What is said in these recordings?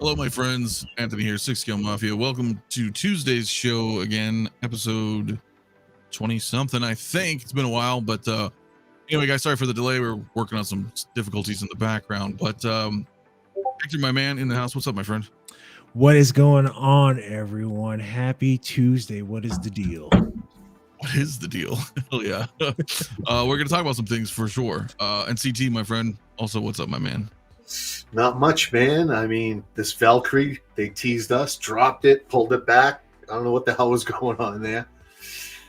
Hello, my friends. Anthony here, 𝗕𝗘𝗢𝗢𝗢𝗡. Welcome to Tuesday's show again, episode 20-something, I think. It's been a while, but anyway, guys, sorry for the delay. We're working on some difficulties in the background, but Hector, my man in the house. What's up, my friend? What is going on, everyone? Happy Tuesday. What is the deal? What is the deal? Hell yeah. We're going to talk about some things for sure. And CT, my friend, also, what's up, my man? Not much, man. I mean, this Valkyrie, they teased us, dropped it, pulled it back. I don't know what the hell was going on there.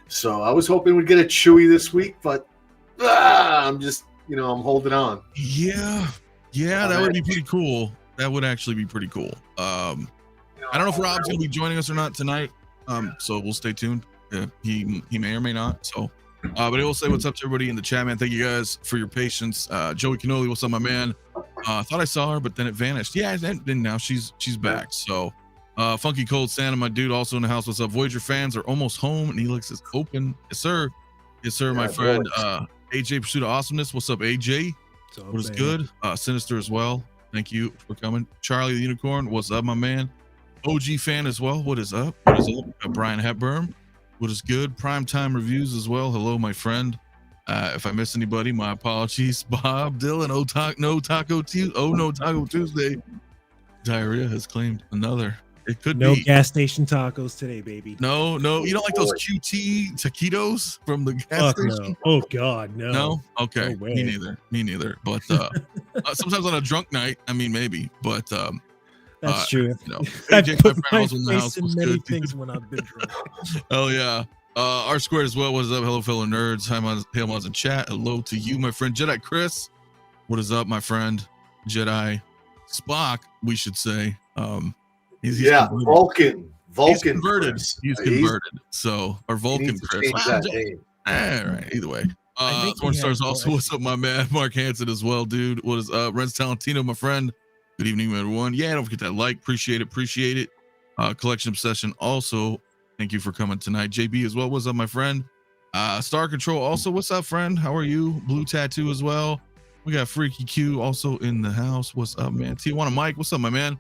So I was hoping we'd get a Chewie this week, but I'm just, I'm holding on. Yeah, that would be pretty cool. That would actually be pretty cool. I don't know if Rob's going to be joining us or not tonight, so we'll stay tuned. He may or may not. So, but I will say what's up to everybody in the chat, man. Thank you guys for your patience. Joey Cannoli, what's up, my man? Thought I saw her, but then it vanished. Yeah, and now she's back. So, Funky Cold Santa, my dude, also in the house. What's up? Voyager fans are almost home. NEELIX is open. Yes, sir. Yes, sir, my friend. AJ Pursuit of Awesomeness. What's up, AJ? What is good? Sinister as well. Thank you for coming. Charlie the Unicorn. What's up, my man? OG fan as well. What is up? What is up? Brian Hepburn. What is good? Primetime reviews as well. Hello, my friend. If I miss anybody, my apologies. Bob Dylan, no Taco Tuesday. Diarrhea has claimed another. It could no be. Gas station tacos today, baby. No. You don't like those QT taquitos from the gas station? No. Oh God, no. No? Okay. No Me neither. But sometimes on a drunk night, I mean, maybe. But that's true. AJ, I put my my friend, in the house. face in many things when I've been drunk. Oh yeah. R squared as well. What is up? Hello, fellow nerds. Hi, Hail Mods in chat. Hello to you, my friend Jedi Chris. What is up, my friend Jedi Spock? We should say. He's Vulcan. He's converted. Chris. He's converted. So, or Vulcan Chris. That name. All right. Either way. Thorn Stars also. What's up, my man? Mark Hansen as well, dude. What is up? Renz Talentino, my friend. Good evening, everyone. Yeah, don't forget that like. Appreciate it. Collection Obsession also. Thank you for coming tonight. JB as well. What's up, my friend? Star Control also. What's up, friend? How are you? Blue Tattoo as well. We got Freaky Q also in the house. What's up, man? Tijuana Mike. What's up, my man?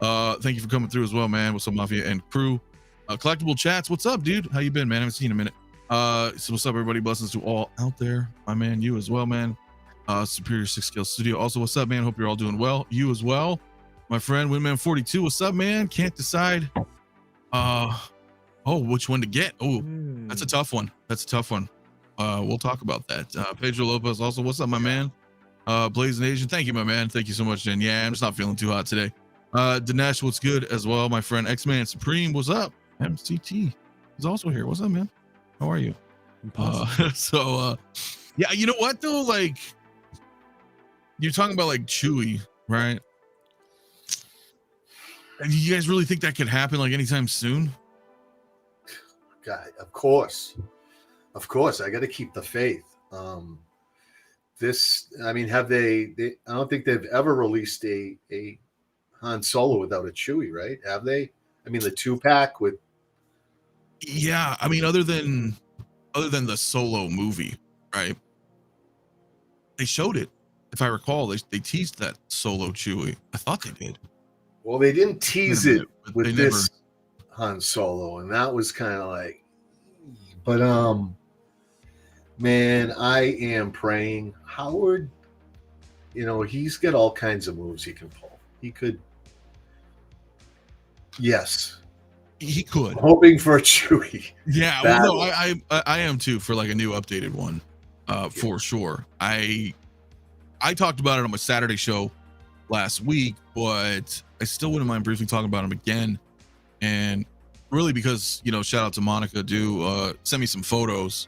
Thank you for coming through as well, man. What's up, Mafia and crew? Collectible Chats. What's up, dude? How you been, man? I haven't seen you in a minute. So what's up, everybody? Blessings to all out there. My man, you as well, man. Superior 6 Scale Studio. Also, what's up, man? Hope you're all doing well. You as well. My friend, Windman 42. What's up, man? Can't decide. Which one to get? Oh, that's a tough one. We'll talk about that. Pedro Lopez also. What's up, my man? Blazing Asian. Thank you, my man. Thank you so much, Jen. Yeah, I'm just not feeling too hot today. Dinesh, what's good as well? My friend X-Man Supreme. What's up? MCT is also here. What's up, man? How are you? Yeah, you know what though? Like, you're talking about like Chewie, right? And you guys really think that could happen like anytime soon? God, of course. I got to keep the faith. I mean, have they? I don't think they've ever released a Han Solo without a Chewie, right? Have they? I mean, the 2-pack with. Yeah, I mean, other than the Solo movie, right? They showed it, if I recall. They teased that Solo Chewie. I thought they did. Well, they didn't tease it with this Han Solo, and that was kind of like. But man, I am praying Howard. He's got all kinds of moves he can pull. He could. Yes, he could. I'm hoping for a Chewie. Yeah, well, no, I am too, for like a new updated one, for sure. I talked about it on my Saturday show last week, but I still wouldn't mind briefly talking about him again. And really, because shout out to Monica, send me some photos.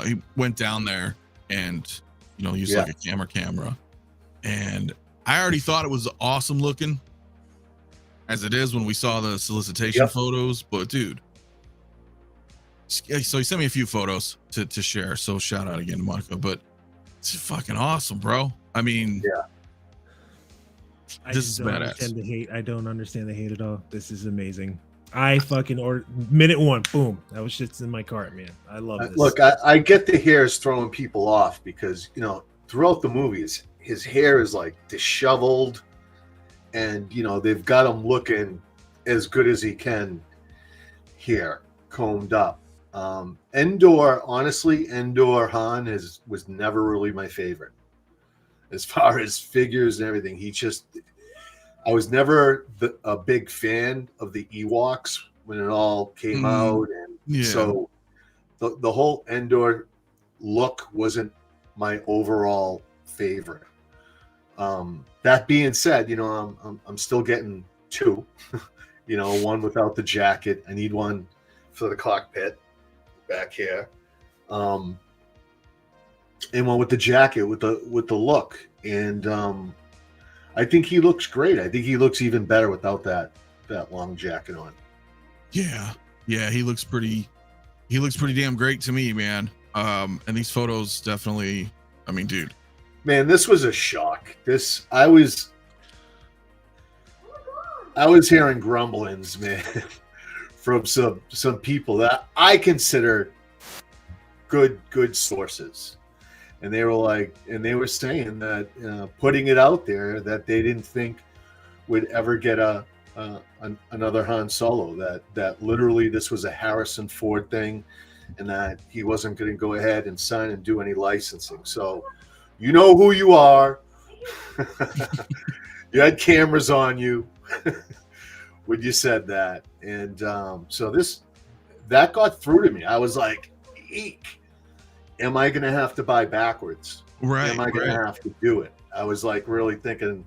He went down there and used like a camera, and I already thought it was awesome looking, as it is when we saw the solicitation photos. But dude, so he sent me a few photos to share. So shout out again to Monica. But it's fucking awesome, bro. I mean, this is badass. I don't understand the hate at all. This is amazing. I fucking ordered minute one, boom. That was shit's in my cart, man. I love this. Look, I get the hair is throwing people off because throughout the movie his hair is like disheveled. and you know they've got him looking as good as he can here, combed up. Endor, honestly, Endor Han was never really my favorite as far as figures and everything. I was never a big fan of the Ewoks when it all came out, and so the whole Endor look wasn't my overall favorite. That being said, you know, I'm still getting two. You know, one without the jacket. I need one for the cockpit back here, and one with the jacket with the look. And I think he looks great. I think he looks even better without that long jacket on. Yeah, he looks pretty damn great to me, man. And these photos definitely, I mean, dude, man, this was a shock. I was hearing grumblings, man, from some people that I consider good sources, and they were saying that putting it out there that they didn't think would ever get another Han Solo, that literally this was a Harrison Ford thing, and that he wasn't going to go ahead and sign and do any licensing. So you know who you are. You had cameras on you when you said that. And so that got through to me. I was like, eek. Am I going to have to buy backwards? Right. Am I going to have to do it? I was like really thinking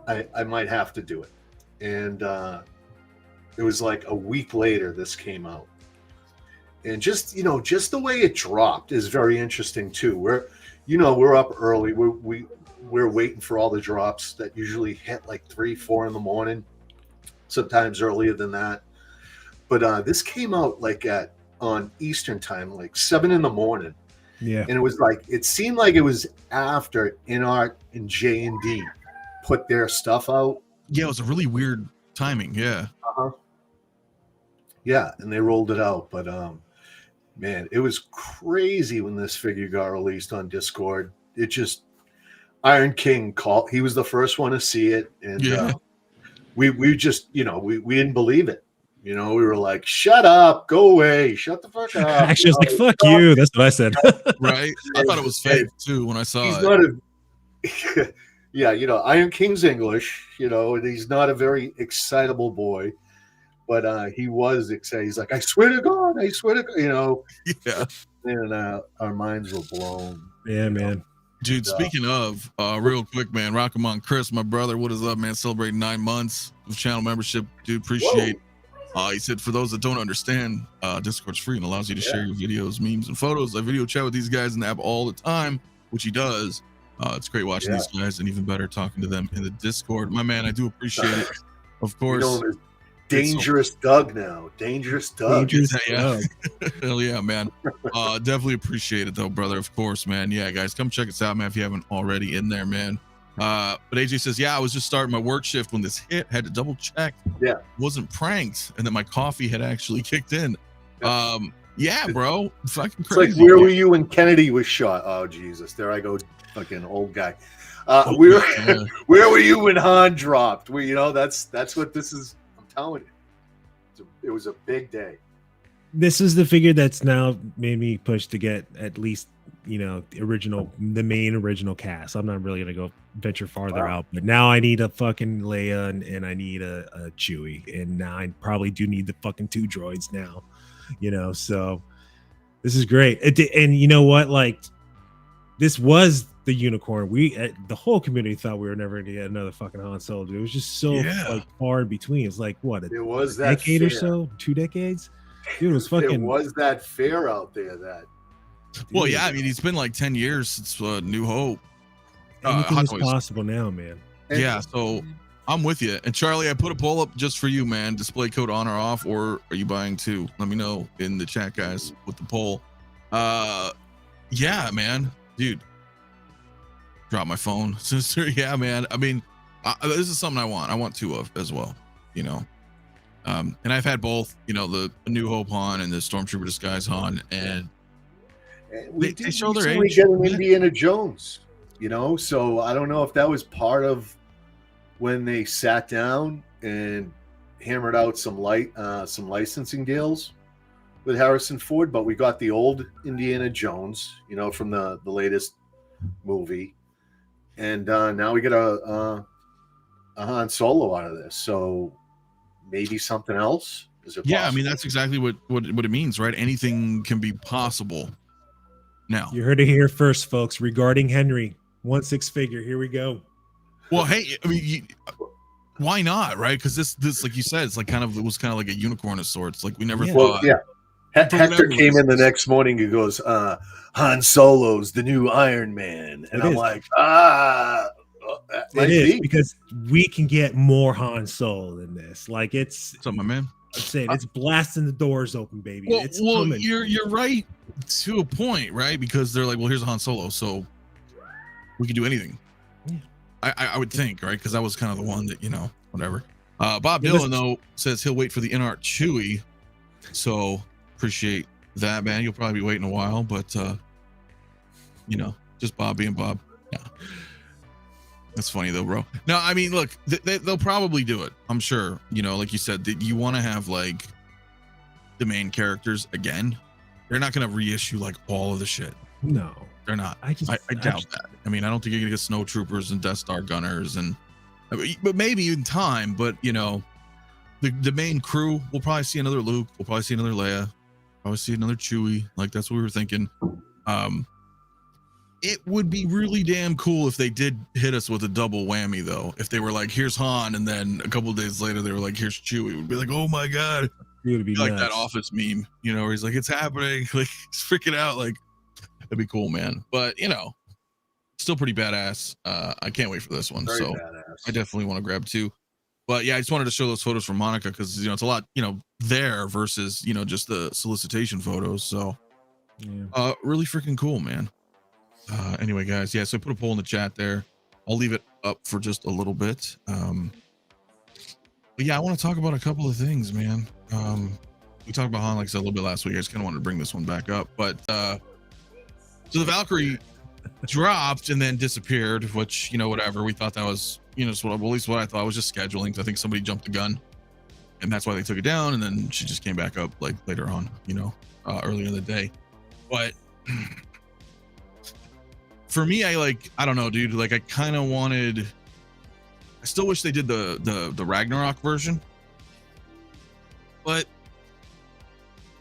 I might have to do it. And it was like a week later this came out. And just the way it dropped is very interesting too. We're up early. We're waiting for all the drops that usually hit like 3-4 in the morning, sometimes earlier than that. But this came out like on Eastern time, like 7 in the morning. Yeah. And it was like, it seemed like it was after InArt and J&D put their stuff out. Yeah, it was a really weird timing. Yeah. Yeah, and they rolled it out. But man, it was crazy when this figure got released on Discord. It just, Iron King called. He was the first one to see it, and we just, we didn't believe it. We were like, "Shut up, go away, shut the fuck up." Actually, I was like, "Fuck you." That's what I said. Right? I thought it was fake too when I saw he's it. Not yeah, Iron King's English, and he's not a very excitable boy. But he was excited. He's like, I swear to God. Yeah. And our minds were blown. Yeah, man. Dude, speaking of, real quick, man, Rockamon Chris, my brother, what is up, man? Celebrating 9 months of channel membership. Dude, appreciate. He said, for those that don't understand, Discord's free and allows you to share your videos, memes, and photos. I video chat with these guys in the app all the time, which he does. It's great watching these guys, and even better talking to them in the Discord. My man, I do appreciate it. Of course. Dangerous Doug now. Dangerous Doug. Yeah. Hell yeah, man. Definitely appreciate it though, brother. Of course, man. Yeah, guys, come check us out, man, if you haven't already in there, man. But AJ says, I was just starting my work shift when this hit. Had to double check. Yeah. Wasn't pranked, and that my coffee had actually kicked in. Yeah, bro. Fucking crazy. It's like, where were you when Kennedy was shot? Oh, Jesus. There I go, fucking old guy. Where were you when Han dropped? That's what this is. Telling you, it was a big day. This is the figure that's now made me push to get at least the main original cast. I'm not really gonna go venture farther out, but now I need a fucking Leia and I need a Chewie, and now I probably do need the fucking 2 droids now. So this is great. And you know what? Like, this was the unicorn. The whole community thought we were never going to get another fucking Han Solo. Dude. It was just so like far in between. It's like what? It was that decade or so, 2 decades. Dude, it was fucking. It was that fair out there. Well, yeah. I mean, it's been like 10 years since New Hope. Anything is possible now, man. Yeah. So I'm with you. And Charlie, I put a poll up just for you, man. Display code on or off, or are you buying 2? Let me know in the chat, guys, with the poll. Yeah, man, dude. Drop my phone, sister. Yeah, man. I mean, this is something I want. I want 2 of as well. And I've had both. The New Hope Han and the Stormtrooper Disguise Han, and they show their age. Get an Indiana Jones. So I don't know if that was part of when they sat down and hammered out some licensing deals with Harrison Ford, but we got the old Indiana Jones, you know, from the latest movie, and now we get a Han Solo out of this. So maybe something else. Is it Yeah, possible? I mean that's exactly what it means, right? Anything can be possible. Now, You heard it here first, folks. Regarding Henry, 1 6-figure. Here we go. well, hey, I mean, why not, right? Because this, like you said, it's like it was kind of like a unicorn of sorts. Like we never Yeah. thought. Well, yeah. For Hector whatever came in the reasons. next morning. He goes, Han Solo's the new Iron Man. And It I'm is. like, that might It is be. because we can get more Han Solo than this. Like it's, What's up, my man? I'm saying, it's blasting the doors open, baby. Well, It's coming. you're right to a point, right? Because they're like, well, here's a Han Solo, so we can do anything. Yeah. I would think, right? Because that was kind of the one that, you know, whatever. Bob Yeah, Dylan though says he'll wait for the in-art Chewie, so appreciate that, man. You'll probably be waiting a while, but you know, just Bob being Bob. Yeah, that's funny though, bro. No, I mean, look, they'll probably do it. I'm sure. You know, like you said, that you want to have like the main characters again. They're not going to reissue like all of the shit. No, They're not. I doubt that. I mean, I don't think you're gonna get snow troopers and Death Star gunners, and but maybe in time. But you know, the main crew, we'll probably see another Luke. We'll probably see another Leia. Probably see another Chewie. Like that's what we were thinking. It would be really damn cool if they did hit us with a double whammy, though. If they were like, "Here's Han," and then a couple of days later they were like, "Here's Chewie," we'd be like, "Oh my god!" it would be Like nuts. that Office meme, you know, where he's like, "It's happening!" Like he's freaking out. Like that'd be cool, man. But you know, still pretty badass. I can't wait for this one. Very So badass. I definitely want to grab two. But yeah, I just wanted to show those photos from Monica because you know it's a lot, you know, there versus you know just the solicitation photos. So Yeah. really freaking cool, man. Anyway, guys, yeah, so I put a poll in the chat there. I'll leave it up for just a little bit. But yeah, I want to talk about a couple of things, man. We talked about Han, like I said, a little bit last week. I just kind of wanted to bring this one back up. But so the Valkyrie dropped and then disappeared, which, you know, whatever. We thought that was, you know, at least what I thought was just scheduling. I think somebody jumped the gun and that's why they took it down. And then she just came back up like later on, you know, earlier in the day. But for me, I don't know, dude. Like I kind of wanted, I still wish they did the Ragnarok version, but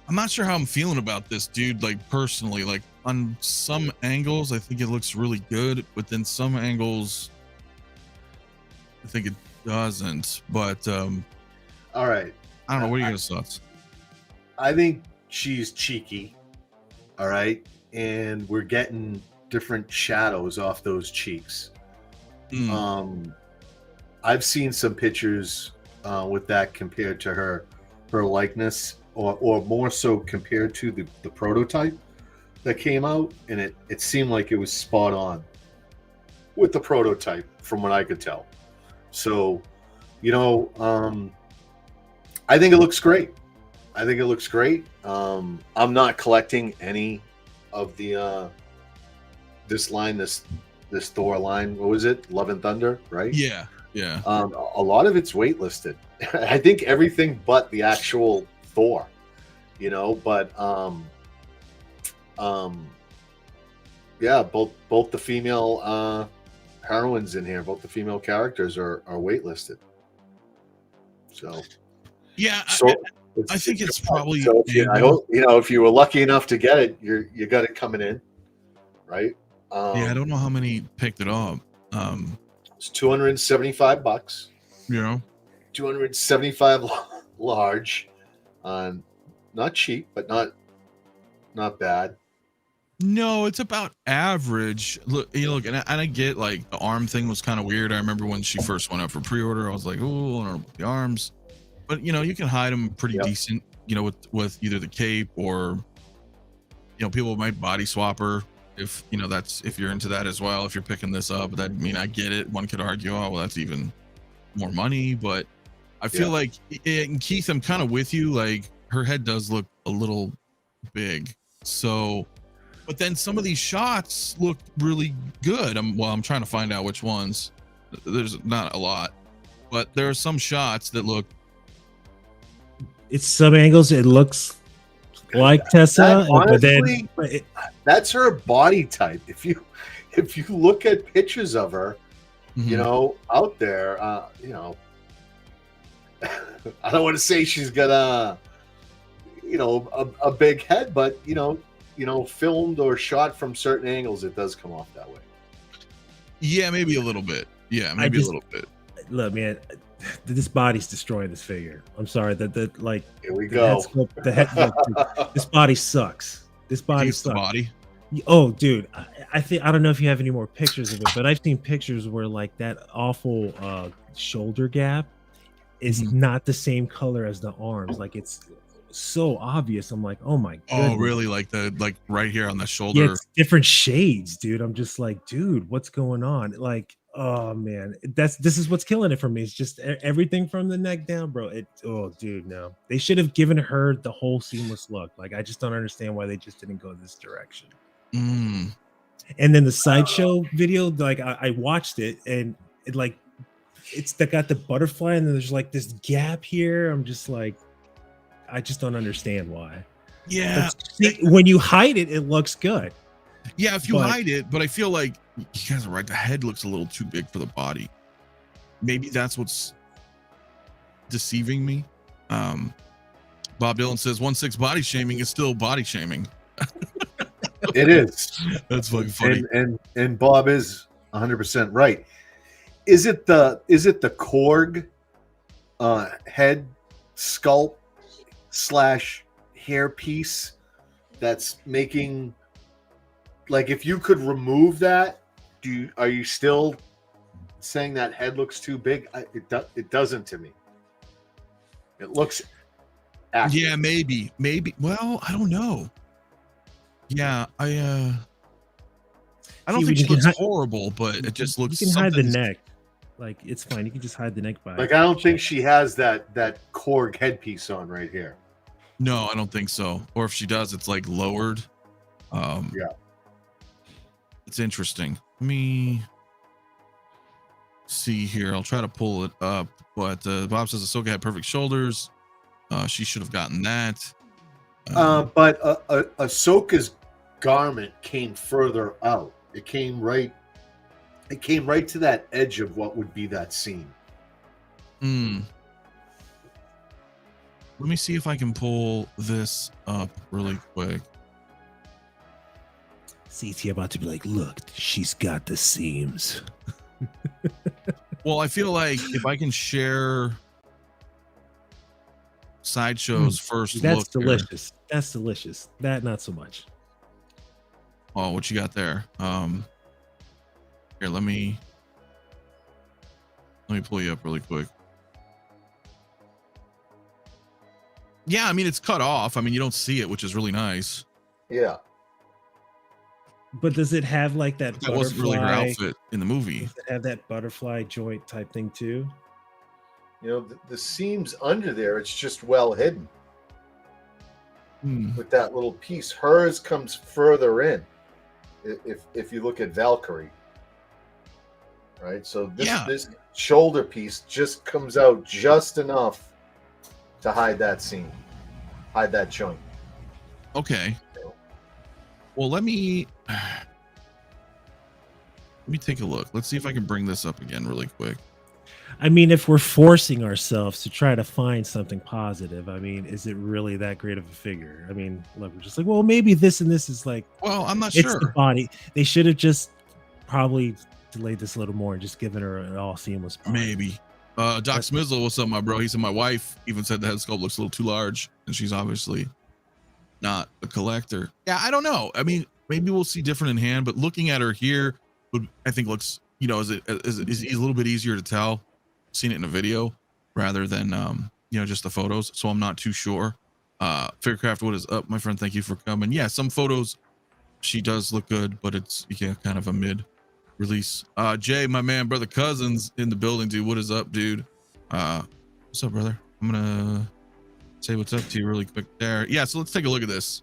I'm not sure how I'm feeling about this, dude. Like personally, like on some angles, I think it looks really good, but then some angles, I think it doesn't. But All right. I don't know. What are your guys' thoughts? I think she's cheeky. All right. And we're getting different shadows off those cheeks. I've seen some pictures with that compared to her likeness, or more so compared to the prototype that came out, and it seemed like it was spot on with the prototype from what I could tell. So, you know, I think it looks great. I'm not collecting any of the this line, this Thor line. What was it? Love and Thunder, right? Yeah. A lot of it's waitlisted. I think everything but the actual Thor, you know. But yeah, both the female heroines in here, both the female characters are waitlisted. So Yeah. I think it's probably. So I hope, you know, if you were lucky enough to get it, you got it coming in, right? Yeah, I don't know how many picked it up. It's $275. You know, 275 large, not cheap, but not bad. no, it's about average. Look, you know, look, and I get like the arm thing was kind of weird. I remember when she first went up for pre-order, I was like, oh, I don't know about the arms, but you know, you can hide them pretty decent. You know, with either the cape or, you know, people might body swap her. If you know, that's if you're into that as well. If you're picking this up, that, I mean, I get it. One could argue, oh, well, that's even more money, but I feel like, and Keith, I'm kind of with you. Like her head does look a little big, so. But then some of these shots look really good. I'm trying to find out which ones. There's not a lot. but there are some shots that look. It's some angles. It looks like Tessa, honestly, but then that's her body type. If you look at pictures of her, you know, out there, you know, I don't want to say she's got a, you know, a big head, but you know, filmed or shot from certain angles, it does come off that way. Yeah, maybe a little bit. Yeah, maybe a little bit. Look, man, this body's destroying this figure. I'm sorry that like here we go. This body sucks. This body sucks. The body. Oh, dude, I think I don't know if you have any more pictures of it, but I've seen pictures where like that awful shoulder gap is not the same color as the arms. Like it's so obvious. I'm like, oh my god. Oh, really? Like right here on the shoulder. Yeah, it's different shades, dude. I'm just like, dude, what's going on? Like, oh man, this is what's killing it for me. It's just everything from the neck down, bro. Oh, dude, no. They should have given her the whole seamless look. Like, I just don't understand why they just didn't go this direction. And then the sideshow video, like I watched it, and it like it's got the butterfly, and then there's like this gap here. I'm just like, I just don't understand why. Yeah, when you hide it, it looks good. Yeah, if you hide it, but I feel like you guys are right. The head looks a little too big for the body. Maybe that's what's deceiving me. Bob Dylan says 1/6 body shaming is still body shaming. It is. That's fucking funny. And Bob is 100% right. Is it the Korg head sculpt / hair piece that's making, like, if you could remove that, are you still saying that head looks too big? It doesn't to me. It looks accurate. Yeah, maybe. Well, I don't know. Yeah, I don't think she looks horrible, but it just looks. You can hide the neck, like it's fine. You can just hide the neck by. Like, I don't think she has that Korg headpiece on right here. No, I don't think so. Or if she does, it's like lowered. Yeah, it's interesting. Let me see here. I'll try to pull it up. But Bob says Ahsoka had perfect shoulders. She should have gotten that. But Ahsoka's garment came further out. It came right to that edge of what would be that seam. Let me see if I can pull this up really quick. CT about to be like, look, she's got the seams. Well, I feel like if I can share Sideshow's first that's look. Delicious. Here. That's delicious. That not so much. Oh, what you got there? Here, let me pull you up really quick. Yeah, I mean, it's cut off. I mean, you don't see it, which is really nice. Yeah. But does it have like that? That wasn't really her outfit in the movie. Does it have that butterfly joint type thing too? You know, the seams under there, it's just well hidden. With that little piece. Hers comes further in. If you look at Valkyrie. Right? So this shoulder piece just comes out just enough to hide that seam. Hide that joint. Okay. Well, let me take a look. Let's see if I can bring this up again really quick. I mean, if we're forcing ourselves to try to find something positive, I mean, is it really that great of a figure? I mean, look, we're just like, well, maybe this and this is like, well, I'm not it's sure. The body. They should have just probably delayed this a little more and just given her an all seamless body. Maybe. Doc Smizzle, what's up, my bro? He said my wife even said the head sculpt looks a little too large, and she's obviously not a collector. Yeah, I don't know. I mean, maybe we'll see different in hand, but looking at her here, I think looks, you know, is a little bit easier to tell. Seen it in a video rather than you know, just the photos, so I'm not too sure. Figurecraft, what is up, my friend? Thank you for coming. Yeah, some photos she does look good, but it's kind of a mid release. Jay, my man, brother Cousins in the building, dude. What is up, dude? What's up, brother? I'm gonna say what's up to you really quick there. Yeah, so let's take a look at this.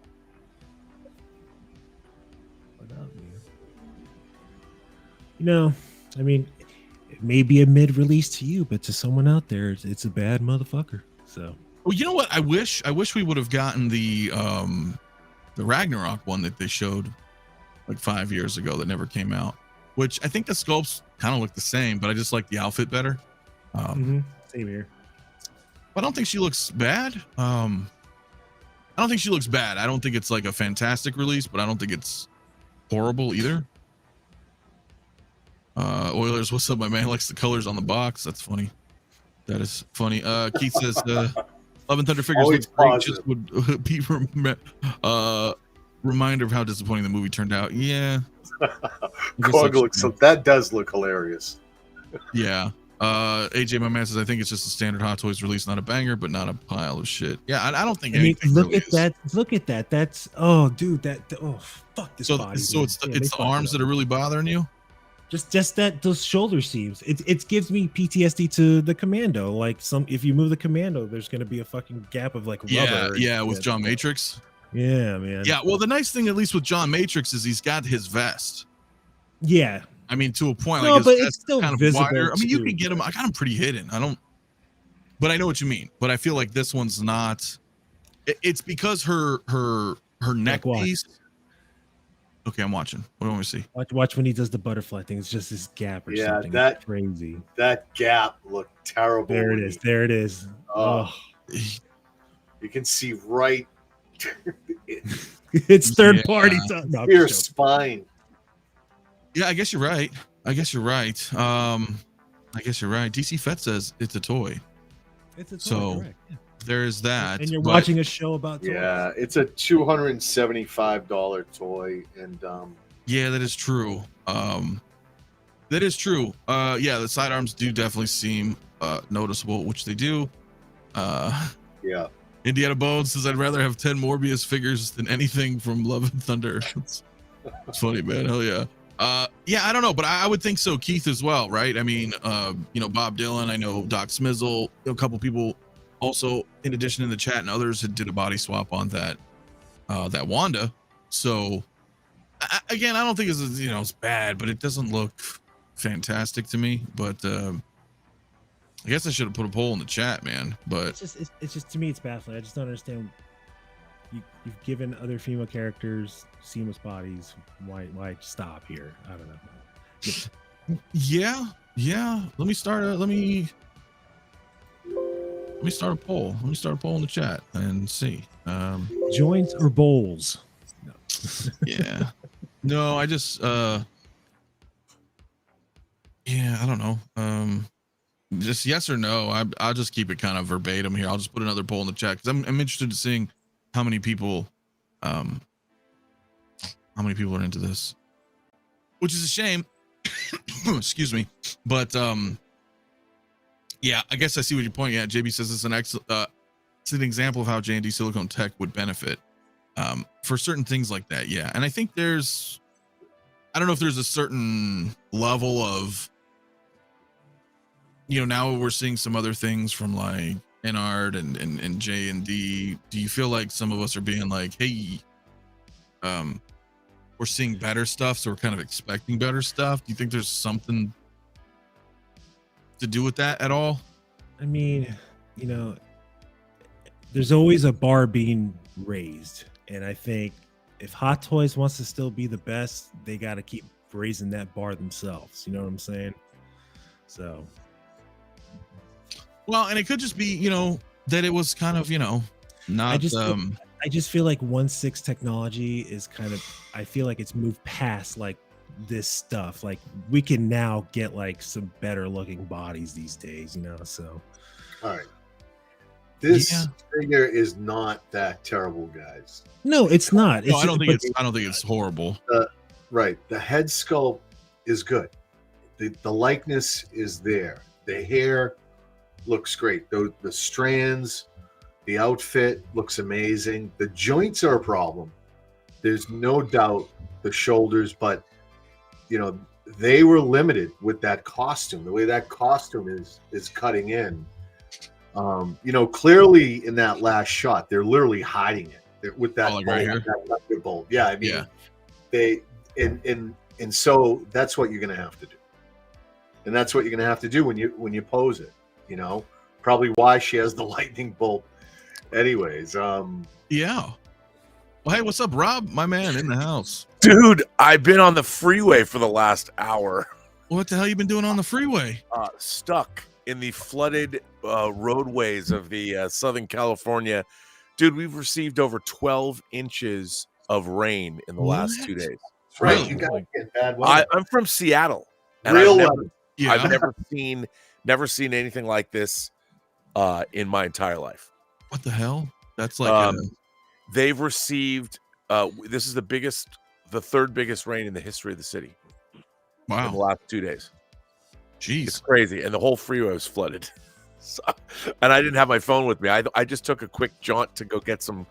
You know, I mean, may be a mid release to you, but to someone out there, it's a bad motherfucker. So, well, you know what? I wish we would have gotten the Ragnarok one that they showed like 5 years ago that never came out. Which I think the sculpts kind of look the same, but I just like the outfit better. Same here. I don't think she looks bad. I don't think she looks bad. I don't think it's like a fantastic release, but I don't think it's horrible either. Oilers, what's up, my man? Likes the colors on the box. That's funny. That is funny. Keith says, Love and Thunder figures looks great. Just would be reminder of how disappointing the movie turned out. Yeah. So that does look hilarious. Yeah. AJ, my man, says I think it's just a standard Hot Toys release, not a banger, but not a pile of shit. Yeah, I don't think. I mean, look really at is. that. Look at that. That's dude. Fuck this body. So it's the arms that are really bothering you. Just that those shoulder seams. It gives me PTSD to the Commando. Like if you move the Commando, there's gonna be a fucking gap of like rubber. Yeah, with John Matrix. Yeah, man. Yeah, well, the nice thing, at least with John Matrix, is he's got his vest. Yeah. I mean, to a point. No, like but it's still kind of visible. Wider. I mean, you can get him. I got him pretty hidden. But I know what you mean. But I feel like this one's not. It's because her neck piece. Okay, I'm watching. What do you want me to see? Watch when he does the butterfly thing. It's just this gap or something. Yeah, it's crazy. That gap looked terrible. There it is. There it is. Oh. You can see right. It's third party. No, your spine. Yeah, I guess you're right. DC Fett says it's a toy. It's a toy. So correct. Yeah. There's that. And you're watching a show about toys. Yeah, it's a $275 toy, and yeah, that is true. That is true. Yeah, the sidearms do definitely seem noticeable, which they do. Yeah. Indiana Bones says I'd rather have 10 Morbius figures than anything from Love and Thunder. It's funny, man. Hell yeah. Yeah, I don't know, but I would think so. Keith as well, right? I mean, Bob Dylan, I know Doc Smizzle, a couple people also, in addition in the chat and others, had did a body swap on that Wanda. So again, I don't think it's bad, but it doesn't look fantastic to me. But I guess I should have put a poll in the chat, man. But it's just to me, it's baffling. I just don't understand. You've given other female characters seamless bodies. Why stop here? I don't know. Yeah. Let me start a poll. Let me start a poll in the chat and see. Joints or bowls? No. Yeah. No, I just I don't know. Just yes or no. I'll just keep it kind of verbatim here. I'll just put another poll in the chat because I'm interested in seeing how many people are into this, which is a shame. Excuse me, but yeah, I guess I see what your point. Yeah, JB says it's it's an example of how J&D Silicone Tech would benefit for certain things like that. Yeah, and I think I don't know if there's a certain level of, now we're seeing some other things from like Enard and J&D. Do you feel like some of us are being like, hey, we're seeing better stuff, so we're kind of expecting better stuff? Do you think there's something to do with that at all? I mean, there's always a bar being raised, and I think if Hot Toys wants to still be the best, they got to keep raising that bar themselves. You know what I'm saying? So, well, and it could just be, that it was kind of, not. I just feel like 1/6 technology is kind of. I feel like it's moved past like this stuff. Like we can now get like some better looking bodies these days, So, all right, this figure is not that terrible, guys. No, it's not. No, I don't think it's horrible. Right, the head sculpt is good. The likeness is there. The hair looks great. The strands, the outfit looks amazing. The joints are a problem. There's no doubt the shoulders, but they were limited with that costume. The way that costume is cutting in. Clearly in that last shot, they're literally hiding it with that bolt. Right here? That bolt. Yeah, I mean, they and so that's what you're gonna have to do. and that's what you're gonna have to do when you pose it. You know, probably why she has the lightning bolt. Anyways, yeah. Well, hey, what's up, Rob? My man in the house. Dude, I've been on the freeway for the last hour. What the hell you been doing on the freeway? Stuck in the flooded roadways of the Southern California. Dude, we've received over 12 inches of rain in the last 2 days. that's right. Really? You gotta get bad weather. I'm from Seattle. And Real I've never seen anything like this in my entire life. What the hell? That's like they've received this is the third biggest rain in the history of the city. wow. In the last 2 days. Jeez. It's crazy, and the whole freeway was flooded. So, and I didn't have my phone with me. I just took a quick jaunt to go get some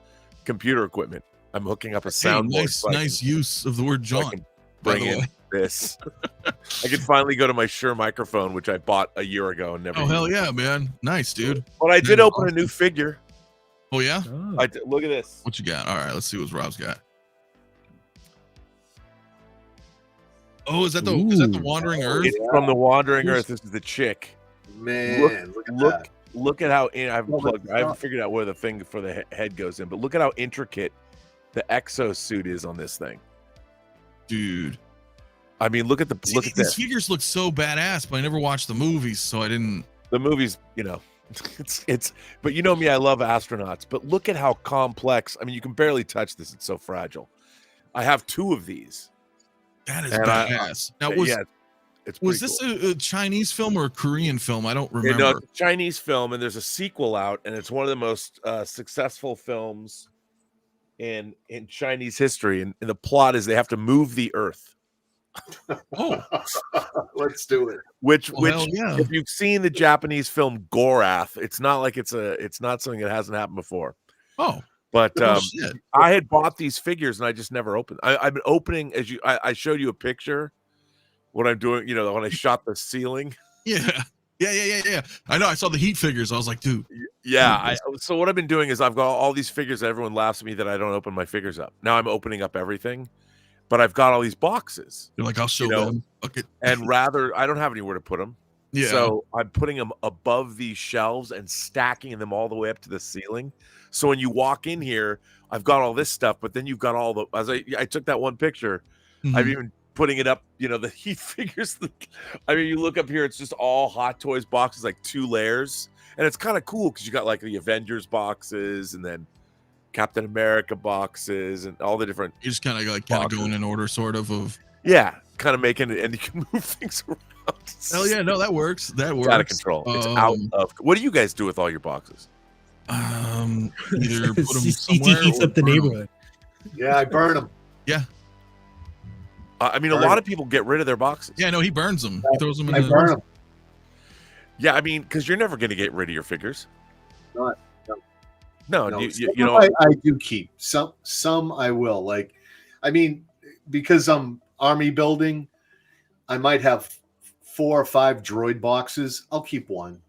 computer equipment. I'm hooking up a soundboard. Nice use of the word jaunt. Bring in this. I can finally go to my Shure microphone, which I bought a year ago and never. Oh hell yeah, man! Nice, dude. But I did open a new figure. Oh yeah. Look at this. What you got? All right, let's see what Rob's got. Oh, is that the Wandering Earth? It's from the Wandering Earth. This is the chick. Man, look at how I haven't figured out where the thing for the head goes in, but look at how intricate the exo suit is on this thing, dude. I mean, look at these this. figures look so badass, but I never watched the movies, so I didn't. The movies, you know, it's. But you know me, I love astronauts. But look at how complex. I mean, you can barely touch this; it's so fragile. I have 2 of these. That is badass. Now, was this a Chinese film or a Korean film? I don't remember. No, it's a Chinese film, and there's a sequel out, and it's one of the most successful films in Chinese history. And the plot is they have to move the Earth. Oh, let's do it. Which, yeah. If you've seen the Japanese film Gorath, it's not like it's not something that hasn't happened before. Oh. But shit. I had bought these figures and I just never opened. I've been opening I showed you a picture. What I'm doing, you know, when I shot the ceiling. Yeah. I know. I saw the Heat figures. I was like, dude. Yeah. So what I've been doing is I've got all these figures. Everyone laughs at me that I don't open my figures up. Now I'm opening up everything, but I've got all these boxes. You're like, I'll show them. Okay. And I don't have anywhere to put them. Yeah. So I'm putting them above these shelves and stacking them all the way up to the ceiling. So when you walk in here, I've got all this stuff, but then you've got all the, as I took that one picture, I've even putting it up, you know, the Heat figures. I mean, you look up here, it's just all Hot Toys boxes, like 2 layers. And it's kind of cool because you got like the Avengers boxes and then Captain America boxes and all the different. You just kind of going in order, sort of. Yeah, kind of making it, and you can move things around. Hell yeah, no, that works. That works. It's out of control. It's out of. What do you guys do with all your boxes? Either put them CT somewhere heats or up the burn 'em. neighborhood. Yeah, I burn them. Yeah. I mean, a lot of people get rid of their boxes. Yeah, no, he burns them. He throws them in I burn them. Yeah, I mean, because you're never going to get rid of your figures. No. You know, I do keep some. I will. Like, I mean, because I'm army building, I might have 4 or 5 droid boxes. I'll keep one.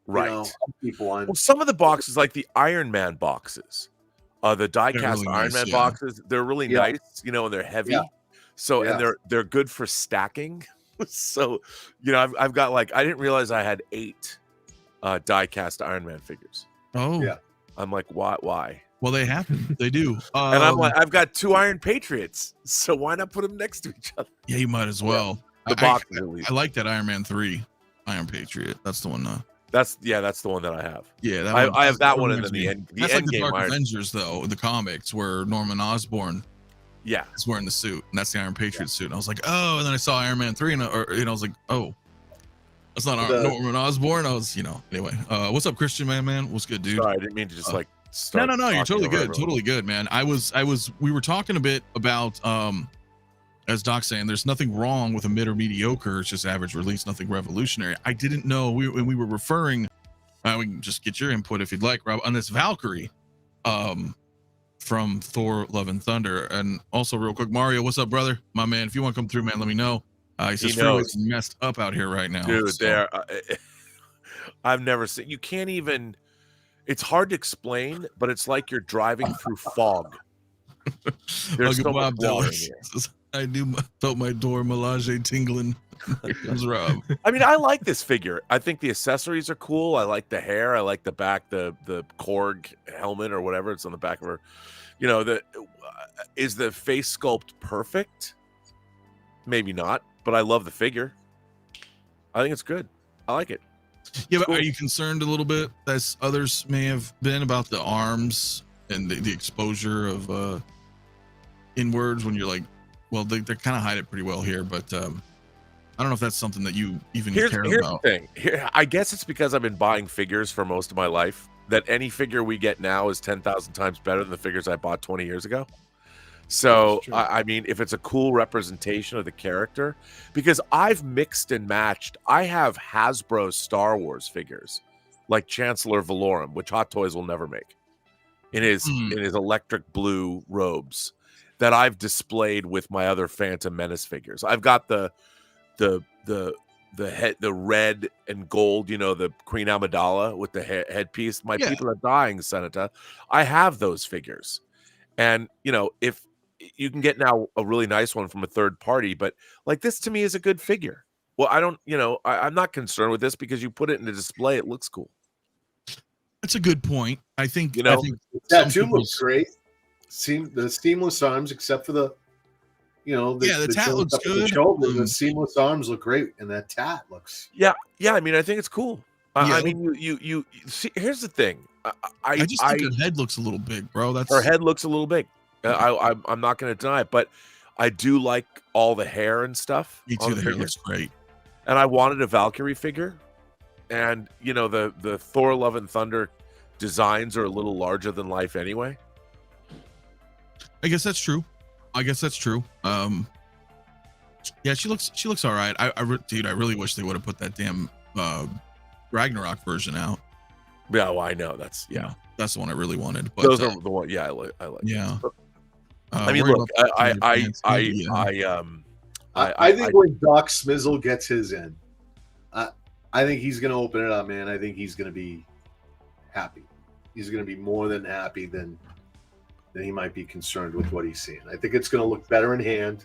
Right. You know, I'll keep one. Well, some of the boxes, like the Iron Man boxes, the die-cast really Iron nice, Man yeah. boxes, they're really nice, you know, and they're heavy. Yeah. So, Yeah. and they're good for stacking. So, you know, I've got like, I didn't realize I had 8 die-cast Iron Man figures. Oh, Yeah. I'm like, why? Well, they happen. They do. And I'm like, I've got 2 Iron Patriots, so why not put them next to each other? yeah, you might as well. The boxes, at least. I like that Iron Man 3 Iron Patriot. That's the one. That's the one that I have. Yeah, that I one, have that one, and reminds then me. the end. That's like the game Dark Avengers, though, the comics where Norman Osborn Yeah, is wearing the suit, and that's the Iron Patriot suit. And I was like, oh, and then I saw Iron Man 3, and I was like, oh, that's not Norman Osborn. I was, anyway. What's up, Christian man? What's good, dude? sorry, I didn't mean to just like. Start No, you're totally good. everyone. Totally good, man. We were talking a bit about, as Doc's saying, there's nothing wrong with a mid or mediocre. It's just average release, nothing revolutionary. I didn't know when we were referring, we can just get your input if you'd like, Rob, on this Valkyrie, from Thor: Love and Thunder. And also real quick, Mario, what's up, brother? My man, if you want to come through, man, let me know. He says freeways messed up out here right now. Dude, so. there. I've never seen. You can't even. It's hard to explain, but it's like you're driving through fog. There's so much water in here. I do felt my door Melage tingling. Here comes Rob. I mean, I like this figure. I think the accessories are cool. I like the hair. I like the back, the Korg helmet or whatever. It's on the back of her. You know, is the face sculpt perfect? Maybe not, but I love the figure. I think it's good. I like it. Yeah, but Cool. are you concerned a little bit, as others may have been, about the arms and the exposure of inwards when you're like, well, they kind of hide it pretty well here, but I don't know if that's something that you even care Here's about. the thing. I guess it's because I've been buying figures for most of my life that any figure we get now is 10,000 times better than the figures I bought 20 years ago. So, I mean, if it's a cool representation of the character, because I've mixed and matched. I have Hasbro Star Wars figures, like Chancellor Valorum, which Hot Toys will never make, in his electric blue robes, that I've displayed with my other Phantom Menace figures. I've got the red and gold, you know, the Queen Amidala with the headpiece. My people are dying, Senator. I have those figures, and you know, if you can get now a really nice one from a third party, but like this to me is a good figure. Well, I don't, you know, I'm not concerned with this because you put it in a display, it looks cool. That's a good point. I think, You know, I think The tattoo looks great. The seamless arms, except for the, you know, the tat joint looks up at the good. shoulder, the seamless arms look great, and that tat looks. Yeah. I mean, I think it's cool. I Yeah. mean, you see. Here's the thing. I just think her head looks a little big, bro. That's her head looks a little big. I'm not going to deny it, but I do like all the hair and stuff. Me on too. The hair figure. looks great. And I wanted a Valkyrie figure, and you know, the Thor: Love and Thunder designs are a little larger than life anyway. I guess that's true. Yeah, she looks all right. Dude, I really wish they would have put that damn Ragnarok version out. Yeah, well, I know that's that's the one I really wanted. But those are the one. Yeah, I like. Yeah. I mean, look, I think when Doc Smizzle gets his in, I think he's going to open it up, man. I think he's going to be happy. He's going to be more than happy than he might be concerned with what he's seeing. I think it's going to look better in hand,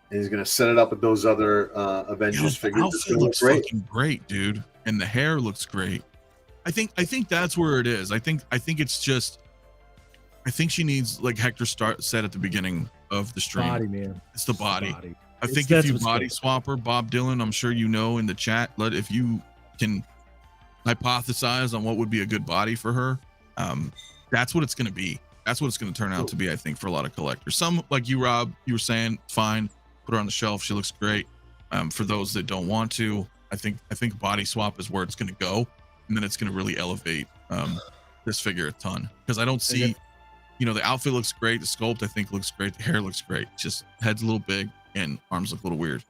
and he's going to set it up with those other Avengers figures. It's going to look great. Great, dude, and the hair looks great. I think that's where it is. I think it's just. I think she needs, like Hector said at the beginning of the stream. Body, man. It's the body. I think That's if you what's body good. swap her, Bob Dylan, I'm sure you know in the chat, if you can hypothesize on what would be a good body for her, that's what it's going to be. That's what it's going to turn out to be, I think, for a lot of collectors. Some, like you, Rob, you were saying, fine, put her on the shelf. She looks great. For those that don't want to, I think body swap is where it's going to go, and then it's going to really elevate this figure a ton. Because I don't see, you know, the outfit looks great. The sculpt, I think, looks great. The hair looks great. Just head's a little big and arms look a little weird.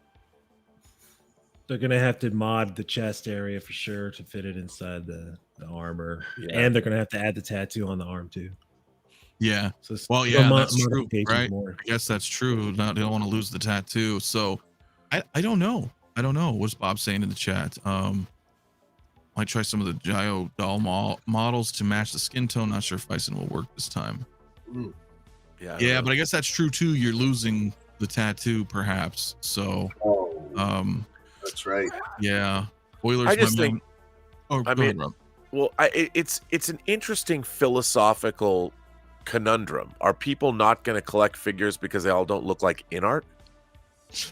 They're gonna have to mod the chest area for sure to fit it inside the armor, and they're gonna have to add the tattoo on the arm too. Yeah. So well, yeah, that's true, modifications right? more. I guess that's true. They don't want to lose the tattoo. So I don't know. What's Bob saying in the chat? Might try some of the Gio doll models to match the skin tone. Not sure if Bison will work this time. Yeah, but I guess that's true too. You're losing the tattoo, perhaps. So, that's right. Yeah, Oilers. I just think. It's an interesting philosophical conundrum. Are people not going to collect figures because they all don't look like in art?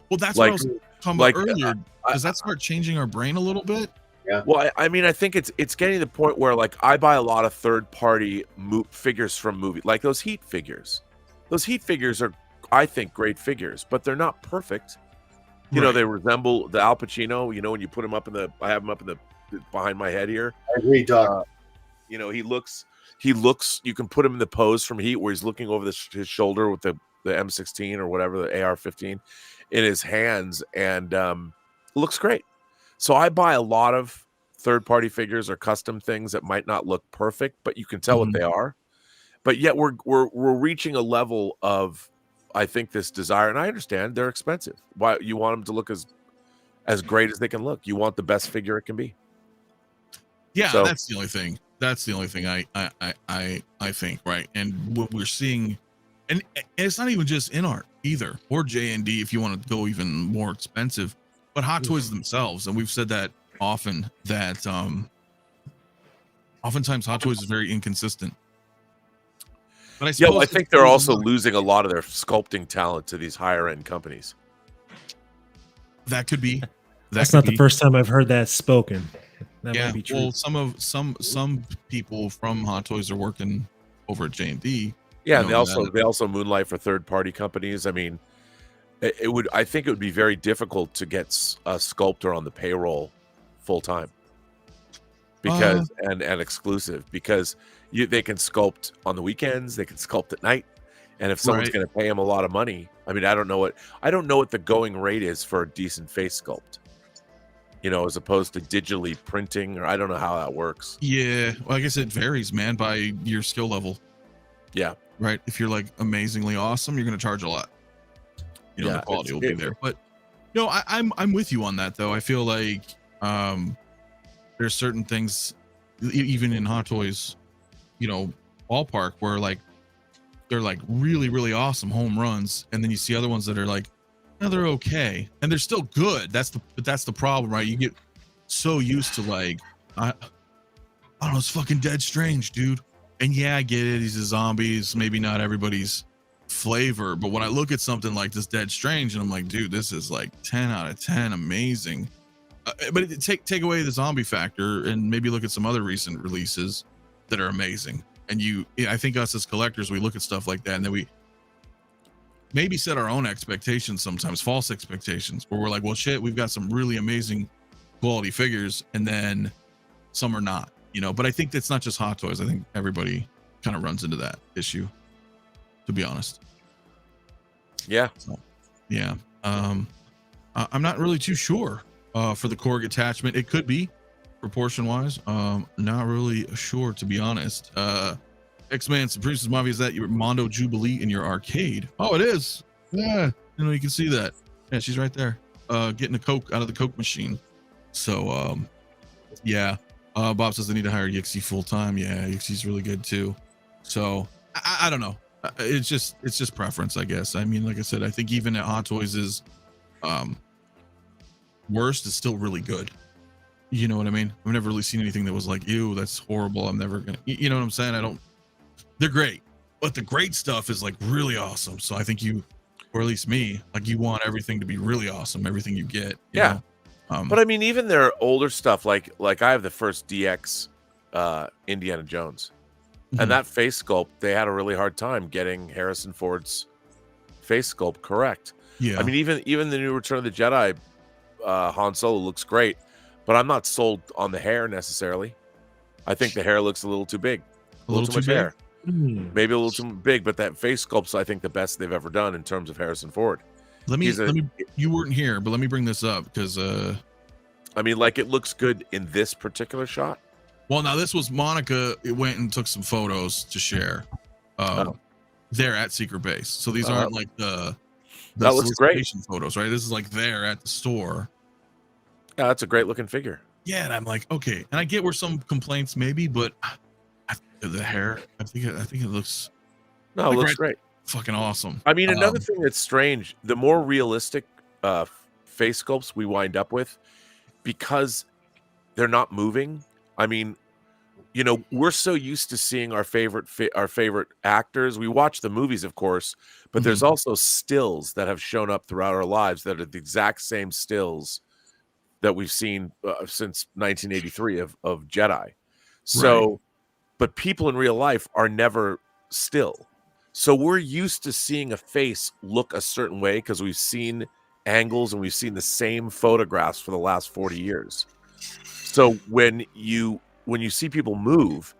Well, that's what I was talking about earlier. Does that start changing our brain a little bit? Yeah. Well, I mean, I think it's getting to the point where, like, I buy a lot of third-party figures from movies, like those Heat figures. Those Heat figures are, I think, great figures, but they're not perfect. You know, they resemble the Al Pacino. You know, when you put him up I have him up in the behind my head here. I agree, Doc. You know, he looks. You can put him in the pose from Heat where he's looking over his shoulder with the M16 or whatever, the AR-15 in his hands, and it looks great. So I buy a lot of third-party figures or custom things that might not look perfect, but you can tell what they are. But yet we're reaching a level of, I think, this desire, and I understand they're expensive. Why you want them to look as great as they can look? You want the best figure it can be. Yeah, so, that's the only thing. That's the only thing I think, right? And what we're seeing, and it's not even just in art either, or J&D if you want to go even more expensive, but Hot Toys themselves. And we've said that often, that oftentimes Hot Toys is very inconsistent. But I suppose I think they're also losing a lot of their sculpting talent to these higher end companies. That could be. That's not the first time I've heard that spoken. That yeah, might be true. Well, some people from Hot Toys are working over at J&D. Yeah, and they also moonlight for third party companies. I mean, I think it would be very difficult to get a sculptor on the payroll full time, because and exclusive, because they can sculpt on the weekends, they can sculpt at night, and if someone's going to pay them a lot of money, I mean, I don't know what the going rate is for a decent face sculpt, as opposed to digitally printing, or I don't know how that works. Yeah, well, I guess it varies, man, by your skill level. Yeah. Right. If you're like amazingly awesome, you're going to charge a lot. The quality will be there. But no, I'm with you on that though. I feel like there's certain things, even in Hot Toys, ballpark, where like they're like really, really awesome home runs, and then you see other ones that are like, no, they're okay, and they're still good. That's the problem, right? You get so used to like, I don't know, it's fucking dead strange, dude. And yeah, I get it. He's a zombie. It's maybe not everybody's flavor, but when I look at something like this Dead Strange, and I'm like, dude, this is like 10 out of 10, amazing. But take away the zombie factor, and maybe look at some other recent releases that are amazing. And I think us as collectors, we look at stuff like that, and then we maybe set our own expectations, sometimes false expectations, where we're like, well, shit, we've got some really amazing quality figures, and then some are not. But I think that's not just Hot Toys. I think everybody kind of runs into that issue, to be honest. Yeah. So, yeah. I'm not really too sure for the Korg attachment. It could be proportion wise. Not really sure, to be honest. X-Man Supreme says, Mavi, is that your Mondo Jubilee in your arcade? Oh, it is. Yeah. You can see that. Yeah, she's right there. Getting a Coke out of the Coke machine. So, yeah. Bob says they need to hire Yixi full time. Yeah, Yixi's really good too. So I don't know. It's just preference, I guess. I mean, like I said, I think even at Hot Toys is worst is still really good. You know what I mean? I've never really seen anything that was like, ew, that's horrible. I'm never gonna. You know what I'm saying? They're great, but the great stuff is like really awesome. So I think or at least me, like you want everything to be really awesome. Everything you get. You know? But I mean, even their older stuff, like I have the first DX Indiana Jones, and that face sculpt, they had a really hard time getting Harrison Ford's face sculpt correct. Yeah, I mean, even the new Return of the Jedi Han Solo looks great, but I'm not sold on the hair necessarily. I think the hair looks a little too big, a little too much hair, maybe a little too big. But that face sculpt's, I think, the best they've ever done in terms of Harrison Ford. Let me you weren't here, but let me bring this up because I mean, like, it looks good in this particular shot. Well, now this was Monica. It went and took some photos to share there at Secret Base. So these aren't like the that looks great photos, right? This is like there at the store. Yeah, that's a great looking figure. Yeah, and I'm like, okay, and I get where some complaints maybe, but the hair, I think it looks. No, it looks great. Fucking awesome. I mean, another thing that's strange, the more realistic face sculpts we wind up with, because they're not moving. I mean, we're so used to seeing our favorite actors. We watch the movies, of course, but there's also stills that have shown up throughout our lives that are the exact same stills that we've seen since 1983 of Jedi. So, but people in real life are never still. So we're used to seeing a face look a certain way because we've seen angles and we've seen the same photographs for the last 40 years. So when you see people move,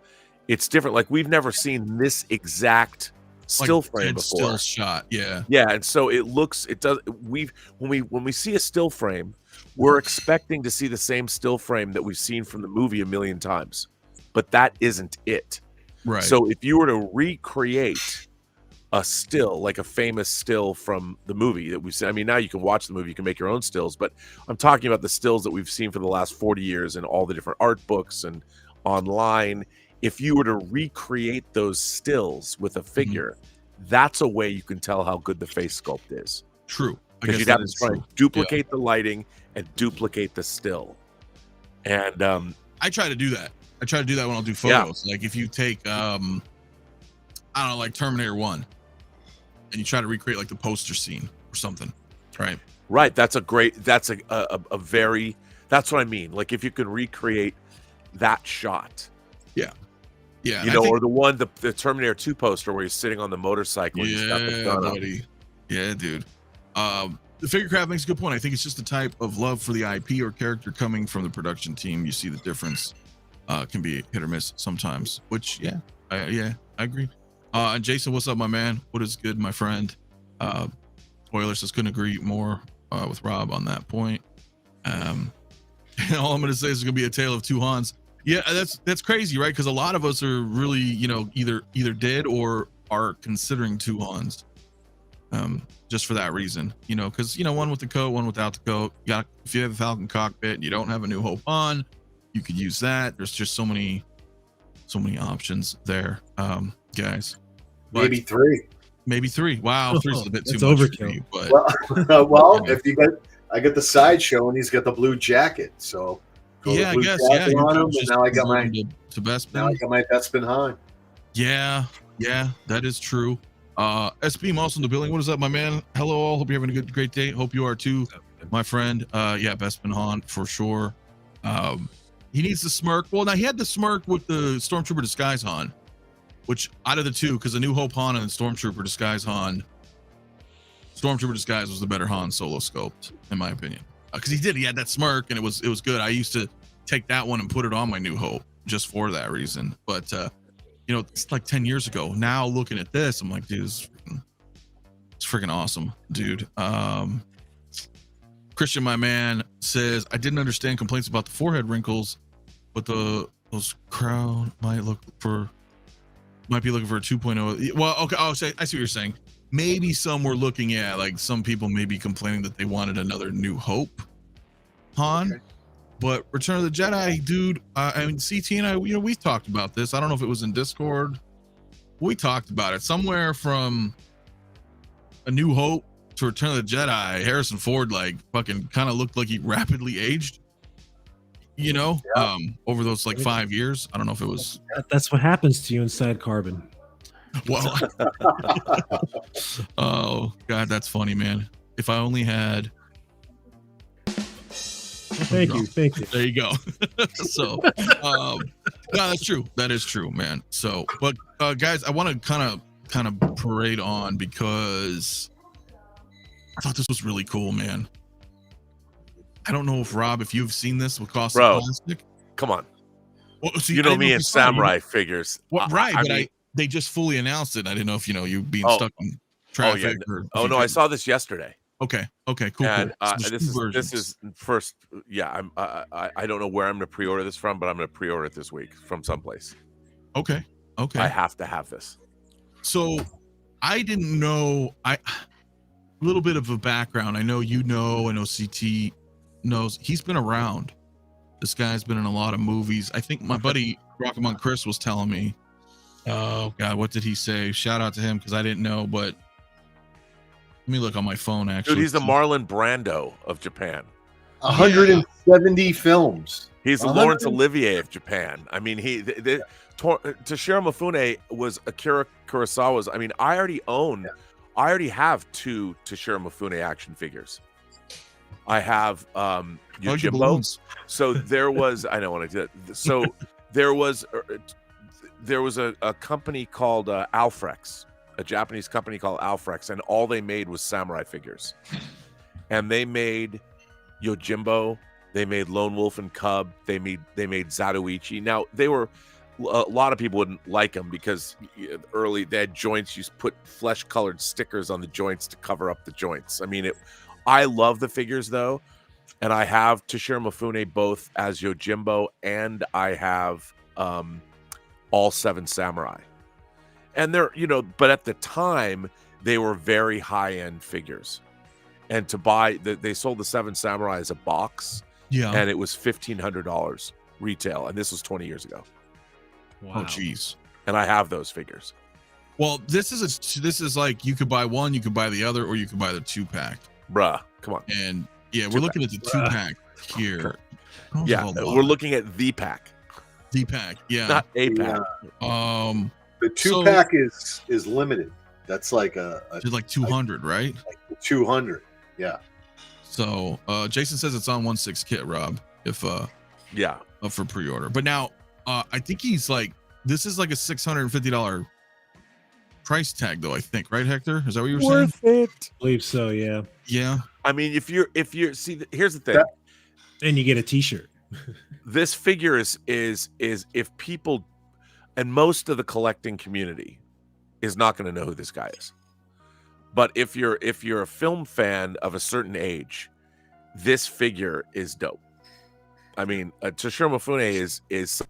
it's different. Like, we've never seen this exact still frame before. Still shot, yeah. Yeah, and so when we see a still frame, we're expecting to see the same still frame that we've seen from the movie a million times. But that isn't it. Right. So if you were to recreate a still, like a famous still from the movie that we've seen. I mean, now you can watch the movie, you can make your own stills, but I'm talking about the stills that we've seen for the last 40 years in all the different art books and online. If you were to recreate those stills with a figure, That's a way you can tell how good the face sculpt is. True. Because you'd have to try and duplicate the lighting and duplicate the still. And I try to do that. I try to do that when I'll do photos. Like if you take I don't know, like Terminator 1, and you try to recreate like the poster scene or something, right? Right. That's a very, that's what I mean. Like if you can recreate that shot. Yeah. Yeah. You know, or the one, the Terminator 2 poster where he's sitting on the motorcycle. And he's got the gun buddy. Yeah, dude. The figure craft makes a good point. I think it's just the type of love for the IP or character coming from the production team. You see the difference. Can be hit or miss sometimes, which I agree. And Jason, what's up, my man? What is good, my friend? Spoiler says couldn't agree more with Rob on that point. All I'm gonna say is it's gonna be a tale of two Hans. Yeah, that's crazy, right? Because a lot of us are really, you know, either dead or are considering two Hans. Just for that reason, you know, because you know, one with the coat, one without the coat. If you have the Falcon cockpit and you don't have a New Hope on, you could use that. There's just so many options there, guys. But maybe three. Wow, three's a bit too much overkill. for you, but If you get, I get the side show and he's got the blue jacket, so yeah, I guess on him, and now I got my Bespin Han. Yeah, that is true. SB also in the building. What is up, my man? Hello all, hope you're having a great day. Hope you are too, my friend. Bespin Han for sure. He needs the smirk. Well, now he had the smirk with the Stormtrooper disguise Han, which out of the two, because the New Hope Han and the Stormtrooper disguise Han, Stormtrooper disguise was the better Han Solo sculpt, in my opinion. Because he had that smirk and it was good. I used to take that one and put it on my New Hope just for that reason. But you know, it's like 10 years ago. Now looking at this, I'm like, dude, it's freaking awesome, dude. Christian, my man, says I didn't understand complaints about the forehead wrinkles, but those crowd might be looking for a 2.0. Well, okay, I see what you're saying. Maybe some were looking at, like, some people may be complaining that they wanted another New Hope Han. Okay. But Return of the Jedi, dude, I mean, CT and I, you know, we talked about this. I don't know if it was in Discord. We talked about it. Somewhere from A New Hope to Return of the Jedi, Harrison Ford, like, fucking kind of looked like he rapidly aged, you know, over those, like, 5 years. I don't know if it was. That's what happens to you inside Carbon. Well, oh, God, that's funny, man. If I only had. Thank you. There you go. So, no, that's true. That is true, man. So, but guys, I want to kind of parade on because I thought this was really cool, man. I don't know if Rob, if you've seen this with Kaustic. Come on. Well, see, you know me and samurai figures. Well, right, but they just fully announced it. I didn't know if you being stuck in traffic. No, I saw this yesterday. Okay, cool. And so this is first. Yeah, I don't know where I'm going to pre-order this from, but I'm going to pre-order it this week from someplace. Okay. I have to have this. So I didn't know. A little bit of a background. I know I know CT knows. He's been around. This guy's been in a lot of movies. I think my buddy Rock'em Chris was telling me. Oh God, what did he say? Shout out to him because I didn't know, but let me look on my phone. Actually, dude, he's the Marlon Brando of Japan. 170 films. He's the Laurence Olivier of Japan. I mean, Toshiro Mifune was Akira Kurosawa's. I mean, I already have 2 Toshiro Mifune action figures. I have Yojimbo. So there was. I don't want to do that. So there was a company called Alfrex, a Japanese company called Alfrex, and all they made was samurai figures. And they made Yojimbo, they made Lone Wolf and Cub, they made Zatoichi. Now a lot of people wouldn't like them because early they had joints. You put flesh-colored stickers on the joints to cover up the joints. I mean, I love the figures though, and I have Toshiro Mifune both as Yojimbo, and I have all 7 samurai. And they're, but at the time they were very high-end figures. And to buy, they sold the 7 samurai as a box. Yeah. And it was $1,500 retail. And this was 20 years ago. Wow. Oh, geez. And I have those figures. Well, this is like you could buy one, you could buy the other, or you could buy the 2-pack. Bruh, come on. And yeah, we're looking at the 2-pack here. Yeah, we're looking at the pack. The pack, yeah, not a pack. The 2-pack is limited. That's like it's like 200, right? Like 200, yeah. So Jason says it's on 1/6 kit, Rob. If yeah, for pre-order. But now I think he's like, this is like a $650 price tag, though. I think, right, Hector? Is that what you were saying? Worth it. I believe so. Yeah. Yeah. I mean, if you're see, here's the thing. And you get a T-shirt. This figure is if people, and most of the collecting community is not going to know who this guy is. But if you're a film fan of a certain age, this figure is dope. I mean, Toshiro Mifune is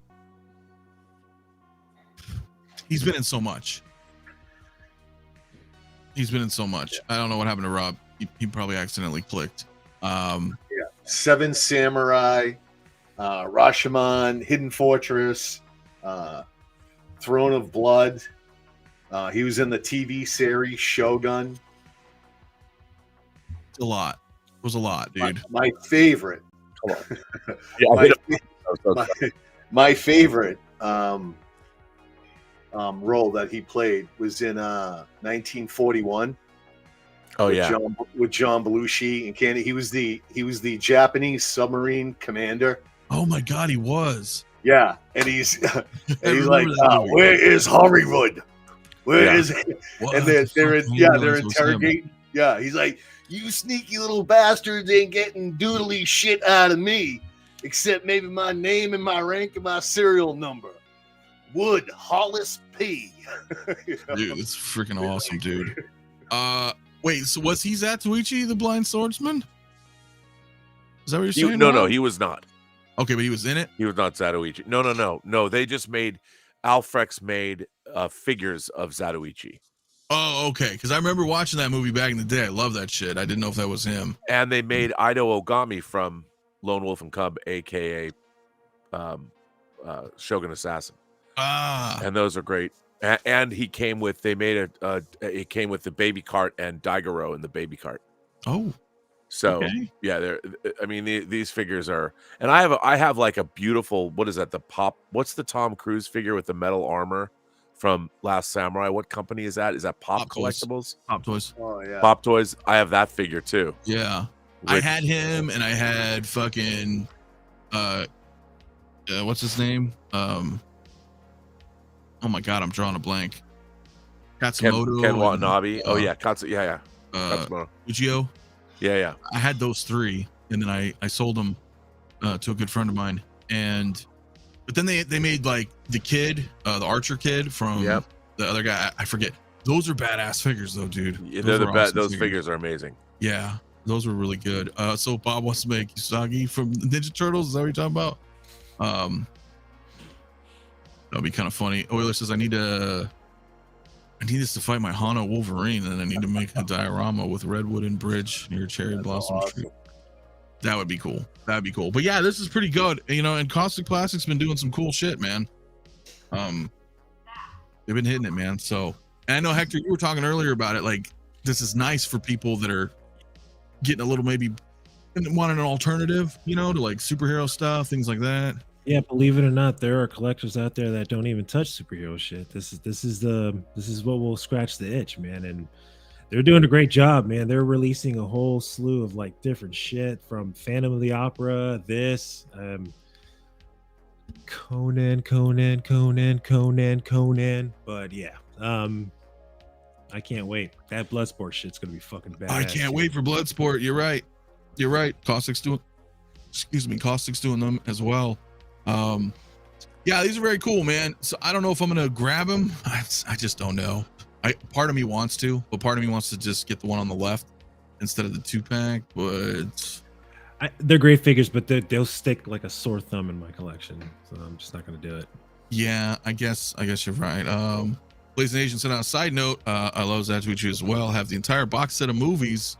he's been in so much. He's been in so much. I don't know what happened to Rob. He probably accidentally clicked. Yeah. 7 Samurai, Rashomon, Hidden Fortress, Throne of Blood. He was in the TV series Shogun. It's a lot. It was a lot, dude. My favorite. My favorite role that he played was in 1941. Oh with yeah, with John Belushi and Candy. He was the Japanese submarine commander. Oh my God, he was. Yeah, and he's like, where is Hollywood? Where is it? And they're interrogating. Yeah, he's like, you sneaky little bastards ain't getting doodly shit out of me, except maybe my name and my rank and my serial number. Wood Hollis P. You know? Dude, it's freaking awesome, dude. Wait, so was he Zatoichi, the blind swordsman? Is that what you're saying? No, he was not. Okay, but he was in it? He was not Zatoichi. No. They just made Alfrex made figures of Zatoichi. Oh, okay. Because I remember watching that movie back in the day. I love that shit. I didn't know if that was him. And they made 𝗕𝗔𝗦𝗔𝗓 from Lone Wolf and Cub, aka Shogun Assassin. And those are great. And he came with. They made it came with the baby cart and Daigoro in the baby cart. Oh. So okay. Yeah, they're. I mean, these figures are, and I have like a beautiful. What is that? What's the Tom Cruise figure with the metal armor from Last Samurai? What company is that? Is that Pop Collectibles? Pop Toys. Oh yeah, Pop Toys. I have that figure too. Yeah, I had him, and I had fucking, what's his name? Oh my God, I'm drawing a blank. Katsumoto. Ken Watanabe. Oh yeah, yeah. Ujio. Yeah. I had those 3, and then I sold them to a good friend of mine. But then they made like the kid, the archer kid from the other guy. I forget. Those are badass figures though, dude. Yeah, they're the best. Those figures are amazing. Yeah, those were really good. So Bob wants to make Usagi from Ninja Turtles. Is that what you're talking about? That'd be kind of funny. Oiler says I need this to fight my Hana Wolverine, and I need to make a diorama with redwood and bridge near Cherry Blossom Tree. That would be cool. That'd be cool. But yeah, this is pretty good. You know, and Kaustic Plastic's been doing some cool shit, man. They've been hitting it, man. So, and I know Hector, you were talking earlier about it. Like, this is nice for people that are getting a little, maybe wanting an alternative, you know, to like superhero stuff, things like that. Yeah, believe it or not, there are collectors out there that don't even touch superhero shit. This is what will scratch the itch, man. And they're doing a great job, man. They're releasing a whole slew of like different shit from Phantom of the Opera, this, Conan. But yeah, I can't wait. That Bloodsport shit's gonna be fucking bad. I can't wait for Bloodsport. You're right. Caustic's doing them as well. Yeah, these are very cool, man. So I don't know if I'm gonna grab them. I just don't know. Part of me wants to, but part of me wants to just get the one on the left instead of the 2-pack. But they're great figures, but they'll stick like a sore thumb in my collection. So I'm just not gonna do it. Yeah, I guess you're right. Blaze Nation said on a side note, I love Zatoichi as well. Have the entire box set of movies.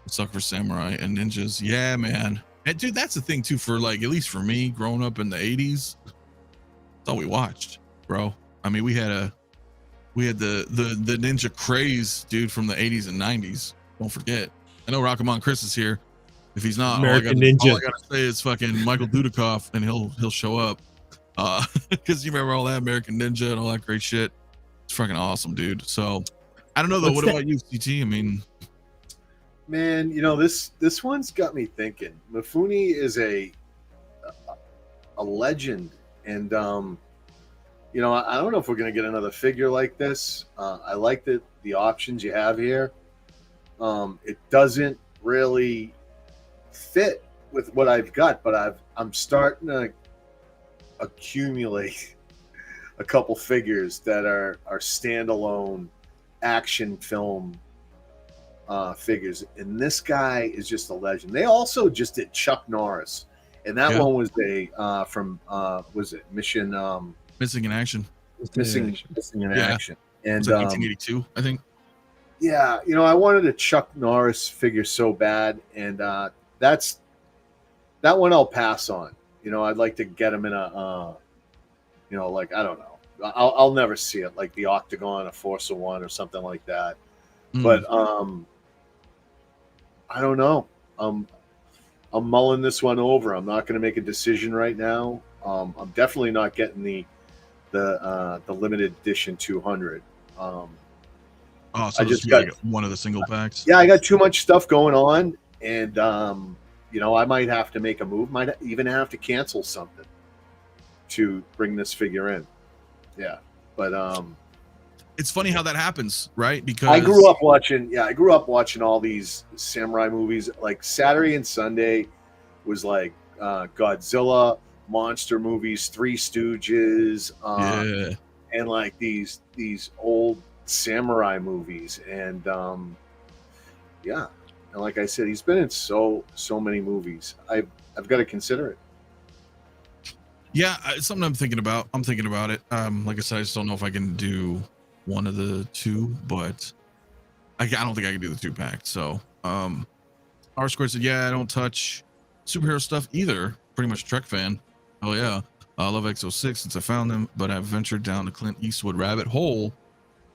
Suck for Samurai and Ninjas. Yeah, man. And dude, that's the thing too, for like, at least for me, growing up in the 80s, that's all we watched, bro. I mean, we had We had the ninja craze dude from the 80s and 90s. Don't forget. I know Rockamon Chris is here. If he's not, American all I Ninja. gotta say is fucking Michael Dudikoff, and he'll show up. Because you remember all that American Ninja and all that great shit. It's fucking awesome, dude. So I don't know though. What about you, CT? I mean, man, you know, this one's got me thinking. Mifune is a legend, and you know, I don't know if we're gonna get another figure like this. I like the options you have here. It doesn't really fit with what I've got, but I'm starting to accumulate a couple figures that are standalone action film figures, and this guy is just a legend. They also just did Chuck Norris, and that one was from was it Mission Missing in Action. Missing in Action, and it's like 1882, I think. Yeah, you know, I wanted a Chuck Norris figure so bad, and that one I'll pass on. You know, I'd like to get him in a, you know, like, I don't know. I'll never see it, like the Octagon, a Force of One, or something like that. But I don't know. I'm mulling this one over. I'm not going to make a decision right now. I'm definitely not getting the limited edition 200. So I just got one of the single packs. Yeah, I got too much stuff going on, and you know, I might have to make a move. Might even have to cancel something to bring this figure in. Yeah, but it's funny how that happens, right? Because I grew up watching all these samurai movies. Like Saturday and Sunday was like Godzilla, monster movies, Three Stooges, and like these old samurai movies, and yeah, and like I said, he's been in so many movies. I've got to consider it. Yeah, it's something I'm thinking about. It. Like I said, I just don't know if I can do one of the two, but I don't think I can do the 2-pack. So, R Squared said, "Yeah, I don't touch superhero stuff either. Pretty much Trek fan. Oh yeah, I love EXO-6 since I found them, but I've ventured down the Clint Eastwood rabbit hole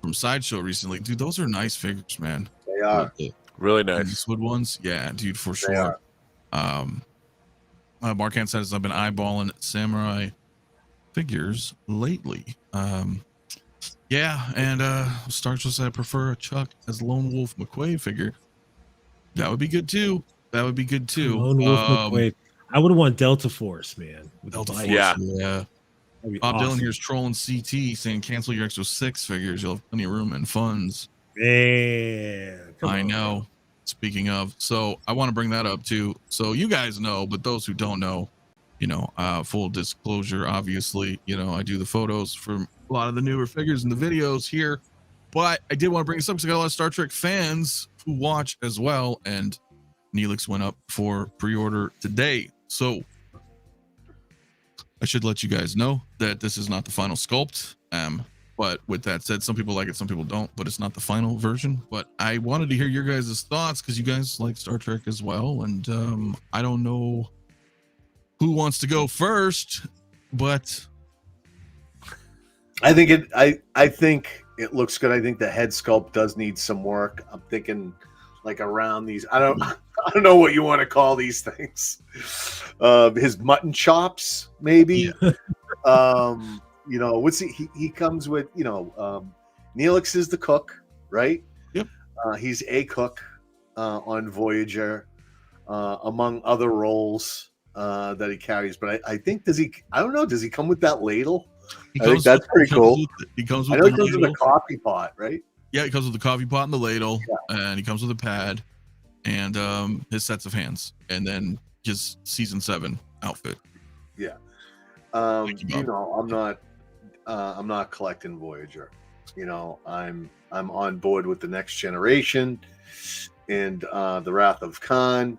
from Sideshow recently. Dude, those are nice figures, man. They are really nice. Eastwood ones, yeah, dude, for sure. Mark Hand says I've been eyeballing samurai figures lately. Yeah, and Starks said I prefer a Chuck as Lone Wolf McQuaid figure. That would be good too. Lone Wolf McQuaid. I would want Delta Force, man. Delta Force, yeah. Bob Dylan here's trolling CT saying cancel your EXO-6 figures. You'll have plenty of room and funds. Man, I know. Man. Speaking of, so I want to bring that up too. So you guys know, but those who don't know, you know, full disclosure, obviously, you know, I do the photos for a lot of the newer figures and the videos here, but I did want to bring this up because I got a lot of Star Trek fans who watch as well, and NEELIX went up for pre-order today. So I should let you guys know that this is not the final sculpt. But with that said, some people like it, some people don't, but it's not the final version. But I wanted to hear your guys' thoughts because you guys like Star Trek as well. And I don't know who wants to go first, but I think it looks good. I think the head sculpt does need some work. I'm thinking like around these, I don't know what you want to call these things. His mutton chops, maybe. Yeah. You know, what's he comes with, you know, NEELIX is the cook, right? Yep. He's a cook on Voyager, among other roles that he carries. But I think does he come with that ladle? I think that's pretty cool. He comes with the coffee pot, right? Yeah, he comes with the coffee pot and the ladle, and he comes with a pad and his sets of hands, and then his season 7 outfit. Yeah. You know, I'm not collecting Voyager. You know, I'm on board with the Next Generation and the Wrath of Khan.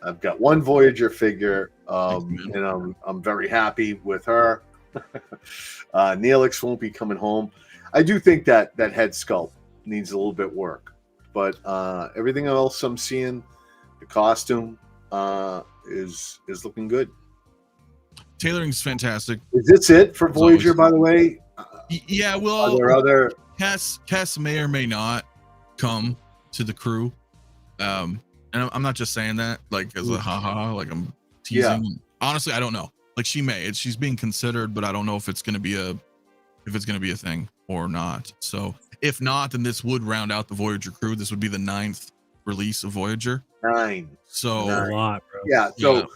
I've got one Voyager figure, and I'm very happy with her. NEELIX won't be coming home. I do think that head sculpt needs a little bit work, but everything else I'm seeing, the costume is looking good. Tailoring's fantastic. Is this it for Voyager, by the way? Yeah, well, are there other Cass may or may not come to the crew. And I'm not just saying that like as a haha, like I'm teasing. Yeah. Honestly, I don't know. Like she may. She's being considered, but I don't know if it's gonna be a thing or not. So if not, then this would round out the Voyager crew. This would be the 9th release of Voyager. 9. So a lot, bro. Yeah. So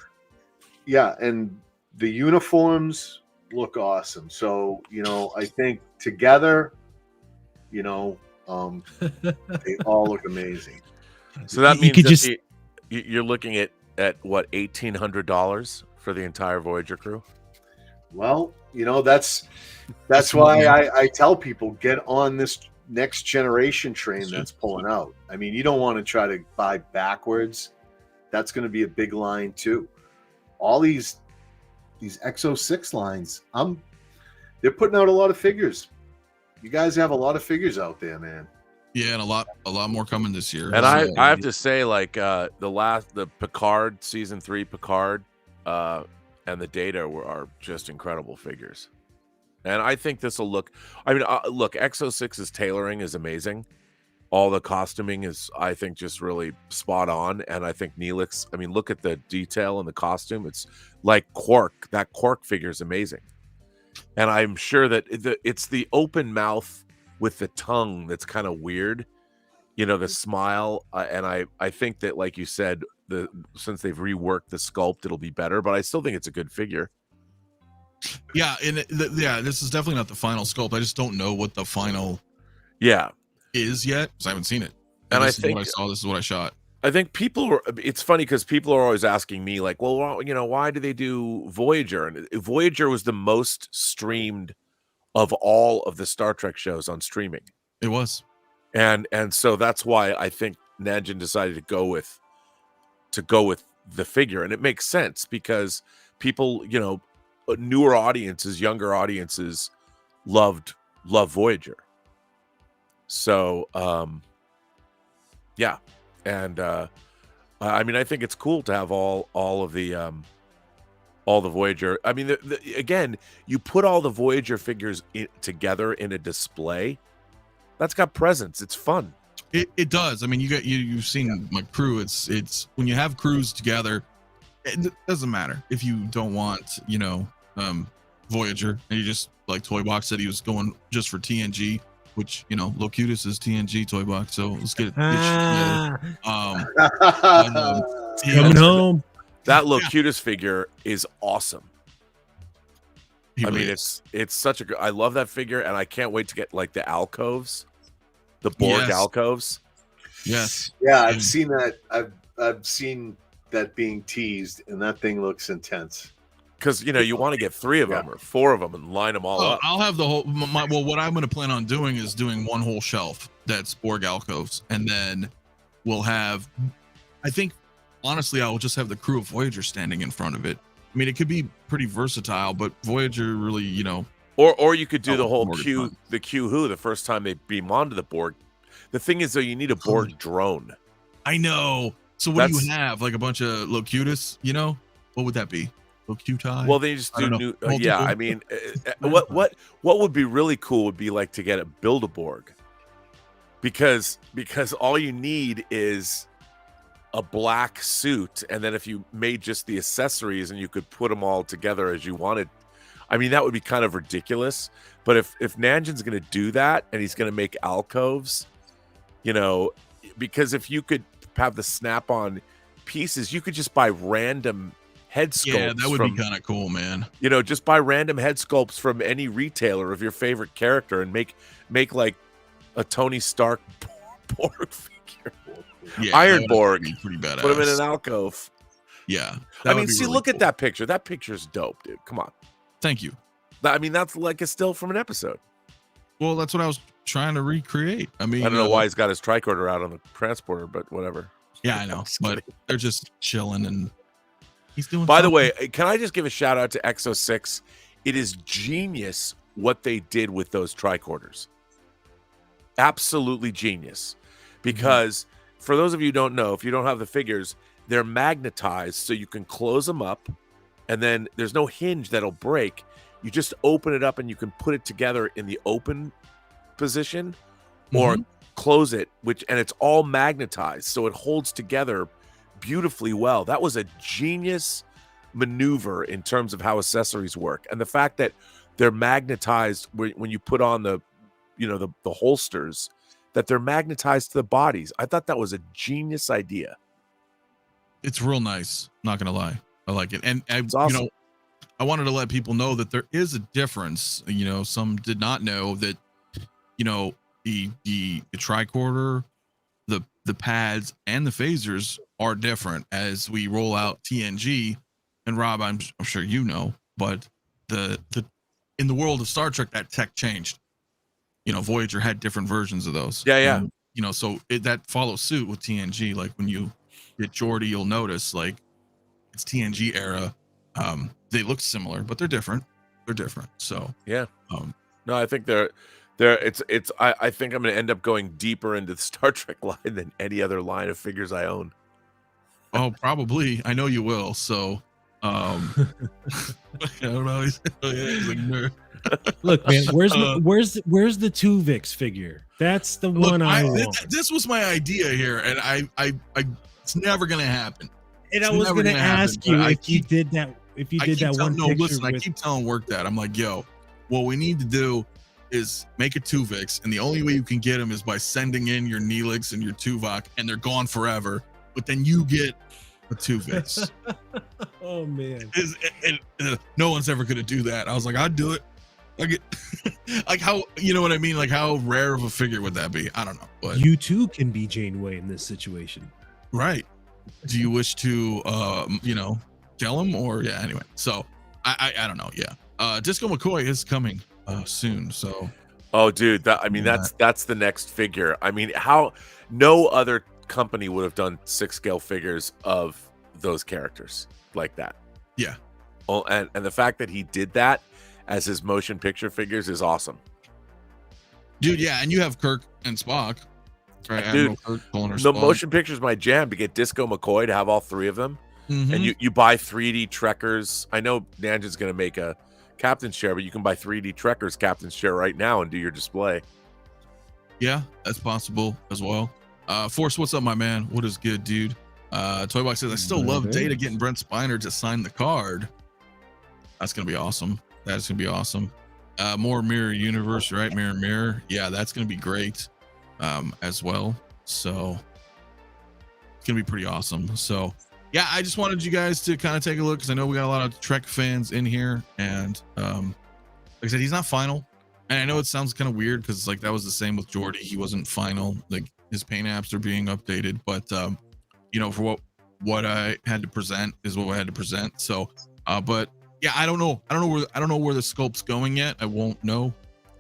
yeah, and the uniforms look awesome. So I think together, they all look amazing. So that means you're looking at what, $1,800 for the entire Voyager crew? Well, that's why I tell people get on this next generation train that's pulling out. I mean, you don't want to try to buy backwards. That's going to be a big line too. All these EXO-6 lines, they're putting out a lot of figures. You guys have a lot of figures out there, man. Yeah, and a lot more coming this year. And I have to say, like the Picard season 3 Picard and the Data are just incredible figures. And I think this will look. I mean, look, EXO-6's tailoring is amazing. All the costuming is, I think, just really spot on. And I think NEELIX. I mean, look at the detail in the costume. It's like Quark. That Quark figure is amazing. And I'm sure that it's the open mouth with the tongue that's kind of weird, the smile, and I think that, like you said, since they've reworked the sculpt, it'll be better. But I still think it's a good figure. Yeah, and this is definitely not the final sculpt. I just don't know what the final is yet because I haven't seen it. And I think what I saw. This is what I shot. I think it's funny because people are always asking me, like, well, why do they do Voyager? And Voyager was the most streamed of all of the Star Trek shows on streaming. It was. And so that's why I think 𝗫𝗫𝗩 decided to go with the figure. And it makes sense because people, newer audiences, younger audiences love Voyager. So, yeah. And I mean, I think it's cool to have all the Voyager. I mean, again, you put all the Voyager figures together in a display. That's got presence. It's fun. It does. I mean, you've seen my crew. It's when you have crews together, it doesn't matter if you don't want Voyager and you just like Toy Box said he was going just for TNG. Which 𝗕𝗘𝗢𝗓 is TNG Toy Box, so let's get it. Coming home. That 𝗕𝗘𝗢𝗓 figure is awesome. I mean, it's such a good. I love that figure, and I can't wait to get like the alcoves, the Borg alcoves. Yes. Yeah, I've seen that. I've seen that being teased, and that thing looks intense. Because you want to get 3 of them or 4 of them and line them all up. I'll have the whole. What I'm going to plan on doing is doing one whole shelf that's Borg alcoves, and then we'll have. I think, honestly, I'll just have the crew of Voyager standing in front of it. I mean, it could be pretty versatile, but Voyager really, Or you could do the whole 𝗕𝗘𝗢𝗓 the first time they beam onto the Borg. The thing is, though, you need a Borg drone. I know. So what do you have? Like a bunch of 𝗕𝗘𝗢𝗓? What would that be? Well, they just do new. I mean, what would be really cool would be like to get a Build-A-Borg, because all you need is a black suit, and then if you made just the accessories and you could put them all together as you wanted, I mean, that would be kind of ridiculous. But if 𝗫𝗫𝗩𝗩's going to do that and he's going to make alcoves, because if you could have the snap-on pieces, you could just buy random head sculpts. Yeah, that would be kind of cool, man. Just buy random head sculpts from any retailer of your favorite character and make like a Tony Stark Borg figure. Yeah, Iron Borg. Pretty badass. Put him in an alcove. Yeah. I mean, see, really look cool. At that picture. That picture's dope, dude. Come on. Thank you. I mean, that's like a still from an episode. Well, that's what I was trying to recreate. I mean, I don't know why he's got his tricorder out on the transporter, but whatever. Yeah, I know. But they're just chilling and he's doing By something. the way, can I just give a shout out to EXO-6? It is genius what they did with those tricorders. Absolutely genius. Because for those of you who don't know, if you don't have the figures, they're magnetized so you can close them up, and then there's no hinge that'll break. You just open it up and you can put it together in the open position or close it, and it's all magnetized, so it holds together beautifully well. That was a genius maneuver in terms of how accessories work, and the fact that they're magnetized when you put on the holsters, that they're magnetized to the bodies. I thought that was a genius idea. It's real nice, not gonna lie. I like it. And It's awesome. I wanted to let people know that there is a difference. Some did not know that, the tricorder, the pads and the phasers are different as we roll out TNG. And Rob, I'm sure but in the world of Star Trek, that tech changed. Voyager had different versions of those. Yeah. So that follows suit with TNG. Like when you get Geordi, you'll notice like it's TNG era. They look similar, but they're different. So yeah. No, I think I think I'm going to end up going deeper into the Star Trek line than any other line of figures I own. Oh, probably. I know you will. So, I don't know. He's like, nerd. Look, man, where's the 𝗕𝗘𝗥𝗖𝗢𝗠𗘘 one? That's the one I want. This was my idea here, and I it's never gonna happen. And I was gonna ask you if you did that. If you did that one picture. Listen, I keep telling Work that I'm like, yo, what we need to do is make a 𝗕𝗥𝗖𝗢𝗢𝗠, and the only way you can get them is by sending in your NEELIX and your 𝗕𝗏𝗡, and they're gone forever. But then you get a 𝗕𝗥𝗖𝗢𝗢𝗍. Oh man, no one's ever gonna do that. I was like, I'd do it. Like how, you know what I mean? Like how rare of a figure would that be? I don't know. But you too can be Janeway in this situation, right? Do you wish to, kill him or anyway? So I don't know. Yeah, 𝗕𝗘𝗥𝗖𝗢𝗢𝗡 is coming soon. So dude, that's the next figure. I mean, how no other company would have done 6-scale figures of those characters like that. Yeah. Oh, and the fact that he did that as his motion picture figures is awesome, dude. Yeah, and you have Kirk and Spock, right? Dude, the motion picture is my jam. To get 𝗕𝗘𝗥𝗖𝗢𝗢𝗢 to have all three of them, and you buy 3D Trekkers. I know 𝗫𝗫's going to make a Captain's chair, but you can buy 3D Trekkers Captain's chair right now and do your display. Yeah, that's possible as well. Force, what's up, my man? What is good, dude? Toybox says, I still love Data getting Brent Spiner to sign the card. That's gonna be awesome. That's gonna be awesome. More Mirror Universe, right? Mirror. Yeah, that's gonna be great as well. So it's gonna be pretty awesome. So yeah, I just wanted you guys to kind of take a look because I know we got a lot of Trek fans in here, and like I said, he's not final. And I know it sounds kind of weird because like that was the same with Geordi. He wasn't final. Like his paint apps are being updated, but for what I had to present is what I had to present. So but yeah, I don't know where the sculpt's going yet. I won't know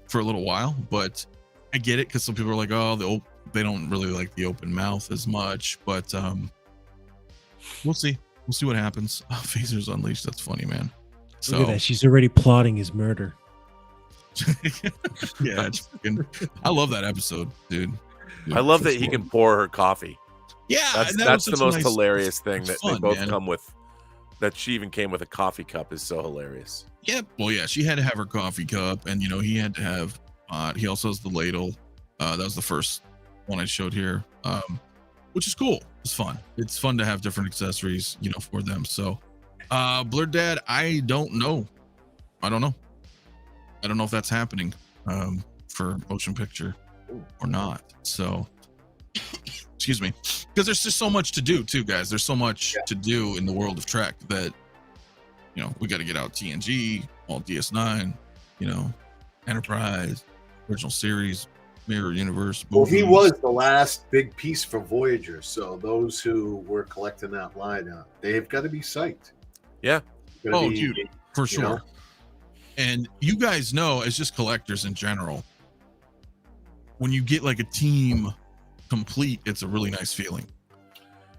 for a little while, but I get it because some people are like, oh, they don't really like the open mouth as much, but we'll see what happens. Phasers Unleashed, that's funny, man. So look at that, she's already plotting his murder. Yeah, I love that episode, dude. I love that he can pour her coffee. Yeah, that's the most hilarious thing that fun, they both man. come with. That she even came with a coffee cup is so hilarious. Yeah, well, yeah, she had to have her coffee cup, and he had to have. He also has the ladle. That was the first one I showed here, which is cool. It's fun. It's fun to have different accessories, for them. So, Blurred Dad, I don't know. I don't know if that's happening for motion picture or not. So, excuse me, because there's just so much to do too, guys. There's so much to do in the world of Trek that we got to get out TNG, all DS9, Enterprise, original series, Mirror Universe. Well, he was the last big piece for Voyager, so those who were collecting that line, they've got to be psyched. Yeah. Dude, for sure. And you guys know, as just collectors in general, when you get like a team complete, it's a really nice feeling.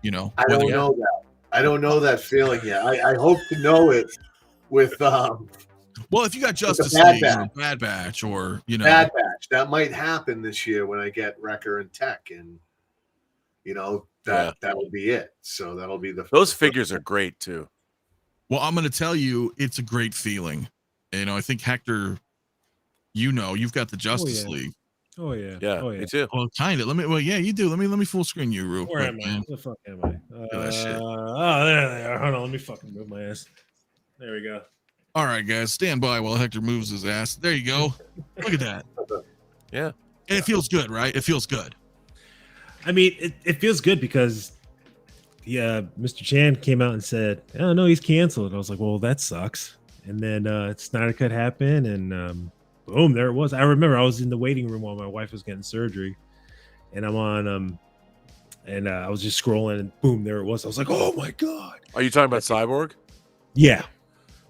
I don't know that. I don't know that feeling yet. I hope to know it with well, if you got Justice Bad League Batch. or Bad Batch or Bad Batch, that might happen this year when I get Wrecker and Tech, and that will be it. So that'll be those figures are great too. Well, I'm going to tell you, it's a great feeling. I think Hector, you've got the Justice League. Oh yeah. Yeah, Oh yeah. me too. Well, kind of. Well, yeah, you do. Let me full screen you real Where quick, am I? man. Where the fuck am I? at that shit. Oh, there they are. Hold on, let me fucking move my ass. There we go. All right, guys, stand by while Hector moves his ass. There you go. Look at that. Yeah. And it feels good, right? It feels good. I mean, it feels good because Mr. Chan came out and said, "Oh no, he's canceled." And I was like, "Well, that sucks." And then Snyder Cut happened, and boom, there it was. I remember I was in the waiting room while my wife was getting surgery, and I'm on and I was just scrolling, and boom, there it was. I was like, "Oh my god!" Are you talking about Cyborg? Yeah.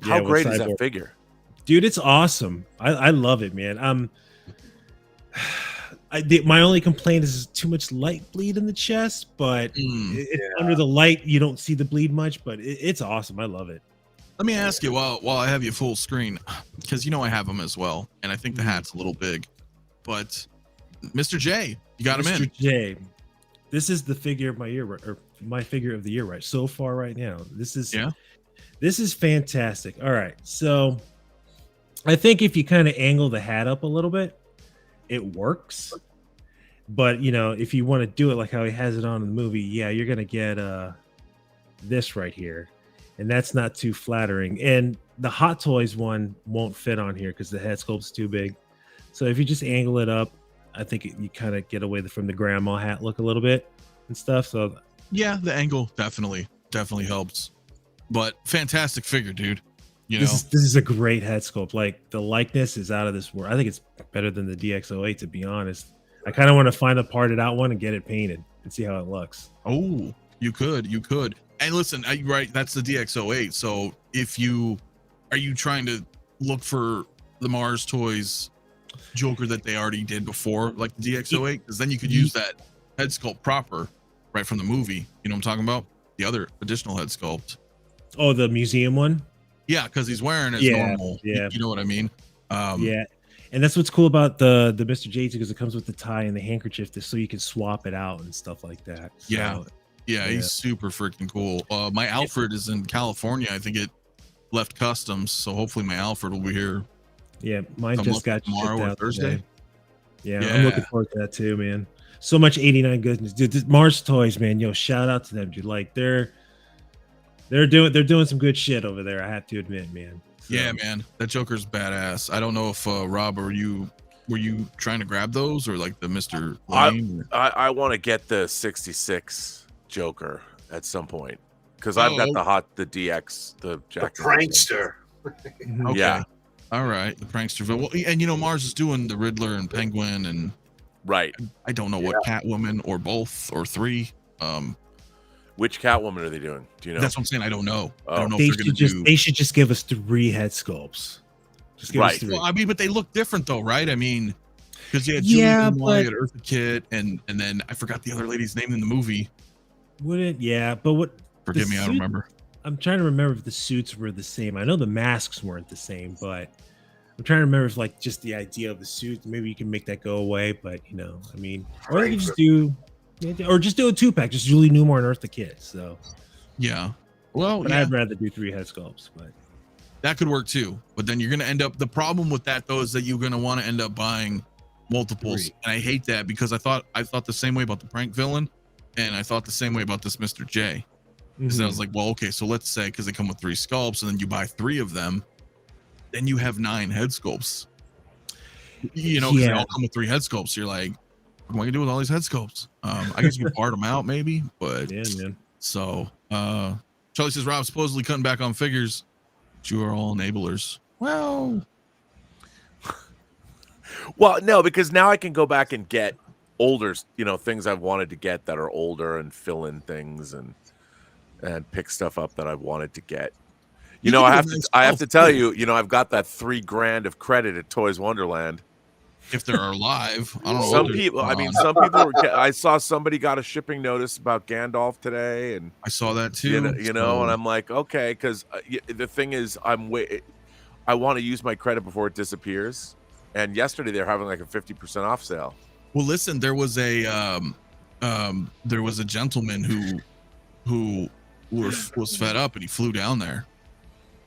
How with great is that Cyborg. figure? Dude, it's awesome. I love it, man. My only complaint is too much light bleed in the chest, but under the light you don't see the bleed much. But it's awesome. I love it. Let me ask you while I have you full screen, because I have him as well, and I think the hat's a little big. But Mr. J, you got him in. Mr. J, this is the figure of my year, or my figure of the year, right? So far, right now, this is fantastic. All right, so I think if you kind of angle the hat up a little bit, it works. But if you want to do it like how he has it on in the movie, yeah, you're gonna get this right here, and that's not too flattering. And the Hot Toys one won't fit on here because the head sculpt's too big. So if you just angle it up, I think you kind of get away from the grandma hat look a little bit and stuff. So yeah, the angle definitely helps. But fantastic figure, dude. This is a great head sculpt. Like, the likeness is out of this world. I think it's better than the DX-08, to be honest. I kind of want to find a parted out one and get it painted and see how it looks. Oh, you could. And listen, right, that's the DX-08. So are you trying to look for the Mars Toys Joker that they already did before, like the DX-08? Because then you could use that head sculpt proper right from the movie. You know what I'm talking about? The other additional head sculpt. Oh, the museum one? Yeah, because he's wearing his normal. Yeah, you know what I mean. Yeah, and that's what's cool about the Mr. J, because it comes with the tie and the handkerchief, so you can swap it out and stuff like that. So, yeah, he's super freaking cool. My Alfred is in California. I think it left customs, so hopefully my Alfred will be here. Yeah, mine just got tomorrow shipped or out Thursday. Today. Yeah, I'm looking forward to that too, man. So much 89 goodness, dude. This Mars Toys, man. Yo, shout out to them, dude. Like, they're doing some good shit over there, I have to admit, man. So, yeah, man, that Joker's badass. I don't know if Rob, were you trying to grab those, or like the Mr. Lane? I want to get the 66 Joker at some point, because I've got the DX, the Jack prankster. Okay. Yeah. All right, the prankster. Well, and Mars is doing the Riddler and Penguin, and right. I don't know what Catwoman or both or three. Which Catwoman are they doing? Do you know? That's what I'm saying. I don't know. Oh. I don't know if they're gonna They should just give us 3 head sculpts. Just give us 3. Well, I mean, but they look different though, right? I mean, because you had but Eartha Kitt, and then I forgot the other lady's name in the movie. But what? Forgive me, I don't remember. I'm trying to remember if the suits were the same. I know the masks weren't the same, but I'm trying to remember if, like, just the idea of the suit, maybe you can make that go away. But I mean, or you can just do a 2-pack, just Julie Newmar and Eartha Kitt. So yeah, well, but I'd rather do 3 head sculpts, but that could work too. But then you're gonna end up. The problem with that though is that you're gonna want to end up buying multiples, and I hate that because I thought the same way about the prank villain, and I thought the same way about this Mr. J. Because I was like, well, okay, so let's say because they come with 3 sculpts, and then you buy 3 of them, then you have 9 head sculpts. Because they all come with 3 head sculpts. You're like, what am I gonna do with all these head sculpts? I guess you can part them out maybe, but yeah, man. So Charlie says Rob supposedly cutting back on figures, but you are all enablers. Well, no, because now I can go back and get older, things I've wanted to get that are older, and fill in things and pick stuff up that I've wanted to get. I have to tell you, I've got that $3,000 of credit at Toys Wonderland. If they're alive, I don't know. Some people I saw somebody got a shipping notice about Gandalf today, and I saw that too. And I'm like, okay, because the thing is, I want to use my credit before it disappears. And yesterday they're having like a 50% off sale. Well, listen, there was a gentleman who was fed up, and he flew down there.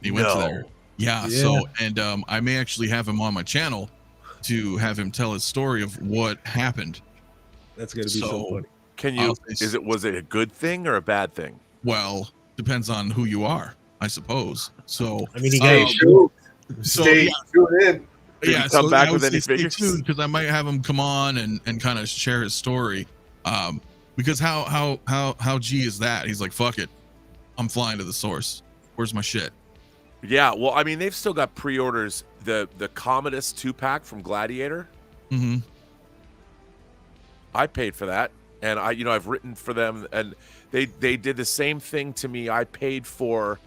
He went to there. Yeah. So, and I may actually have him on my channel to have him tell his story of what happened. That's gonna be so funny. Can you? Was it a good thing or a bad thing? Well, depends on who you are, I suppose. So I mean, he Stay got tuned. so Stay tuned in. Did he come back with any stay figures? tuned, because I might have him come on and kind of share his story. Because how G is that? He's like, fuck it, I'm flying to the source. Where's my shit? Yeah, well, I mean, they've still got pre-orders. The Commodus 2-pack from Gladiator. Mm-hmm. I paid for that, and I've written for them, and they did the same thing to me. I paid for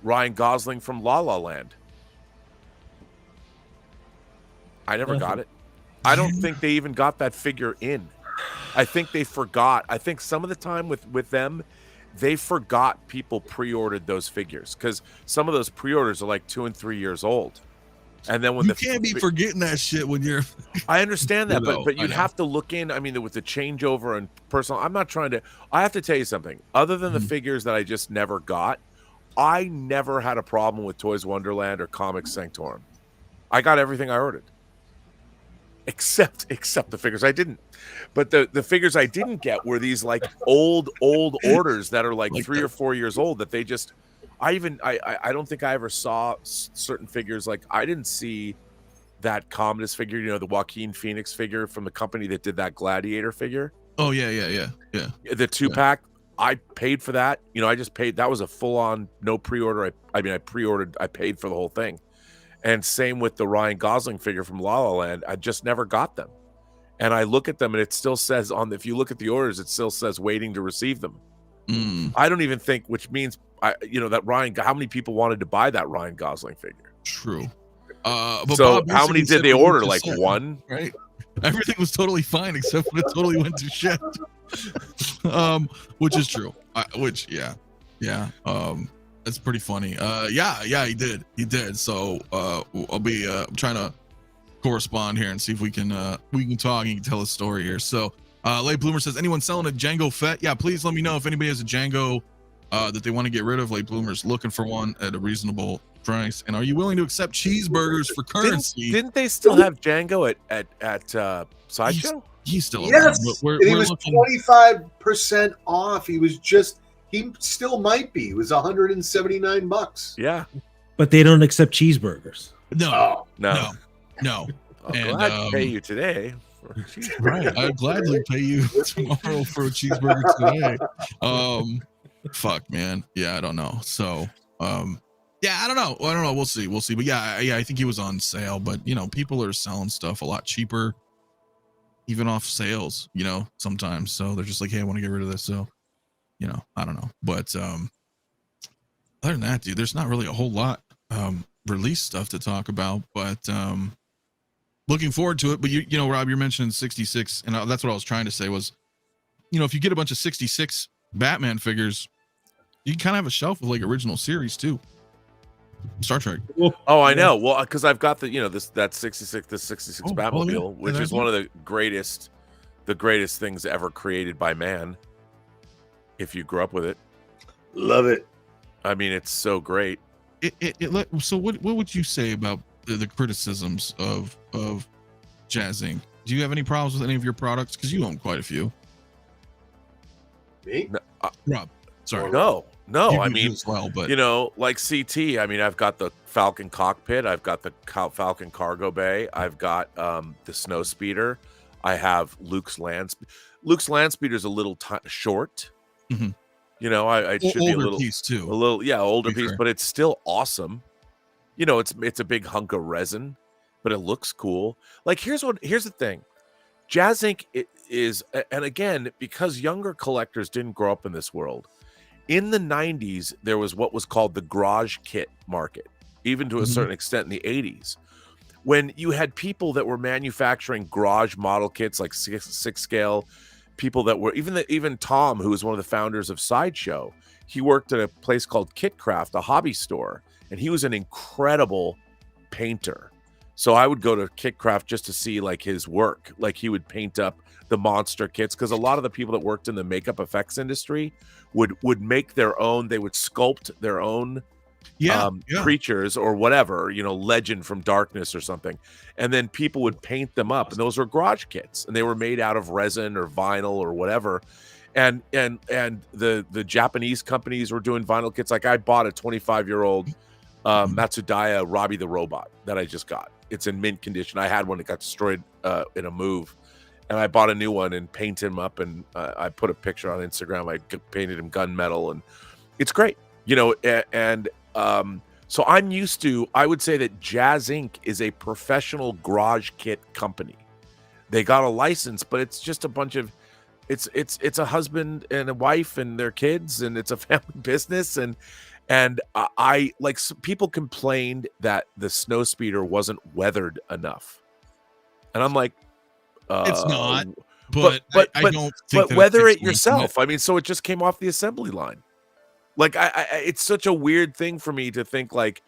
Ryan Gosling from La La Land. I never got it. I don't think they even got that figure in. I think they forgot. I think some of the time with them, they forgot people pre-ordered those figures, because some of those pre-orders are like 2 and 3 years old. And then when you can't be forgetting that shit when you're. I understand that, but you'd have to look in. I mean, with the changeover and personal, I'm not trying to. I have to tell you something. Other than the figures that I just never got, I never had a problem with Toys Wonderland or Comics Sanctorum. I got everything I ordered, except the figures I didn't. But the figures I didn't get were these like old orders that are like 3 or 4 years old that they just. I don't think I ever saw certain figures. Like, I didn't see that Commodus figure, the Joaquin Phoenix figure from the company that did that Gladiator figure. Oh yeah. The 2-pack. I paid for that. I just paid. That was a full-on no pre-order. I pre-ordered. I paid for the whole thing. And same with the Ryan Gosling figure from La La Land. I just never got them. And I look at them, and it still says if you look at the orders, it still says waiting to receive them. I don't even think, which means that Ryan. How many people wanted to buy that Ryan Gosling figure? True. But so how many did they order? Like one, right? Everything was totally fine except when it totally went to shit. Which is true. That's pretty funny. He did. So I'll be trying to correspond here and see if we can talk and tell a story here. So Late Bloomer says, anyone selling a Django Fett? Yeah, please let me know if anybody has a Django that they want to get rid of. Late Bloomer's looking for one at a reasonable price. And are you willing to accept cheeseburgers for currency? Didn't they still have Django at Sideshow? He's still yes. Around. He was 25% off. He still might be. It was $179. Yeah, but they don't accept cheeseburgers. No. I'm glad to pay you today. Right, I'd gladly pay you tomorrow for a cheeseburger today. Fuck, man. Yeah, I don't know. So, I don't know. We'll see. But yeah, I think he was on sale. But people are selling stuff a lot cheaper, even off sales. Sometimes. So they're just like, hey, I want to get rid of this. So, I don't know. But other than that, dude, there's not really a whole lot release stuff to talk about. But looking forward to it. But Rob, you're mentioning 66, and that's what I was trying to say was, if you get a bunch of 66 Batman figures, you can kind of have a shelf of like original series too. Star Trek. Oh, I know. Well, because I've got the 66 Batmobile, which is one of the greatest things ever created by man. If you grew up with it, love it. I mean, it's so great. So what would you say about the criticisms of Jazz Inc? Do you have any problems with any of your products? Because you own quite a few. Me? Rob, sorry. No. I mean, as well, but like CT. I mean, I've got the Falcon cockpit. I've got the Falcon cargo bay. I've got the snow speeder. I have Luke's land. Luke's land speeder is a little short. Mm-hmm. I should be a little piece too. Older piece, but it's still awesome. It's a big hunk of resin, but it looks cool. Like here's the thing, Jazz Inc. is, and again, because younger collectors didn't grow up in this world. In the 90s, there was what was called the garage kit market, even to a certain extent in the 80s, when you had people that were manufacturing garage model kits like six scale, people that were even Tom, who was one of the founders of Sideshow. He worked at a place called Kitcraft, a hobby store, and he was an incredible painter. So I would go to Kitcraft just to see like his work. Like he would paint up the monster kits, because a lot of the people that worked in the makeup effects industry would make their own. They would sculpt their own yeah. creatures or whatever, legend from darkness or something. And then people would paint them up, and those were garage kits, and they were made out of resin or vinyl or whatever. And the Japanese companies were doing vinyl kits. Like I bought a 25-year-old ภิatsudiya Robbie the Robot that I just got. It's in mint condition. I had one that got destroyed in a move, and I bought a new one and painted him up, and I put a picture on Instagram. I painted him gunmetal, and it's great, so I'm used to, I would say that Jazz Inc. is a professional garage kit company. They got a license, but it's just a bunch of, it's a husband and a wife and their kids, and it's a family business. And I like, people complained that the Snowspeeder wasn't weathered enough. And I'm like, it's not, but I don't think but weather it yourself. I mean, so it just came off the assembly line. Like it's such a weird thing for me to think like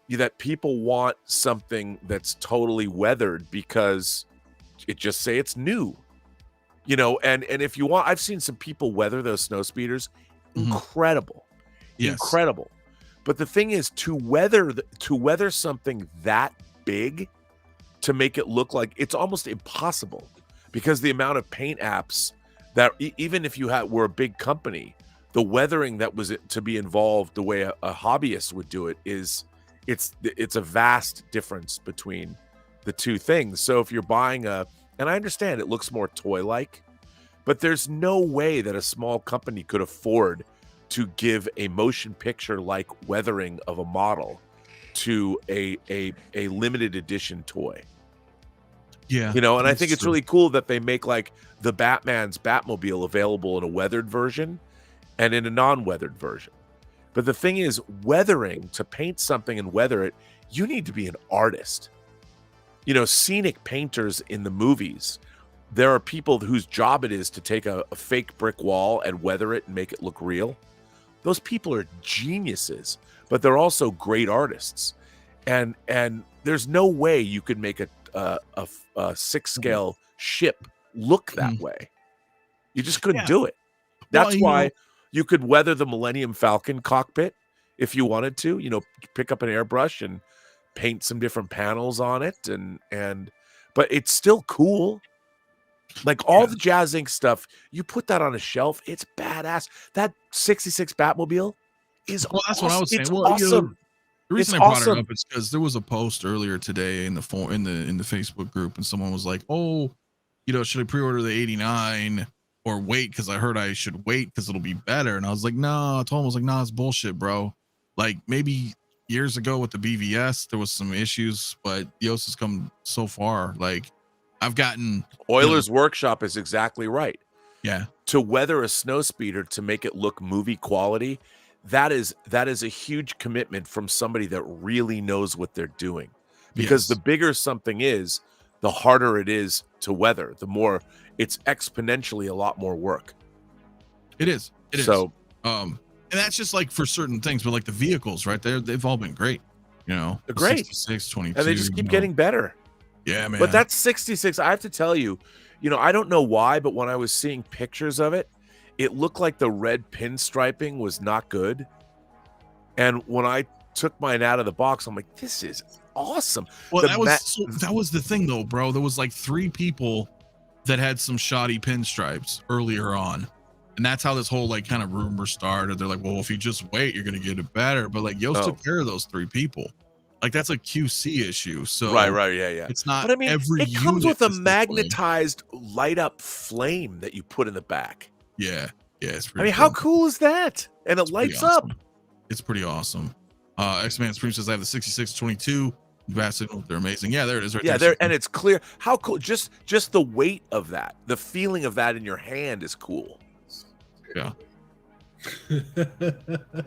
that people want something that's totally weathered because it just say it's new, and if you want, I've seen some people weather those snow speeders. Incredible. Yes. Incredible. But the thing is, to weather something that big, to make it look like, it's almost impossible, because the amount of paint apps that even if you were a big company, the weathering that was to be involved the way a hobbyist would do it it's a vast difference between the two things. So if you're buying and I understand it looks more toy-like, but there's no way that a small company could afford to give a motion picture like weathering of a model to a limited edition toy. Yeah. And I think it's really cool that they make like the Batman's Batmobile available in a weathered version and in a non-weathered version. But the thing is, weathering, to paint something and weather it, you need to be an artist. Scenic painters in the movies, there are people whose job it is to take a fake brick wall and weather it and make it look real. Those people are geniuses, but they're also great artists. And there's no way you could make a 6-scale ship look that way. You just couldn't do it. That's why you could weather the Millennium Falcon cockpit if you wanted to, pick up an airbrush and paint some different panels on it. But it's still cool. Like all the Jazz Inc. stuff, you put that on a shelf, it's badass. That 66 Batmobile is that's what I was saying. It's well, awesome. The reason I brought it up is because there was a post earlier today in the Facebook group, and someone was like, "Oh, should I pre-order the 89 or wait? Because I heard I should wait because it'll be better." And I was like, "No." I told him, I was like, "No, it's bullshit, bro. Like maybe years ago with the BVS, there was some issues, but Yost has come so far. Like I've gotten Euler's Workshop is exactly right. Yeah, to weather a snow speeder to make it look movie quality." That is a huge commitment from somebody that really knows what they're doing, because the bigger something is, the harder it is to weather, the more it's exponentially a lot more work. It is. And that's just like for certain things, but like the vehicles right there, they've all been great. They're great. 66, 22, and they just keep getting better. Yeah, man. But that's 66. I have to tell you, I don't know why, but when I was seeing pictures of it, it looked like the red pinstriping was not good. And when I took mine out of the box, I'm like, this is awesome. Well, that was the thing though, bro. There was like 3 people that had some shoddy pinstripes earlier on. And that's how this whole like kind of rumor started. They're like, well, if you just wait, you're going to get it better. But like Yost took care of those 3 people. Like that's a QC issue. So right. Yeah. It's not, but I mean, it comes with a magnetized light up flame that you put in the back. Yeah, it's pretty how cool is that? And it lights up. It's pretty awesome. X-Man Supreme says I have the 6622. They're amazing. Yeah, there it is right there. Yeah, and it's clear. How cool. Just the weight of that, the feeling of that in your hand is cool. Yeah.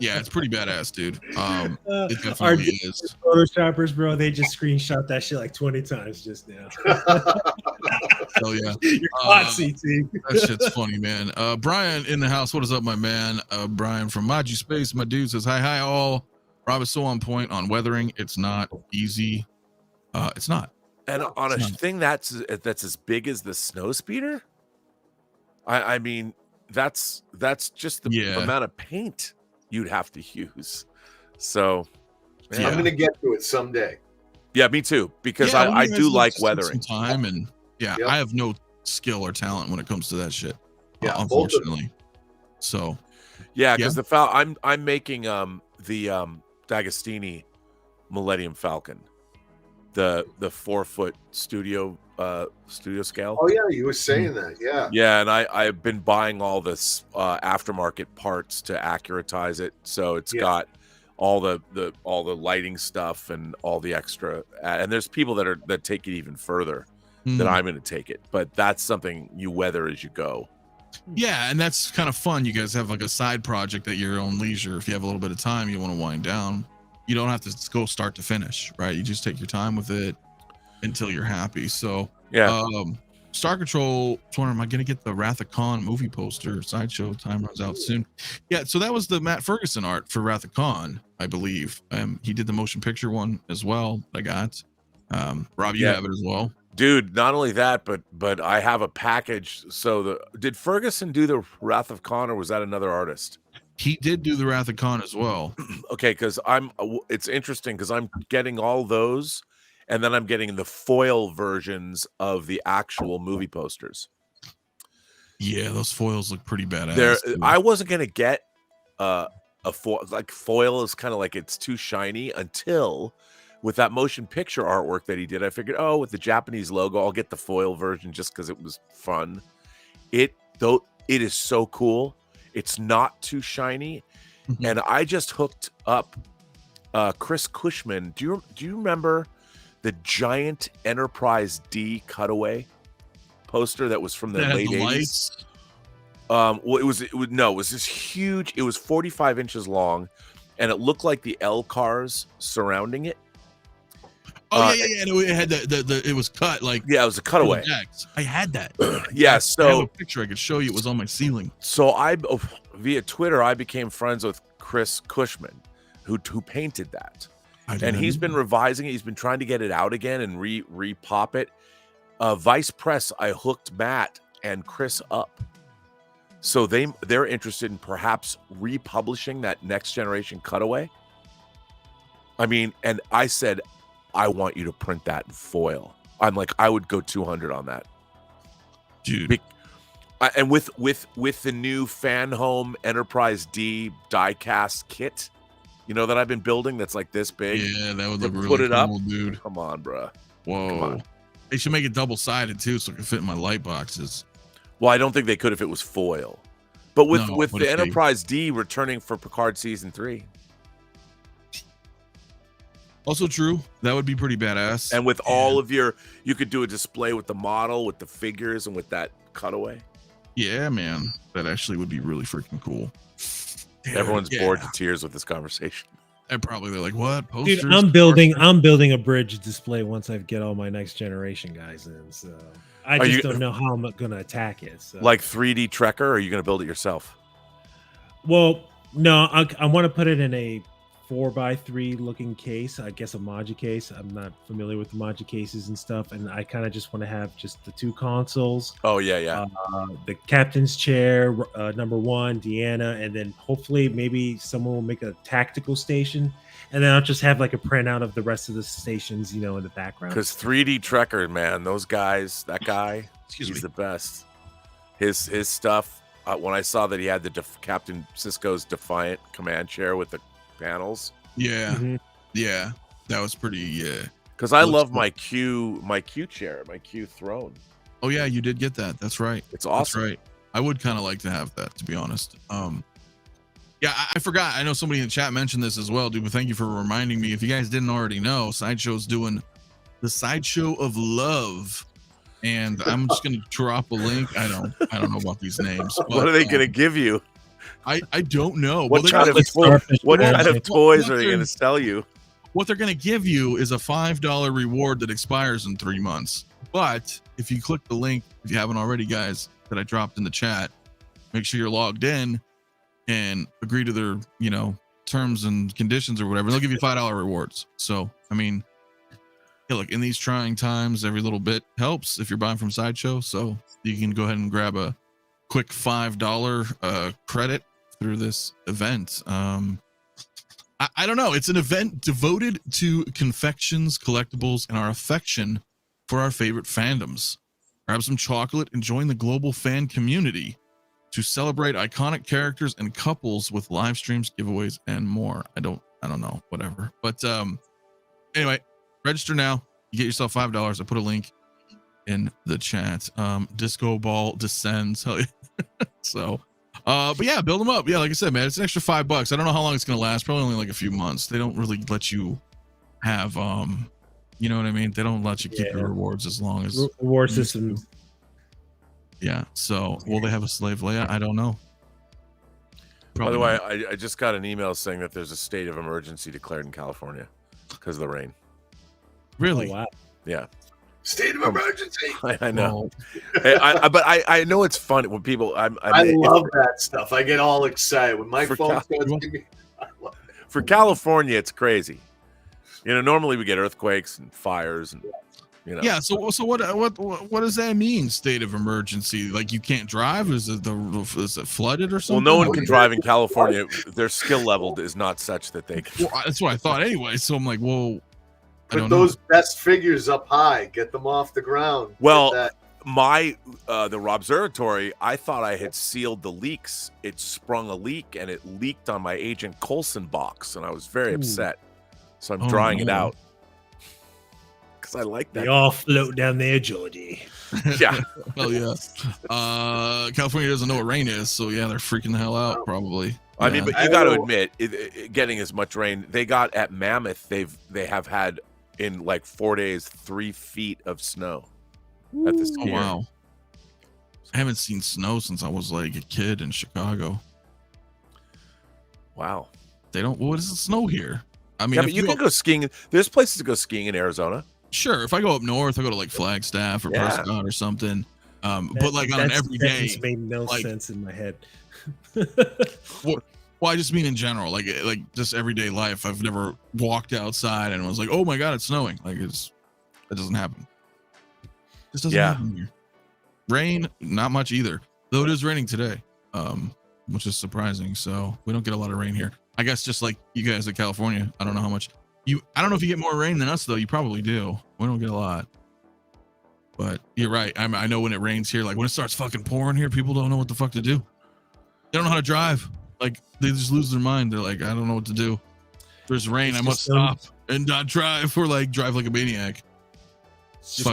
Yeah, it's pretty badass, dude. It definitely is. Photoshoppers, bro, they just screenshot that shit like 20 times just now. Hell yeah. You're hot, CT. That shit's funny, man. Brian in the house. What is up, my man? Brian from Moduspace. My dude says, hi all. Rob is so on point on weathering. It's not easy. It's not. And on a thing that's as big as the snow speeder, I mean, that's just the amount of paint you'd have to use. So Yeah. I'm gonna get to it someday. yeah, me too, because Yeah, when I you guys do look like to take weathering. some time, and yeah, Yep. I have no skill or talent when it comes to that shit. Yeah, both of them. Unfortunately. So Yeah, because I'm making the D'Agostini Millennium Falcon, the 4-foot studio scale. Oh yeah, you were saying that. Yeah. Yeah, and I've been buying all this aftermarket parts to accuratize it, so it's got all the lighting stuff and all the extra. And there's people that take it even further than I'm going to take it, but that's something you weather as you go. yeah, and that's kind of fun. You guys have like a side project at your own leisure. If you have a little bit of time, you want to wind down. You don't have to go start to finish, right? You just take your time with it until you're happy. So Yeah. Star Control, am I gonna get the Wrath of Khan movie poster? Sideshow time runs out soon. Yeah, so that was the Matt Ferguson art for Wrath of Khan, I believe. He did the motion picture one as well. I got Rob, you have it as well. Dude, not only that, but I have a package. So did Ferguson do the Wrath of Khan, or was that another artist? He did do the Wrath of Khan as well. Okay, because it's interesting because I'm getting all those, and then I'm getting the foil versions of the actual movie posters. Yeah, those foils look pretty badass. I wasn't gonna get a foil. Like, foil is kind of like, it's too shiny, until with that motion picture artwork that he did, I figured, oh, with the Japanese logo, I'll get the foil version just because it was fun. It is so cool. It's not too shiny. And I just hooked up Chris Cushman. Do you remember the giant Enterprise D cutaway poster that was from the late 80s? It was this huge, it was 45 inches long, and it looked like the L cars surrounding it. Oh yeah. And it had it was cut like, yeah, it was a cutaway. I had that. Yeah, I so have a picture I could show you. It was on my ceiling. So via Twitter, I became friends with Chris Cushman, who painted that, and he's been revising it. He's been trying to get it out again and repop it. Vice Press, I hooked Matt and Chris up, so they're interested in perhaps republishing that Next Generation cutaway. I mean, and I said, I want you to print that in foil. I'm like, I would go 200 on that, dude. And with the new Fan Home Enterprise D diecast kit, that I've been building, that's like this big. Yeah, that would look really put it cool, up, dude. Come on, bro. Whoa. Come on. They should make it double-sided too, so it can fit in my light boxes. Well, I don't think they could if it was foil. But with the Enterprise D returning for Picard season 3. Also true. That would be pretty badass. And with all of you could do a display with the model, with the figures, and with that cutaway. Yeah, man. That actually would be really freaking cool. Everyone's bored to tears with this conversation. And probably they're like, what? Posters? Dude, I'm building a bridge display once I get all my Next Generation guys in. So I just don't know how I'm gonna attack it. So. Like 3D Trekker, or are you gonna build it yourself? Well, no, I want to put it in a 4x3 looking case, I guess a 𝗦𝗔𝗩𝗘 case. I'm not familiar with the 𝗦𝗔𝗩𝗘 cases and stuff, and I kind of just want to have just the 2 consoles. Oh yeah. The captain's chair, number 1, Deanna, and then hopefully maybe someone will make a tactical station, and then I'll just have like a printout of the rest of the stations, in the background. Because 3D Trekker, man, those guys, that guy, he's the best. His stuff. When I saw that he had the Captain Sisko's Defiant command chair with the panels, yeah, that was pretty. Because I love my Q chair, my Q throne. Oh yeah, you did get that. That's right. It's awesome. That's right. I would kind of like to have that, to be honest. Yeah, I forgot. I know somebody in the chat mentioned this as well, dude. But thank you for reminding me. If you guys didn't already know, Sideshow's doing the Sideshow of Love, and I'm just gonna drop a link. I don't know about these names. But, what are they gonna give you? I don't know. What kind of toys are they going to sell you? What they're going to give you is a $5 reward that expires in 3 months. But if you click the link, if you haven't already, guys, that I dropped in the chat, make sure you're logged in and agree to their, terms and conditions or whatever. They'll give you $5 rewards. So, I mean, yeah, look, in these trying times, every little bit helps if you're buying from Sideshow. So you can go ahead and grab a quick $5 credit through this event. I don't know. It's an event devoted to confections, collectibles, and our affection for our favorite fandoms. Grab some chocolate and join the global fan community to celebrate iconic characters and couples with live streams, giveaways, and more. I don't know, whatever. But anyway, register now. You get yourself $5. I put a link in the chat. Disco ball descends. So but yeah, build them up. Yeah, like I said, man, it's an extra $5. I don't know how long it's gonna last. Probably only like a few months. They don't really let you have you know what I mean? They don't let you keep your rewards as long as reward system. Yeah. So will they have a slave Leia? I don't know. By the way, I just got an email saying that there's a state of emergency declared in California because of the rain. Really? Oh, wow. Yeah. State of emergency. I know. But I know it's fun when people. I love that stuff. I get all excited when my phone starts. For California, it's crazy. You know, normally we get earthquakes and fires and. You know. Yeah. So what does that mean? State of emergency? Like you can't drive? Is it flooded or something? Well, no one can drive in California. Their skill level is not such that they can. Well, that's what I thought anyway. So I'm like, well, put those best figures up high. Get them off the ground. Well, the 𝗕𝗘𝗢𝗢𝗢, I thought I had sealed the leaks. It sprung a leak and it leaked on my 𝗕𝗘𝗠𝗘𝗢 box, and I was very upset. So I'm drying it out. I like that. They all float down there, Georgie. Yeah. Hell yeah. California doesn't know what rain is, so yeah, they're freaking the hell out probably. I mean, but you got to admit, getting as much rain they got at Mammoth, they have had in like 4 days 3 feet of snow at the ski. Oh, wow. I haven't seen snow since I was like a kid in Chicago. Wow. They don't. What is the snow here? I mean, yeah, but you can go skiing. There's places to go skiing in Arizona. Sure, if I go up north, I go to like Flagstaff or Prescott or something. But like on an everyday, just made no sense in my head. well, I just mean in general, like just everyday life. I've never walked outside and was like, "Oh my god, it's snowing!" Like it doesn't happen. This doesn't happen here. Rain, not much either. Though it is raining today, which is surprising. So we don't get a lot of rain here. I guess just like you guys in California, I don't know how much. I don't know if you get more rain than us though. You probably do. We don't get a lot. But you're right. I know when it rains here, like when it starts fucking pouring here, people don't know what the fuck to do. They don't know how to drive. Like they just lose their mind. They're like, I don't know what to do. If there's rain, I must stop and not drive, or like drive like a maniac.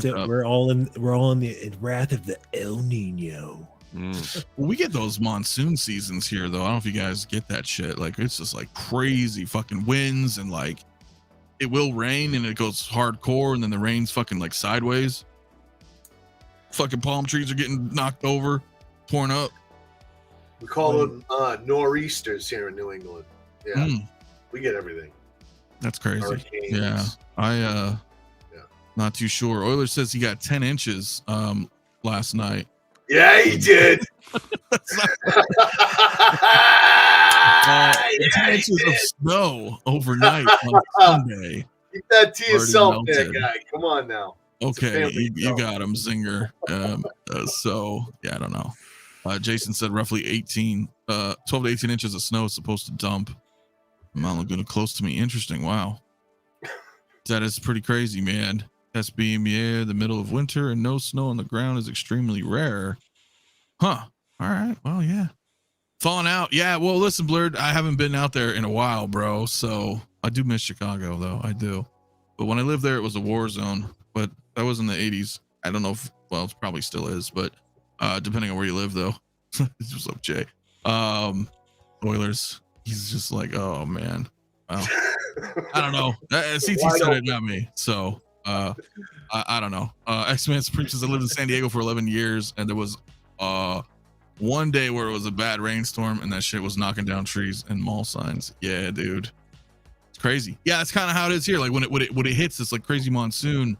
We're all in the wrath of the El Nino. Well, we get those monsoon seasons here though. I don't know if you guys get that shit. Like it's just like crazy fucking winds, and like it will rain and it goes hardcore, and then the rain's fucking like sideways. Fucking palm trees are getting knocked over, torn up. We call them nor'easters here in New England. Yeah, we get everything. That's crazy. Hurricanes. Yeah, not too sure. Oilers says he got 10 inches last night. Yeah, he did. 10 inches of snow overnight on Sunday. Keep that to yourself, there, guy. Come on now. Okay, you got him, Zinger. So yeah, I don't know. Jason said roughly 12 to 18 inches of snow is supposed to dump. Mount Laguna close to me. Interesting. Wow, that is pretty crazy, man. SBMA, the middle of winter and no snow on the ground is extremely rare. Huh. All right. Well, yeah. Falling out. Yeah. Well, listen, Blurred, I haven't been out there in a while, bro. So I do miss Chicago, though. I do. But when I lived there, it was a war zone. But that was in the 80s. I don't know if, well, it probably still is, but depending on where you live, though. What's up, Jay? Oilers. He's just like, oh, man. Wow. I don't know. CT said it, not me. So I don't know. X-Men preaches. I lived in San Diego for 11 years, and there was one day where it was a bad rainstorm, and that shit was knocking down trees and mall signs. Yeah, dude. It's crazy. Yeah, that's kind of how it is here. Like when it hits, it's like crazy monsoon.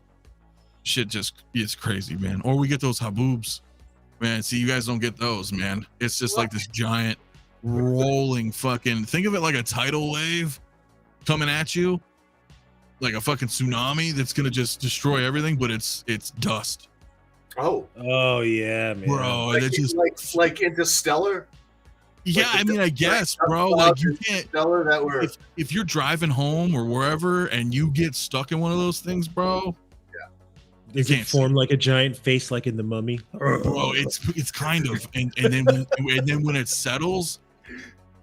Shit just it's crazy, man. Or we get those haboobs. Man, see, you guys don't get those, man. It's just like this giant rolling fucking, think of it like a tidal wave coming at you, like a fucking tsunami that's gonna just destroy everything, but it's dust. Oh yeah, man. Bro, like Interstellar. Yeah, I mean, I guess, bro. Like you can't. If you're driving home or wherever and you get stuck in one of those things, bro. Does it form like a giant face, like in The Mummy? Bro, it's kind of, and then when it settles,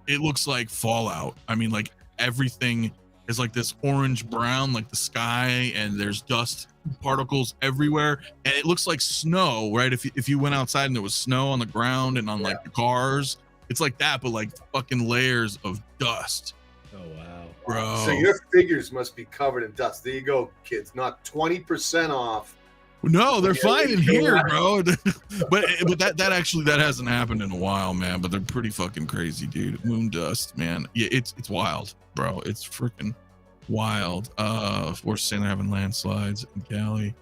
it looks like Fallout. I mean, like everything is like this orange brown, like the sky, and there's dust particles everywhere, and it looks like snow, right? If you went outside and there was snow on the ground and on like the cars, it's like that, but like fucking layers of dust. Oh wow, bro! So your figures must be covered in dust. There you go, kids. Not 20% off. No, they're fine in here, bro. but that hasn't happened in a while, man. But they're pretty fucking crazy, dude. Moon dust, man. Yeah, it's wild, bro. It's freaking wild. We're saying they're having landslides in Cali.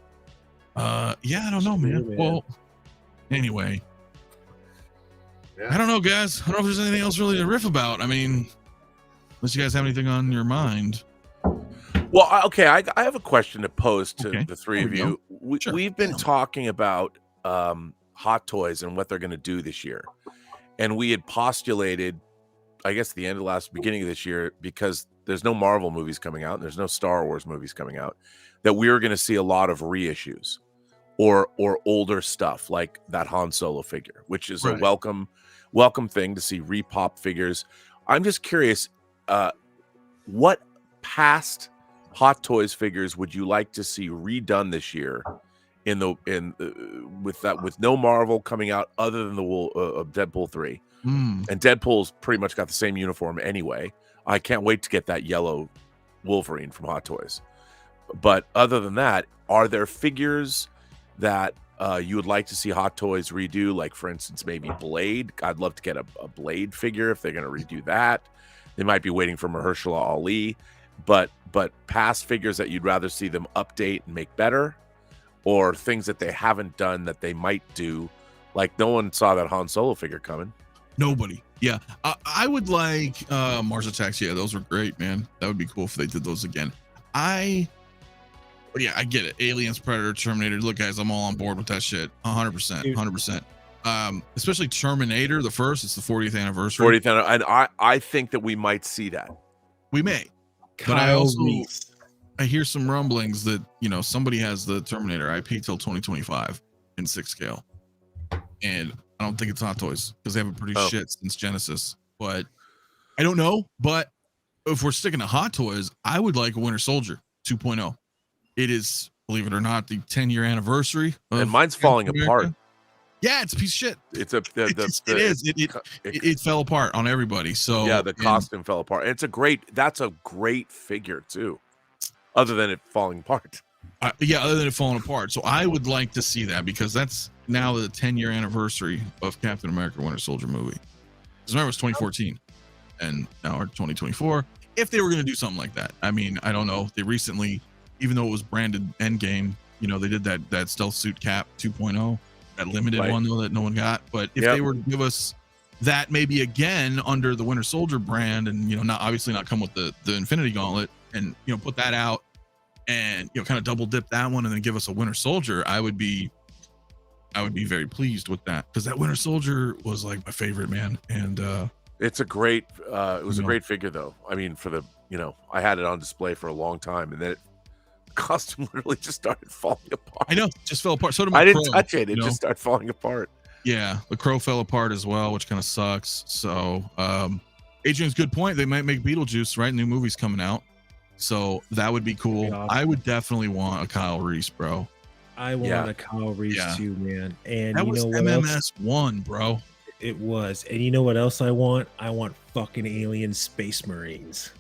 Yeah, I don't know, man. Well, anyway, I don't know, guys. I don't know if there's anything else really to riff about. I mean, unless you guys have anything on your mind. Well, okay, I have a question to pose to the three of you. We've been talking about Hot Toys and what they're going to do this year. And we had postulated, I guess, the end of beginning of this year, because there's no Marvel movies coming out and there's no Star Wars movies coming out, that we were going to see a lot of reissues or older stuff like that Han Solo figure, which is a welcome thing to see repop figures. I'm just curious, what past Hot Toys figures would you like to see redone this year with no Marvel coming out other than the Deadpool 3? And Deadpool's pretty much got the same uniform anyway. I can't wait to get that yellow Wolverine from Hot Toys. But other than that, are there figures that you would like to see Hot Toys redo? Like, for instance, maybe Blade. I'd love to get a Blade figure if they're going to redo that. They might be waiting for Mahershala Ali. But past figures that you'd rather see them update and make better, or things that they haven't done that they might do, like no one saw that Han Solo figure coming. Nobody. Yeah, I would like Mars Attacks. Yeah, those were great, man. That would be cool if they did those again. I get it. Aliens, Predator, Terminator. Look, guys, I'm all on board with that shit. 100%. Especially Terminator, the first. It's the 40th anniversary. And I think that we might see that. We may. But I hear some rumblings that, somebody has the Terminator IP till 2025 in 6 scale. And I don't think it's Hot Toys because they haven't produced shit since Genesis. But I don't know. But if we're sticking to Hot Toys, I would like a Winter Soldier 2.0. It is, believe it or not, the 10-year anniversary. And mine's falling apart. Yeah, it's a piece of shit. It is. It fell apart on everybody. So yeah, the costume fell apart. And that's a great figure too, other than it falling apart. Other than it falling apart. So I would like to see that because that's now the 10-year anniversary of Captain America Winter Soldier movie. Because remember, it was 2014 and now we're 2024. If they were going to do something like that, I mean, I don't know. They recently, even though it was branded Endgame, they did that stealth suit Cap 2.0. That limited one though that no one got. But if they were to give us that maybe again under the Winter Soldier brand, and not come with the Infinity Gauntlet, and put that out and kind of double dip that one and then give us a Winter Soldier, I would be very pleased with that, because that Winter Soldier was like my favorite, man. And it's a great it was a great figure though. I mean, for the I had it on display for a long time, and then costume literally just started falling apart. I know, just fell apart. So did my I didn't touch it. It just started falling apart. Yeah, the Crow fell apart as well, which kind of sucks. So Adrian's good point. They might make Beetlejuice, right? New movie's coming out. So that would be cool. Awesome. I would definitely want a Kyle Reese, bro. I want a Kyle Reese too, man. And that was MMS 1, bro. It was. And you know what else I want? I want fucking alien Space Marines.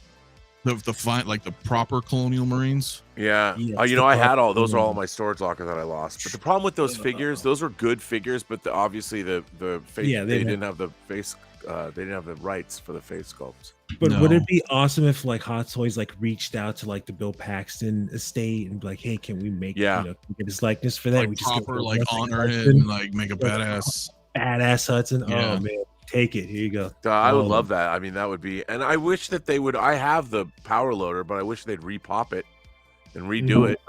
The proper Colonial Marines. Yeah. I had all those. Are all my storage locker that I lost. But the problem with those figures, those were good figures, but obviously the face, they didn't have the face. They didn't have the rights for the face sculpts. But would it be awesome if Hot Toys reached out to the Bill Paxton estate and be like, hey, can we make get his likeness for that? We just proper honor him and make a badass Hudson. Yeah. Oh man. Take it. Here you go. I would love that. I mean, that would be, and I wish that they would. I have the power loader, but I wish they'd repop it and redo it.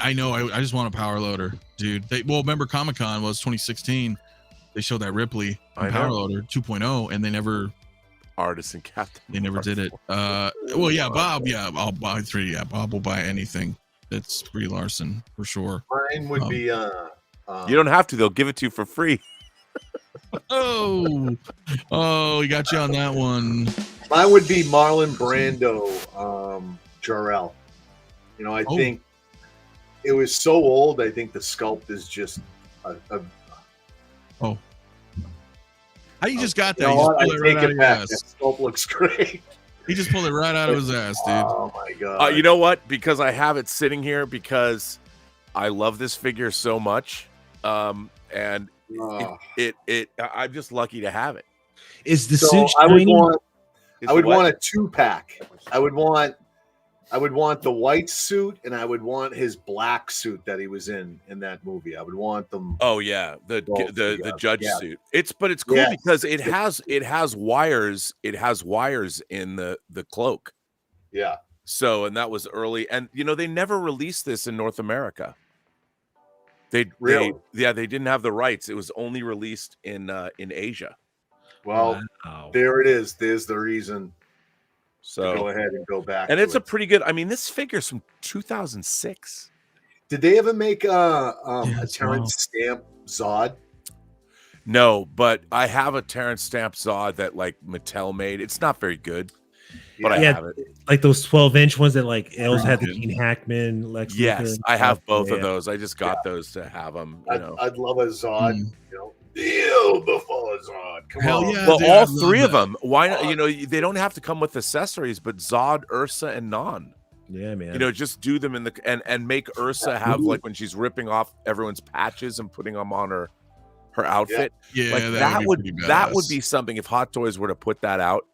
I know. I just want a power loader, dude. Remember Comic-Con was 2016. they showed that Ripley I Power know. Loader 2.0, and they never Artisan Captain. They never did it. Well, yeah, Bob. Yeah, I'll buy 3. Yeah, Bob will buy anything that's Brie Larson for sure. Mine would be. You don't have to. They'll give it to you for free. Oh, he got you on that one. Mine would be Marlon Brando, Jor-El. You know, I think it was so old. I think the sculpt is just How you just got that? You You know just what? I pulled it right take out of it your back. ass. That sculpt looks great. He just pulled it right out of his ass, dude. Oh my god! You know what? Because I have it sitting here because I love this figure so much, and I'm just lucky to have it. Is the So suit I would shiny? want. Is I would what? want a 2-pack. I would want the white suit, and I would want his black suit that he was in that movie. I would want them. Oh yeah, the judge Yeah. suit. It's cool Yeah. because it has wires. It has wires in the cloak. Yeah. So, and that was early, and you know they never released this in North America. They didn't have the rights. It was only released in Asia. Well, Wow. there it is. There's the reason. So Go ahead and go back. and to it's a it. pretty good. I mean, this figure's from 2006. Did they ever make a Yes, Terrence Stamp Zod? No, but I have a Terrence Stamp Zod that like Mattel made. It's not very good, but I Yeah. have it. Like those 12-inch ones that like Els had the Good. Gene Hackman, Lex Luthor Yes, and I have stuff. both of Yeah. those. I just got those to have them. You know. I'd love a Zod. Mm. You know, deal before Zod. Come Hell on. yeah. Well, dude, all I'd love 3 of that. them. Why not? You know, they don't have to come with accessories, but Zod, Ursa, and Non. Yeah, man. You know, just do them in the and make Ursa have like when she's ripping off everyone's patches and putting them on her outfit. Yeah, Like that would be that would badass. be something if Hot Toys were to put that out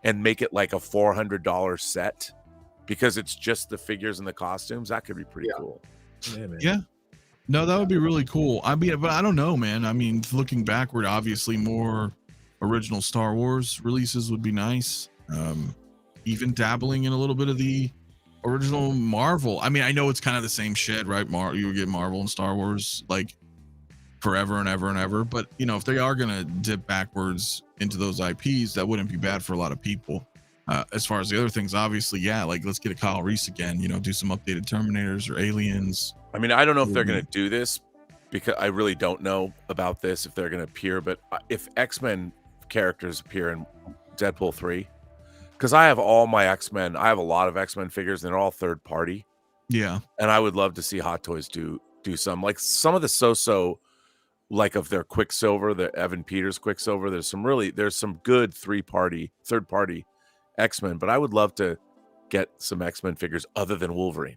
and make it like a $400 set because it's just the figures and the costumes. That could be pretty cool. yeah, man. Yeah. No, that would be really cool. I mean, but I don't know, man. I mean, looking backward, obviously more original Star Wars releases would be nice. Even dabbling in a little bit of the original Marvel. I mean, I know it's kind of the same shit, right? You would get Marvel and Star Wars like forever and ever and ever. But you know, if they are gonna dip backwards into those IPs, that wouldn't be bad for a lot of people. As far as the other things, obviously, yeah, like let's get a Kyle Reese again. You know, do some updated Terminators or Aliens. I mean, I don't know if they're going to do this because I really don't know about this if they're going to appear. But if X-Men characters appear in Deadpool 3, because I have all my X-Men, I have a lot of X-Men figures and they're all third party. Yeah. And I would love to see Hot Toys do some like some of the so like of their Quicksilver, the Evan Peters Quicksilver. There's some good third party X-Men, but I would love to get some X-Men figures other than Wolverine.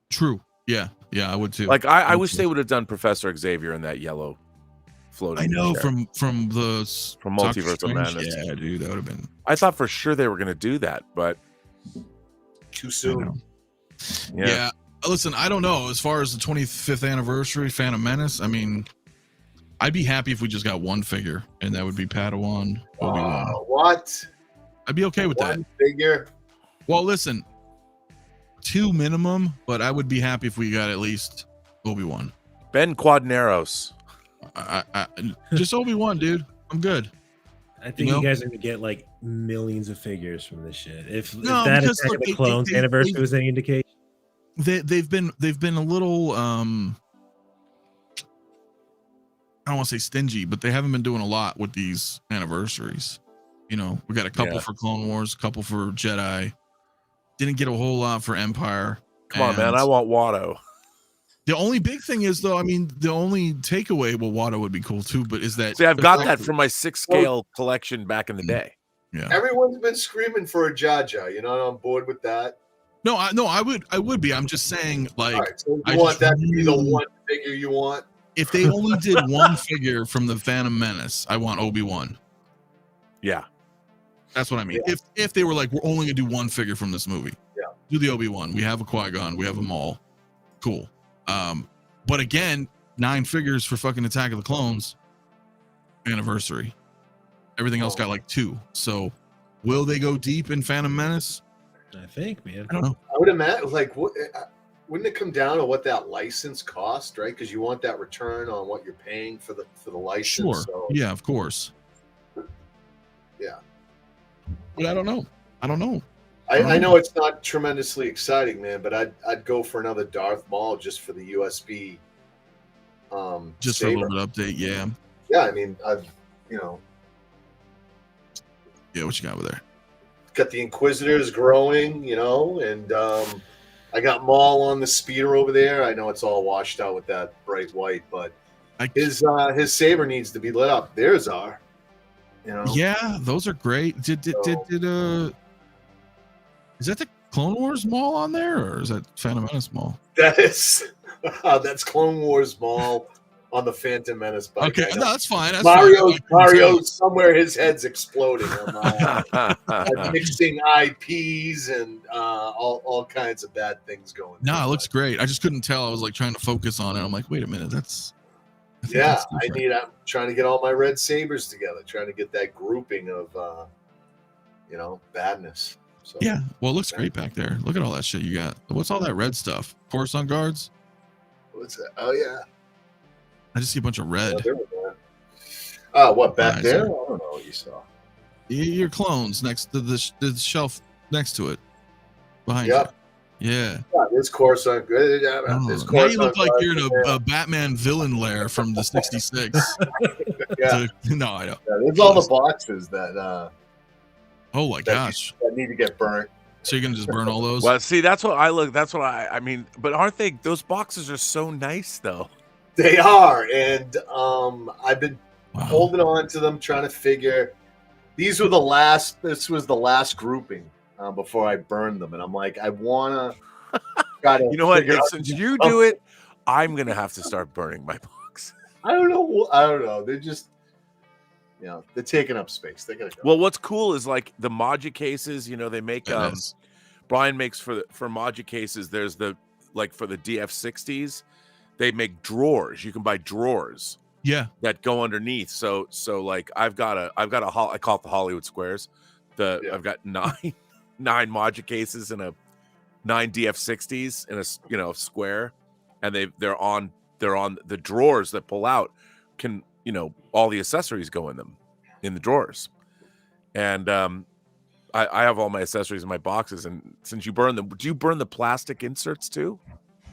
True. Yeah, I would too. Like I wish they would have done Professor Xavier in that yellow floating. I know chair. from Multiverse of Strange. Madness. Yeah, dude, that would have been I thought for sure they were going to do that, but Too I know. soon. Yeah. Listen, I don't know. As far as the 25th anniversary Phantom Menace, I mean, I'd be happy if we just got one figure, and that would be Padawan. Obi-Wan. What? I'd be okay with that. One figure? Well, listen, 2 minimum, but I would be happy if we got at least Obi-Wan. Ben Quadneros. I just Obi-Wan, dude. I'm good. I think You know? you guys are gonna get like millions of figures from this shit. If No, that because, Attack look, of the they- Clones they- anniversary they- was any indication. They've been a little I don't want to say stingy, but they haven't been doing a lot with these anniversaries. You know, we got a couple for Clone Wars, a couple for Jedi. Didn't get a whole lot for Empire. Come on, man. I want Watto. The only big thing is, though, I mean, the only takeaway, well, Watto would be cool too, but is that See, I've got that from my 6-scale collection back in the day. Yeah. Everyone's been screaming for a Jar-Jar. You're not on board with that? No, I would be. I'm just saying, like, All right, so I you want just that to be the really- one figure you want? if they only did one figure from the Phantom Menace, I want Obi-Wan. Yeah. That's what I mean. Yeah. If they were like, we're only gonna do one figure from this movie, do the Obi-Wan. We have a Qui-Gon. We have them all. Cool. But again, 9 figures for fucking Attack of the Clones anniversary. Everything else got like 2. So, will they go deep in Phantom Menace? I think, man. I don't know. I would imagine, like, wouldn't it come down to what that license cost, right? Because you want that return on what you're paying for the license. Sure. So, Yeah, of course. yeah. But I don't know. I know it's not tremendously exciting, man, but I'd go for another Darth Maul just for the USB. Just saber. for a little bit of update, yeah. Yeah, I mean, you know. Yeah, what you got over there? Got the Inquisitors growing, you know, and I got Maul on the speeder over there. I know it's all washed out with that bright white, but his saber needs to be lit up. There's our, you know. Yeah, those are great. Is that the Clone Wars Maul on there, or is that Phantom Menace Maul? That is that's Clone Wars Maul on the Phantom Menace bike. Okay, no, that's fine. That's Mario's somewhere his head's exploding. I'm mixing IPs and all kinds of bad things going. No, it looks great. I just couldn't tell. I was like trying to focus on it. I'm like, wait a minute, I'm trying to get all my red sabers together, trying to get that grouping of you know, badness. So, yeah, well, it looks great back there. Look at all that shit you got. What's all that red stuff? Coruscant guards? What's that? Oh yeah, I just see a bunch of red. What back there? I don't know what you saw. Your clones next to the shelf next to it, behind you. Yeah. This Coruscant. Now you look like you're in a Batman villain lair from the '66. Yeah. No, I know. Yeah, there's all the boxes that. Oh my gosh! That need to get burnt. So you're gonna just burn all those? Well, see, that's what I mean. But aren't they? Those boxes are so nice, though. They are, and I've been holding on to them, trying to figure. This was the last grouping before I burned them, and I'm like, I wanna. You know what? Since you do it, I'm gonna have to start burning my box. I don't know. They're just. You know, they're taking up space. They're gonna go. Well, what's cool is like the Moduspace cases. You know, they make Brian makes for Moduspace cases. There's the for the DF60s, they make drawers. You can buy drawers. Yeah, that go underneath. So like I've got a I call it the Hollywood Squares. I've got nine Moduspace cases and a 9 DF60s in a square, and they're on the drawers that pull out. Can all the accessories go in them, in the drawers. And I have all my accessories in my boxes. And since you burn them, do you burn the plastic inserts too?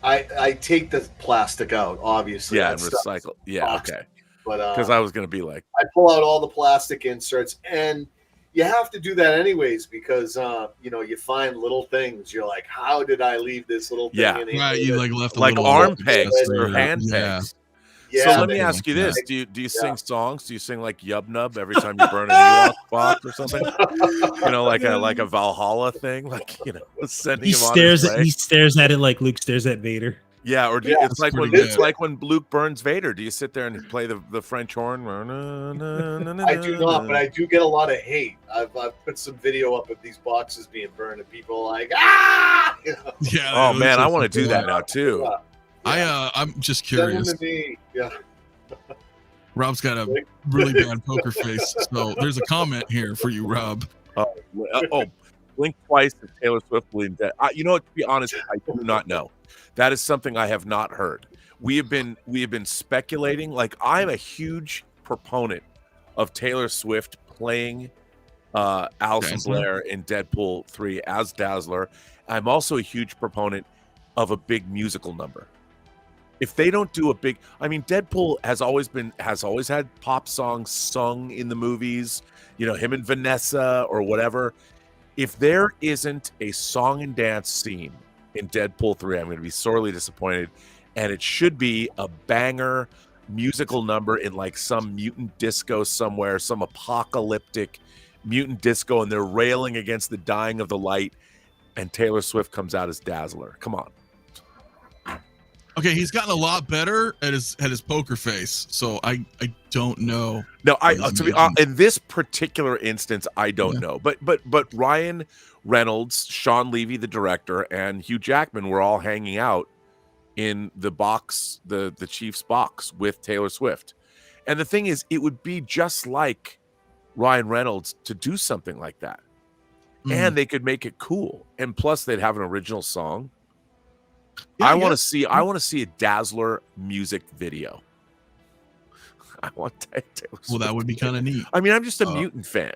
I take the plastic out, obviously. Yeah, and recycle. Yeah, okay. But because I was going to be like, I pull out all the plastic inserts, and you have to do that anyways because you find little things. You're like, how did I leave this little thing? Yeah, right. You left a little arm pegs or hand pegs. Yeah, so let me ask you this: Do you sing songs? Do you sing like 𝗕𝗦𝗩 every time you burn an Ewok box or something? Like a Valhalla thing, sending he him stares on his way? He stares at it like Luke stares at Vader. Yeah, or it's like when Luke burns Vader. Do you sit there and play the French horn? I do not, but I do get a lot of hate. I've put some video up of these boxes being burned, and people are like, ah! Yeah. Oh man, I want to do that now too. Yeah. I'm just curious. Yeah. Rob's got a really bad poker face, so there's a comment here for you, Rob. Blink twice if Taylor Swift will be dead. You know what? To be honest, I do not know. That is something I have not heard. We have been speculating. Like, I'm a huge proponent of Taylor Swift playing Alison Blair in Deadpool 3 as Dazzler. I'm also a huge proponent of a big musical number. If they don't do Deadpool has always had pop songs sung in the movies, him and Vanessa or whatever. If there isn't a song and dance scene in Deadpool 3, I'm going to be sorely disappointed. And it should be a banger musical number in like some mutant disco somewhere, some apocalyptic mutant disco, and they're railing against the dying of the light, and Taylor Swift comes out as Dazzler. Come on. Okay, he's gotten a lot better at his poker face, so I don't know. No, in this particular instance, I don't know. But Ryan Reynolds, Sean Levy, the director, and Hugh Jackman were all hanging out in the box, the Chiefs box with Taylor Swift. And the thing is, it would be just like Ryan Reynolds to do something like that. And they could make it cool. And plus, they'd have an original song. I want to see a Dazzler music video. I want Taylor Swift. Well, that would be kind of neat. I mean, I'm just a mutant fan.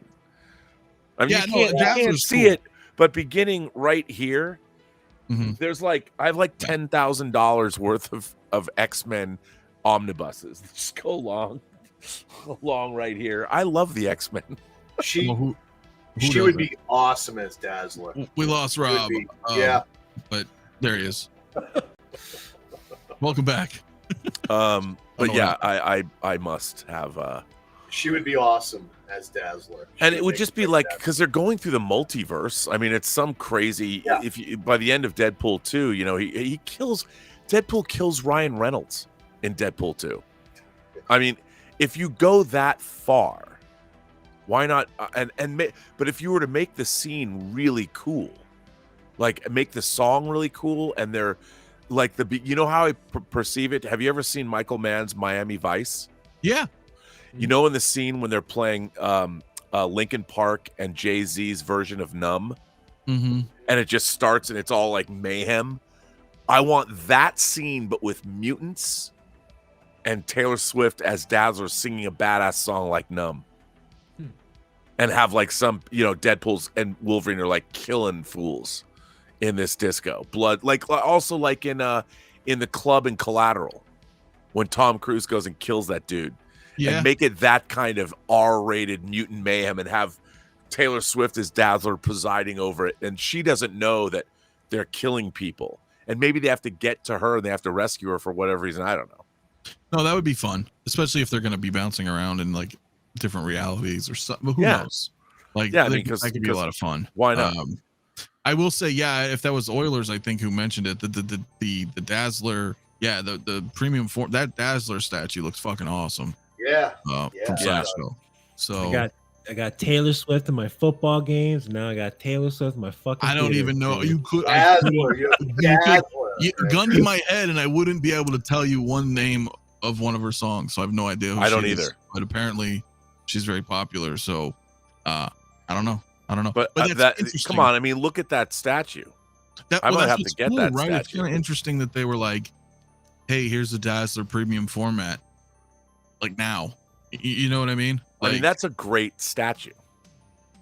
I mean, Yeah, you can't see it, but beginning right here, there's I have like $10,000 worth of X-Men omnibuses. They just go along right here. I love the X-Men. She Who would be awesome as Dazzler. We lost Rob. Yeah, but there he is. Welcome back. But yeah, I must have. She would be awesome as Dazzler. And it would just be like, because they're going through the multiverse. I mean, it's some crazy. Yeah. If you, by the end of Deadpool 2, you know, Deadpool kills Ryan Reynolds in Deadpool 2. I mean, if you go that far, why not? But if you were to make the scene really cool, like make the song really cool, and they're like you know how I perceive it. Have you ever seen Michael Mann's Miami Vice? Yeah. You know, in the scene when they're playing Linkin Park and Jay-Z's version of Numb, and it just starts and it's all like mayhem. I want that scene, but with mutants and Taylor Swift as Dazzler singing a badass song like Numb, and have like some, you know, Deadpool's and Wolverine are like killing fools in this disco blood, like also like in the club in Collateral when Tom Cruise goes and kills that dude. Yeah. And make it that kind of R-rated mutant mayhem and have Taylor Swift as Dazzler presiding over it. And she doesn't know that they're killing people. And maybe they have to get to her and they have to rescue her for whatever reason. I don't know. No, that would be fun, especially if they're going to be bouncing around in like different realities or something. But who knows? Like, yeah, I mean, mean, that could be a lot of fun. Why not? I will say, yeah, if that was Oilers, I think, who mentioned it, the Dazzler, yeah, the premium form, that Dazzler statue looks fucking awesome. Yeah. From Sideshow. So I got Taylor Swift in my football games. Now I got Taylor Swift in my fucking. I don't even know. You could. Dazzler, gun to my head, and I wouldn't be able to tell you one name of one of her songs. So I have no idea. I don't either. But apparently, she's very popular. So I don't know. But come on, I mean, look at that statue. I might have to get that statue. It's kind of interesting that they were like, "Hey, here's the Dazzler premium format." Like now, you know what I mean? Like, I mean, that's a great statue.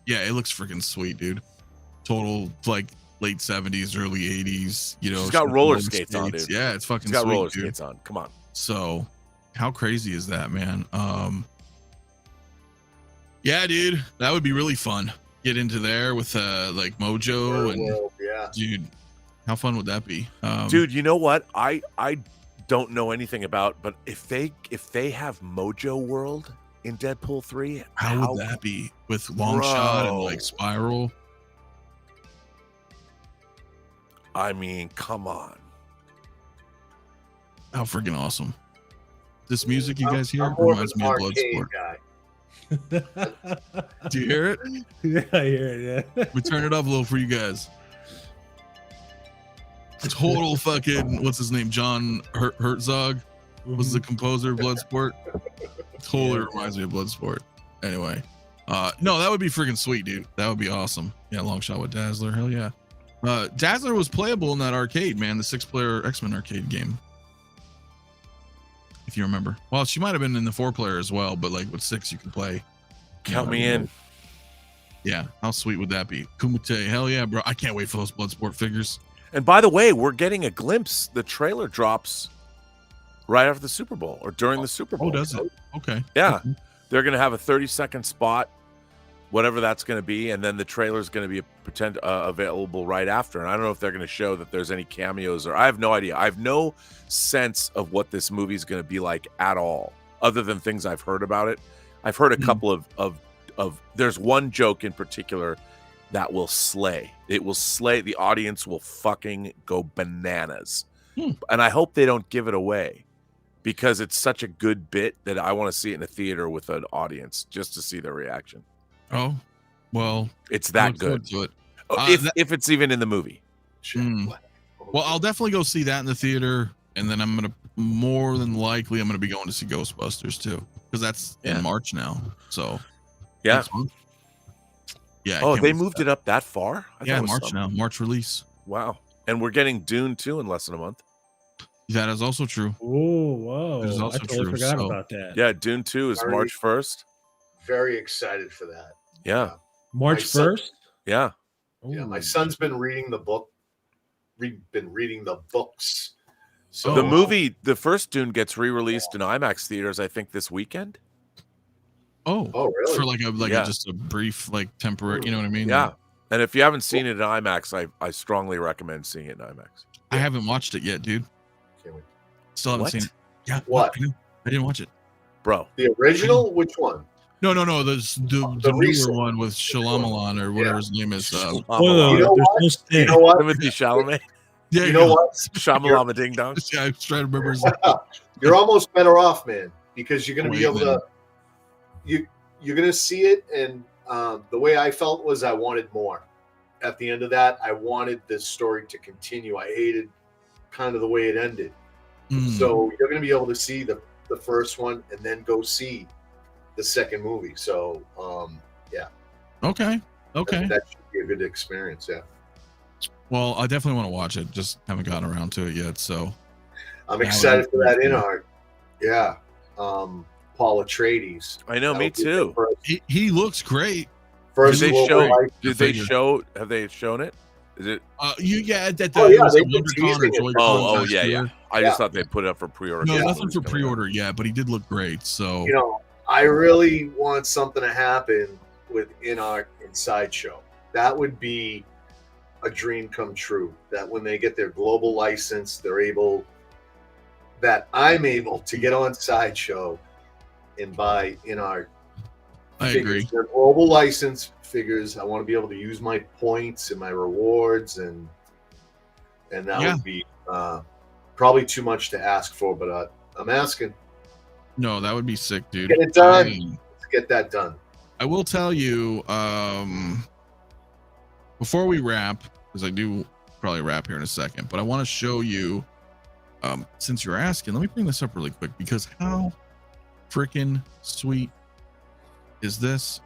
Yeah, it looks freaking sweet, dude. Total like late 70s, early 80s. You know, she's got roller skates on, dude. Yeah, it's fucking. She's got sweet, roller dude. skates on. Come on. So, how crazy is that, man? Yeah, dude, that would be really fun. Get into there with like Mojo and dude, how fun would that be? Dude, you know what? I don't know anything about, but if they have Mojo World in Deadpool 3, how would that be with Longshot and like Spiral? I mean, come on. How freaking awesome. This music you guys hear reminds me of Bloodsport. Do you hear it? Yeah, I hear it, yeah. We turn it up a little for you guys. Total fucking, what's his name? John Herzog was the composer of Bloodsport. Totally reminds me of Bloodsport. Anyway, no, that would be freaking sweet, dude. That would be awesome. Yeah, long shot with Dazzler. Hell yeah. Dazzler was playable in that arcade, man, the 6-player X-Men arcade game. If you remember. Well, she might have been in the 4-player as well, but like with 6 you can play. Count me in. Yeah, how sweet would that be? 𝗕𝗘𝗢𝗢, hell yeah, bro. I can't wait for those Bloodsport figures. And by the way, we're getting a glimpse. The trailer drops right after the Super Bowl or during the Super Bowl. Oh, does it? Okay. Yeah. They're going to have a 30-second spot, whatever that's going to be, and then the trailer is going to be available right after. And I don't know if they're going to show that there's any cameos, or I have no idea. I have no sense of what this movie is going to be like at all, other than things I've heard about it. I've heard a couple of there's one joke in particular that will slay. It will slay. The audience will fucking go bananas. And I hope they don't give it away, because it's such a good bit that I want to see it in a theater with an audience just to see their reaction. Oh, well, it's that good. To it. If it's even in the movie. Well, I'll definitely go see that in the theater, and then I'm gonna more than likely I'm gonna be going to see Ghostbusters too, because that's in March now. So yeah. Yeah. Oh, they moved it up that far? Yeah, March now. March release. Wow. And we're getting Dune 2 in less than a month. That is also true. Oh, whoa. That is also I totally true, forgot so- about that. Yeah, Dune 2 is Very- March 1st. Very excited for that. Yeah. March My son- 1st? Yeah. Yeah, my Ooh. son's been reading the book. Been reading the books. So The movie, the first Dune gets re-released in IMAX theaters, I think, this weekend. Oh, Oh, really? for like Yeah. just a brief, like temporary, you know what I mean? Yeah. And if you haven't seen it in IMAX, I strongly recommend seeing it in IMAX. I haven't watched it yet, dude. Can't wait. Still haven't What? seen it. Yeah. What? I didn't watch it. Bro. The original? Which one? No. The recent. newer one with Shyamalan or whatever his name is. Spoiler Shyamalan. You know alert, there's what? no stink. You know what? Timothy Chalamet. Yeah, You know what? Shyamalan Ding Dong. Yeah, I was trying to remember his You're almost better off, man, because you're going to be Wait, able to. You're going to see it, and the way I felt was I wanted more. At the end of that, I wanted this story to continue. I hated kind of the way it ended. Mm. So you're going to be able to see the first one and then go see the second movie. So yeah. Okay. That should be a good experience. Yeah. Well, I definitely want to watch it. Just haven't gotten around to it yet. So I'm That excited would be for that cool. in art. Yeah. Paul Atreides. I know, me That'll be the too. he looks great. First Did they global show? life- Did they figure. show? Have they shown it? Is it? That Oh, yeah, was they've at been WonderCon or teasing it. JoyCon Oh, last yeah, year. yeah. I just thought they put it up for pre-order. No, Yeah. nothing for pre-order yet, but he did look great. So You know, I really want something to happen with in art and sideshow. That would be a dream come true. That when they get their global license, they're able. That I'm able to get on sideshow and buy in art. I figures. agree. Their global license figures. I want to be able to use my points and my rewards, and that Yeah. would be probably too much to ask for. But I'm asking. No, that would be sick, dude. Get it done. I- Let's get that done. I will tell you, before we wrap, because I do probably wrap here in a second, but I want to show you, since you're asking, let me bring this up really quick, because how freaking sweet is this?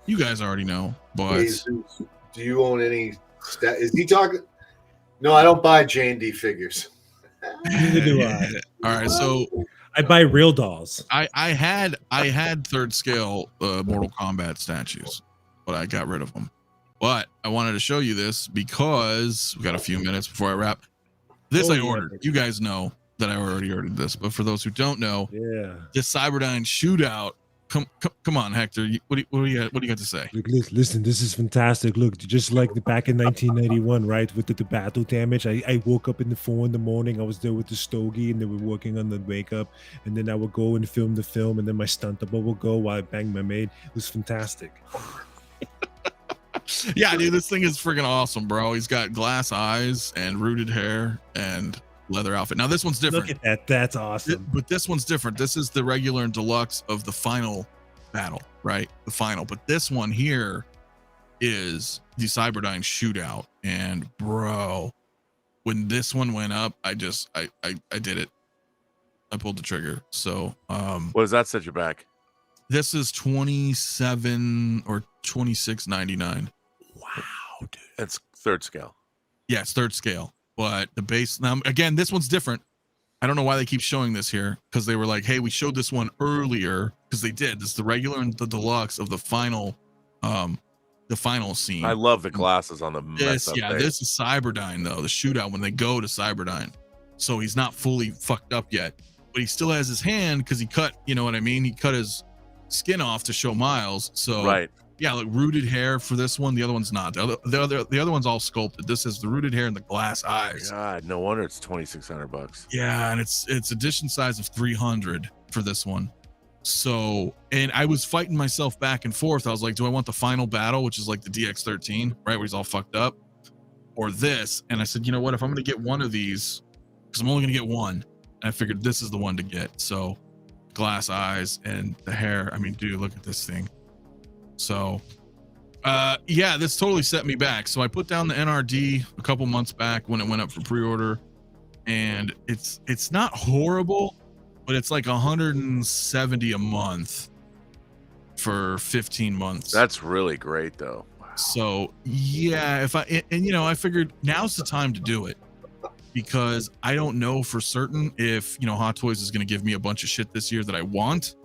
You guys already know, but Jesus, do you own any? Is he talking? No, I don't buy J&D figures. Neither do I. all right, so I buy real dolls. I had third scale Mortal Kombat statues, but I got rid of them. But I wanted to show you this because we got a few minutes before I wrap. This Oh, I yeah. ordered. You guys know that I already ordered this, but for those who don't know, Yeah. this 𝗕𝗓𝗏 shootout. Come on, Hector. What do you got to say? Look, listen, this is fantastic. Look, just like back in 1991, right? With the battle damage, I woke up in the 4 in the morning. I was there with the stogie, and they were working on the makeup. And then I would go and film the film, and then my stunt double would go while I banged my maid. It was fantastic. Yeah, dude, this thing is freaking awesome, bro. He's got glass eyes and rooted hair and leather outfit. Now this one's different. Look at that. That's awesome. But this one's different. This is the regular and deluxe of the final battle, right? The final. But this one here is the 𝗕𝗓𝗏 shootout. And bro, when this one went up, I did it. I pulled the trigger. So What does that set you back? this is 27 or 26.99. Wow, dude. That's third scale. Yeah, it's third scale. But the base now again, this one's different. I don't know why they keep showing this here, because they were like, hey, we showed this one earlier, because they did. This is the regular and the deluxe of the final scene. I love the glasses on the this. messed up Yeah, face. this is 𝗕𝗓𝗏 though, the shootout when they go to 𝗕𝗓𝗏. So he's not fully fucked up yet, but he still has his hand because he cut, you know what I mean? He cut his skin off to show Miles. So Right. yeah, like rooted hair for this one. The other one's not. The other one's all sculpted. This is the rooted hair and the glass eyes. God, no wonder it's $2,600. Yeah, and it's edition size of 300 for this one. So, and I was fighting myself back and forth. I was like, do I want the final battle, which is like the DX13, right, where he's all fucked up, or this? And I said, you know what? If I'm going to get one of these, because I'm only going to get one, and I figured this is the one to get. So, glass eyes and the hair. I mean, dude, look at this thing. So, yeah, this totally set me back. So I put down the NRD a couple months back when it went up for pre-order, and it's not horrible, but it's like 170 a month for 15 months. That's really great, though. Wow. So yeah, if I I figured now's the time to do it because I don't know for certain if Hot Toys is going to give me a bunch of shit this year that I want.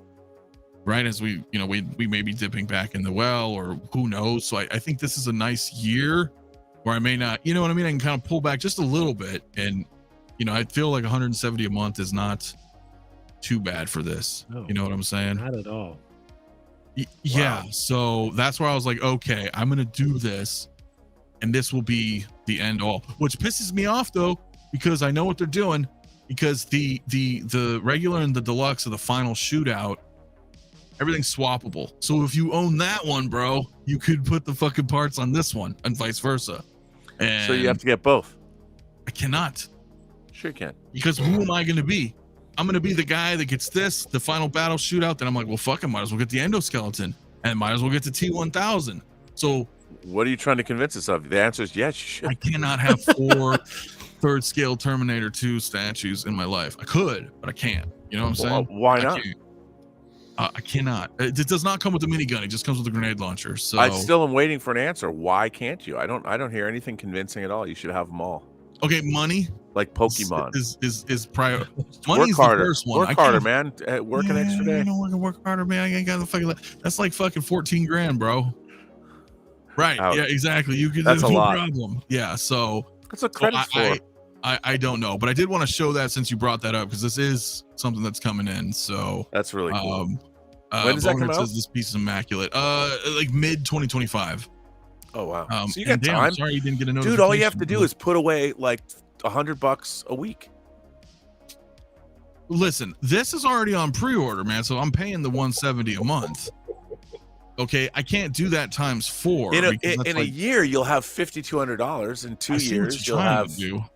Right as we may be dipping back in the well, or who knows. So I think this is a nice year where I may not, you know what I mean? I can kind of pull back just a little bit, and I feel like 170 a month is not too bad for this. No, you know what I'm saying? Not at all. Yeah. Wow. So that's where I was like, okay, I'm gonna do this, and this will be the end all. Which pisses me off though, because I know what they're doing. Because the regular and the deluxe are the final shootout. Everything's swappable. So if you own that one, bro, you could put the fucking parts on this one, and vice versa. And So you have to get both. I cannot. Sure you can. Because who am I going to be? I'm going to be the guy that gets the final battle shootout. Then I'm like, well, fuck it. Might as well get the endoskeleton, and might as well get the T1000. So what are you trying to convince us of? The answer is yes, you should. I cannot have 4 third scale Terminator 2 statues in my life. I could, but I can't. You know what I'm saying? Why not? I cannot. It does not come with a minigun. It just comes with a grenade launcher. So I still am waiting for an answer. Why can't you? I don't hear anything convincing at all. You should have them all. Okay, money Like Pokemon. is prior. Work harder. The first one. Work harder, man. Work an extra day. I don't work harder, man. I ain't got the fucking. That's like fucking 14 grand, bro. Right. Ouch. Yeah. Exactly. You could. That's no a lot. problem. Yeah. So. What's a credit for? I don't know, but I did want to show that since you brought that up because this is something that's coming in. So that's really cool. When does that come out? Says this piece is immaculate. Like mid 2025. Oh wow! So you and got damn, time. Sorry you didn't get a notification. Dude, all you have to do is put away like $100 a week. Listen, this is already on pre-order, man. So I'm paying the 170 a month. Okay, I can't do that times 4. In a year, you'll have $5,200. In 2 years, you'll have.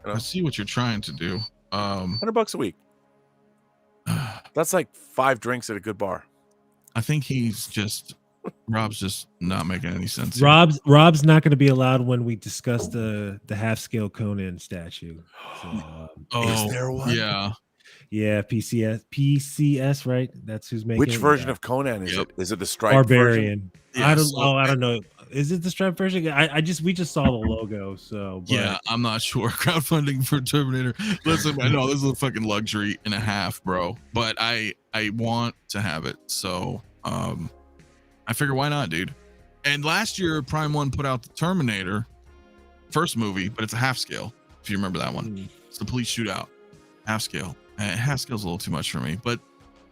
I see what you're trying to do. $100 a week. That's like 5 drinks at a good bar. I think Rob's just not making any sense. Rob's not going to be allowed when we discuss the half scale Conan statue. So, is there one? Yeah, PCS, right? That's who's making. Which version of Conan is it? Is it the striped Barbarian? Yes. I don't know. Is it the striped version? We just saw the logo, so yeah, I'm not sure. Crowdfunding for Terminator. Listen, I know this is a fucking luxury and a half, bro. But I want to have it, so I figure why not, dude. And last year, Prime 1 put out the Terminator first movie, but it's a half scale. If you remember that one, it's the police shootout, half scale. Half scale's a little too much for me, but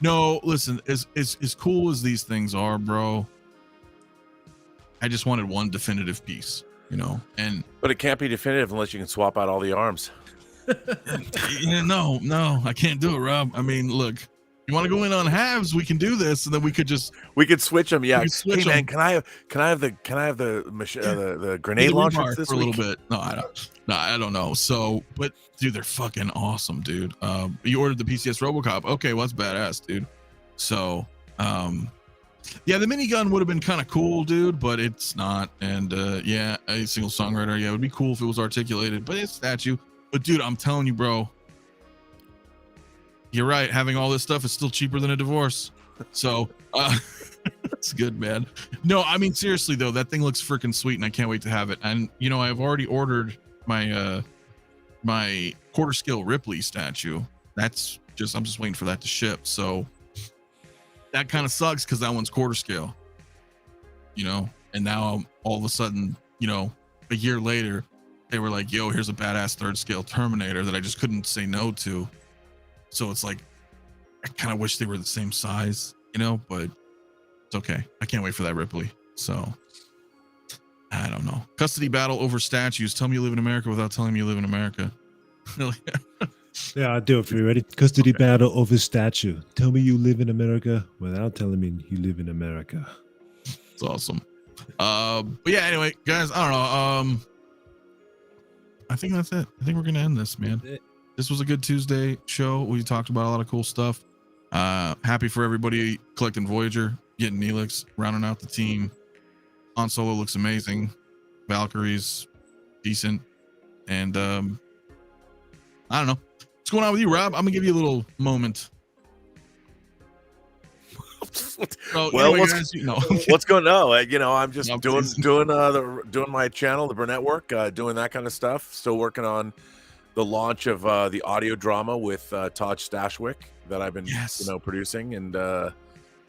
no. Listen, as cool as these things are, bro, I just wanted one definitive piece, but it can't be definitive unless you can swap out all the arms. No, I can't do it, Rob. I mean, look, you want to go in on halves, we can do this, and then we could switch them. Yeah, switch man, can I have the grenade launcher this for week? A little bit? No, I don't know. So, but dude, they're fucking awesome, dude. You ordered the PCS RoboCop. Okay, well, that's badass, dude. So, yeah, the minigun would have been kind of cool, dude, but it's not. And yeah, a single songwriter. Yeah, it would be cool if it was articulated, but it's statue. But dude, I'm telling you, bro, you're right. Having all this stuff is still cheaper than a divorce. So it's good, man. No, I mean, seriously though, that thing looks freaking sweet and I can't wait to have it. And I've already ordered my my quarter scale Ripley statue. I'm just waiting for that to ship. So that kind of sucks because that one's quarter scale, and now all of a sudden, a year later, they were like, yo, here's a badass third scale Terminator that I just couldn't say no to. So it's like, I kind of wish they were the same size, but it's okay. I can't wait for that Ripley. So I don't know. Custody battle over statues. Tell me you live in America without telling me you live in America. Yeah, I'll do it for you. Ready? Custody battle over statue. Tell me you live in America without telling me you live in America. It's awesome. But yeah, anyway, guys, I don't know. I think that's it. I think we're gonna end this, man. This was a good Tuesday show. We talked about a lot of cool stuff. Happy for everybody collecting Voyager, getting NEELIX, rounding out the team. Han Solo looks amazing. Valkyrie's decent. And I don't know. What's going on with you, Rob? I'm gonna give you a little moment So Well, anyway, guys, you know, what's going on? I'm just No, doing please. doing my channel, the Burnett work, doing that kind of stuff. Still working on the launch of the audio drama with 𝗕𝗘𝗢𝗢𝗠𝗘 that I've been Yes. producing, and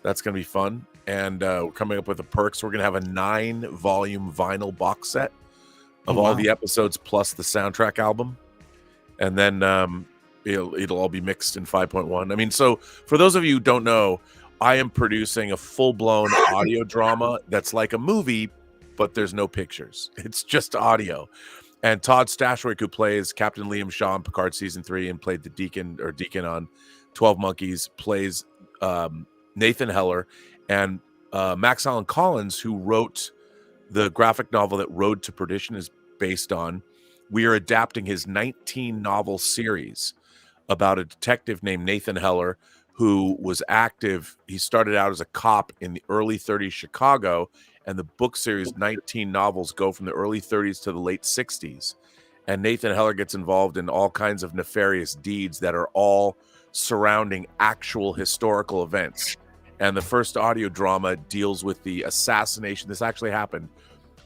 that's gonna be fun. And we're coming up with the perks. We're gonna have a 9-volume vinyl box set of all the episodes plus the soundtrack album, and then it'll all be mixed in 5.1. I mean, so for those of you who don't know, I am producing a full-blown audio drama that's like a movie, but there's no pictures. It's just audio. And 𝗕𝗘𝗢𝗢𝗠𝗘, who plays Captain Liam Shaw in Picard season 3 and played the Deacon on 12 Monkeys, plays Nathan Heller, and Max Allan Collins, who wrote the graphic novel that Road to Perdition is based on. We are adapting his 19-novel series about a detective named Nathan Heller, who was active. He started out as a cop in the early 30s Chicago, and the book series 19 novels go from the early 30s to the late 60s. And Nathan Heller gets involved in all kinds of nefarious deeds that are all surrounding actual historical events. And the first audio drama deals with the assassination. This actually happened.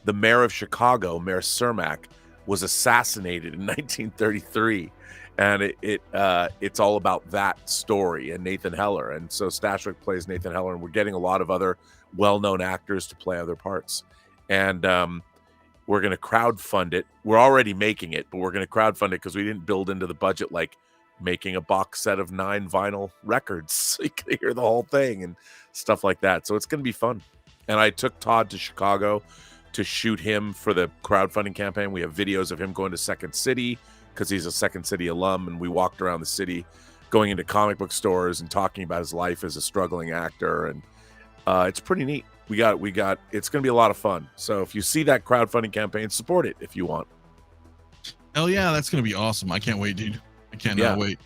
The mayor of Chicago, Mayor Cermak, was assassinated in 1933. And it's all about that story and Nathan Heller. And so Stashwick plays Nathan Heller, and we're getting a lot of other well-known actors to play other parts. And we're going to crowdfund it. We're already making it, but we're going to crowdfund it because we didn't build into the budget like making a box set of 9 vinyl records so you can hear the whole thing and stuff like that. So it's going to be fun. And I took Todd to Chicago to shoot him for the crowdfunding campaign. We have videos of him going to Second City because he's a Second City alum, and we walked around the city going into comic book stores and talking about his life as a struggling actor. And it's pretty neat. We got it's going to be a lot of fun. So if you see that crowdfunding campaign, support it if you want. Hell yeah, that's going to be awesome. I can't wait, dude. I cannot wait.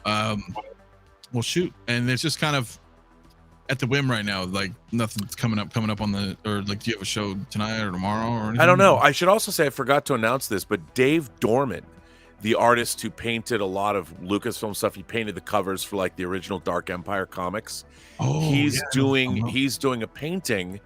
Well, shoot. And it's just kind of at the whim right now. Like nothing's coming up on the, or like, do you have a show tonight or tomorrow or anything? I don't know. I should also say, I forgot to announce this, but Dave Dorman, the artist who painted a lot of Lucasfilm stuff, he painted the covers for like the original Dark Empire comics. He's doing a painting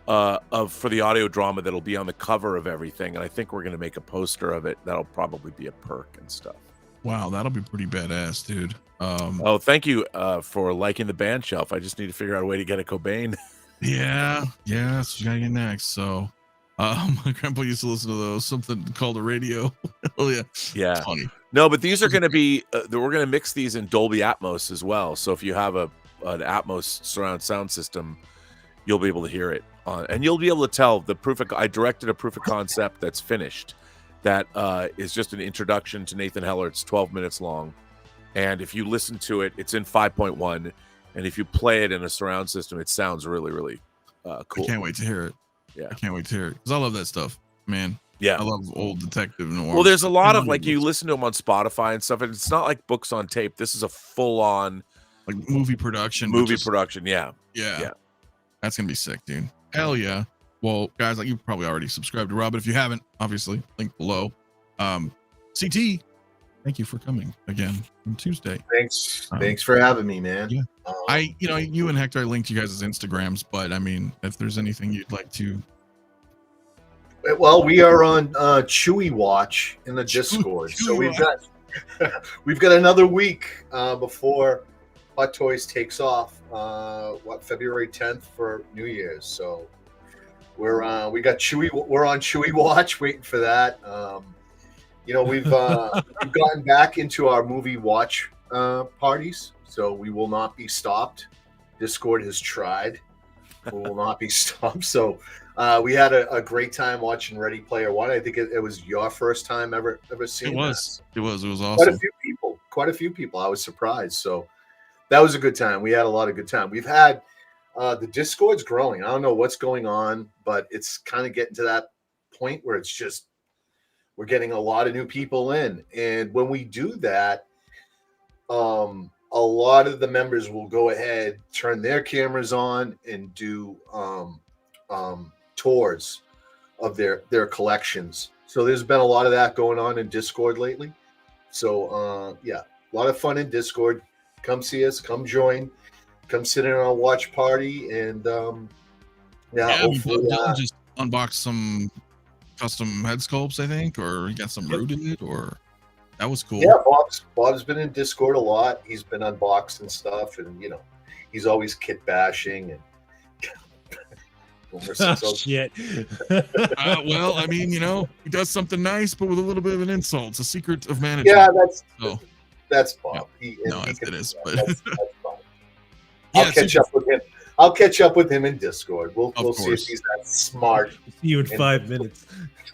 for the audio drama that'll be on the cover of everything, and I think we're gonna make a poster of it. That'll probably be a perk and stuff. Wow, that'll be pretty badass, dude. Oh, thank you for liking the band shelf. I just need to figure out a way to get a Cobain. Yeah, that's what you gotta get next. So my grandpa used to listen to those, something called a radio. Oh yeah. Funny. No, but these are going to be we're going to mix these in Dolby Atmos as well. So if you have an Atmos surround sound system, you'll be able to hear it and you'll be able to tell I directed a proof of concept that's finished. That is just an introduction to Nathan Heller. It's 12 minutes long, and if you listen to it, it's in 5.1, and if you play it in a surround system, it sounds really, really cool. I can't wait to hear it. Yeah, I can't wait to hear it because I love that stuff, man. Yeah, I love old detective noir. Well, there's a lot of like, you listen to them on Spotify and stuff, and it's not like books on tape. This is a full-on like movie production. Yeah. That's gonna be sick, dude. Hell yeah. Well, guys, like, you probably already subscribed to Rob, but if you haven't, obviously, link below. CT, thank you for coming again on Tuesday. Thanks for having me, man. Yeah. You and Hector, I linked you guys' Instagrams, but I mean, if there's anything you'd like to. Well, we are on Chewy Watch in the Discord, so we've got another week before Hot Toys takes off. February 10th for New Year's. So we're on Chewy Watch, waiting for that. We've gotten back into our movie watch parties, so we will not be stopped. Discord has tried. We will not be stopped. So we had a great time watching Ready Player One. I think it was your first time ever seeing it. It was awesome. Quite a few people. I was surprised. So that was a good time. We had a lot of good time. We've had the Discord's growing. I don't know what's going on, but it's kind of getting to that point where it's just we're getting a lot of new people in. And when we do that, a lot of the members will go ahead, turn their cameras on, and do tours of their collections. So there's been a lot of that going on in Discord lately. So a lot of fun in Discord. Come see us, come join. come sit in on a watch party, and hopefully, Dylan just unboxed some custom head sculpts, I think, or he got some rooted, or that was cool. Yeah, Bob's been in Discord a lot. He's been unboxing stuff, and he's always kit bashing and. Oh, shit. Well, I mean, he does something nice, but with a little bit of an insult. It's a secret of management. Yeah, that's Bob. Yeah. It is. But that's Bob. I'll catch up with him. I'll catch up with him in Discord. We'll see if he's that smart. See you in 5 minutes.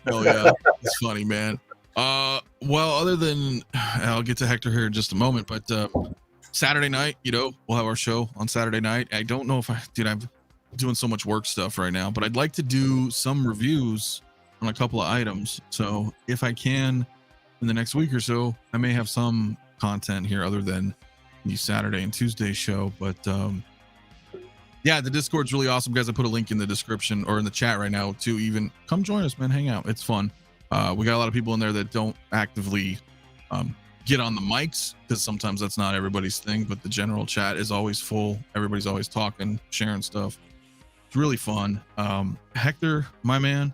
Oh yeah, it's funny, man. Well, other than I'll get to Hector here in just a moment, but Saturday night, we'll have our show on Saturday night. I don't know if I'm doing so much work stuff right now, but I'd like to do some reviews on a couple of items. So if I can in the next week or so, I may have some content here other than the Saturday and Tuesday show. But yeah, the Discord's really awesome, guys. I put a link in the description or in the chat right now to even come join us, man. Hang out. It's fun. We got a lot of people in there that don't actively get on the mics because sometimes that's not everybody's thing, but the general chat is always full. Everybody's always talking, sharing stuff. It's really fun. Hector, my man,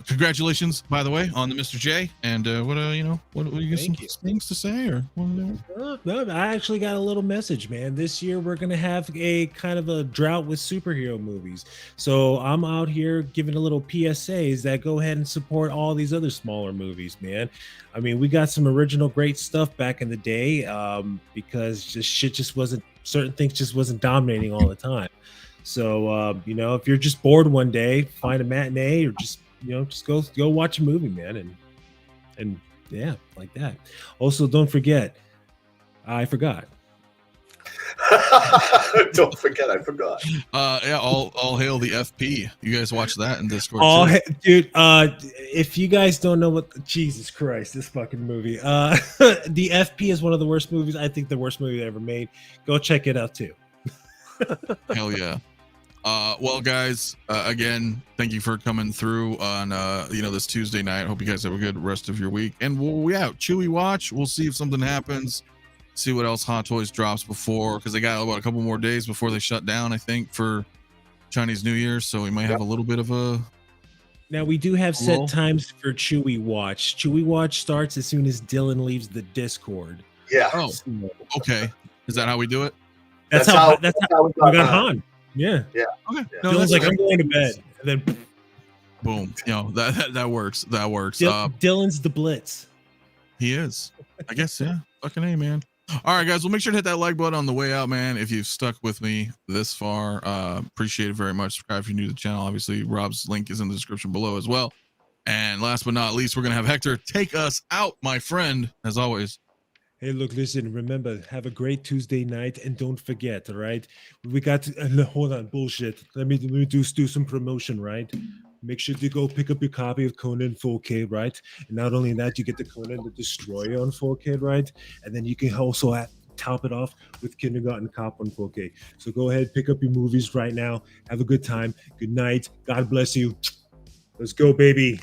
congratulations, by the way, on the Mr. J. And what you got some things to say, or no, I actually got a little message, man. This year we're gonna have a kind of a drought with superhero movies, so I'm out here giving a little PSAs that go ahead and support all these other smaller movies, man. I mean, we got some original great stuff back in the day, because certain things just wasn't dominating all the time. So if you're just bored one day, find a matinee, or just go watch a movie, man, and yeah, like that. Also, don't forget, I forgot. Don't forget, I forgot. Yeah, all hail the FP. You guys watch that in Discord? Dude, if you guys don't know Jesus Christ, this fucking movie. The FP is one of the worst movies. I think the worst movie ever made. Go check it out too. Hell yeah. Well, guys, again, thank you for coming through on this Tuesday night. Hope you guys have a good rest of your week, and we'll out Chewy watch. We'll see if something happens, see what else Hot Toys drops before, because they got about a couple more days before they shut down, I think, for Chinese New Year, so we might have a little bit of a. Now we do have set times for Chewy watch. Chewy watch starts as soon as Dylan leaves the Discord. Yeah. Oh, okay. Is that how we do it? That's how we got Han. Yeah. Yeah. Okay. No, Dylan's like, I'm going to bed, and then boom. That works. That works. Dylan's the Blitz. He is. I guess. Yeah. Fucking A, man. All right, guys. Well, make sure to hit that like button on the way out, man. If you've stuck with me this far, appreciate it very much. Subscribe if you're new to the channel. Obviously, Rob's link is in the description below as well. And last but not least, we're gonna have Hector take us out, my friend, as always. Hey, look, listen, remember, have a great Tuesday night, and don't forget, all right? We got to, hold on, bullshit. Let me do some promotion, right? Make sure to go pick up your copy of Conan 4K, right? And not only that, you get the Conan the Destroyer on 4K, right? And then you can also top it off with Kindergarten Cop on 4K. So go ahead, pick up your movies right now. Have a good time. Good night. God bless you. Let's go, baby.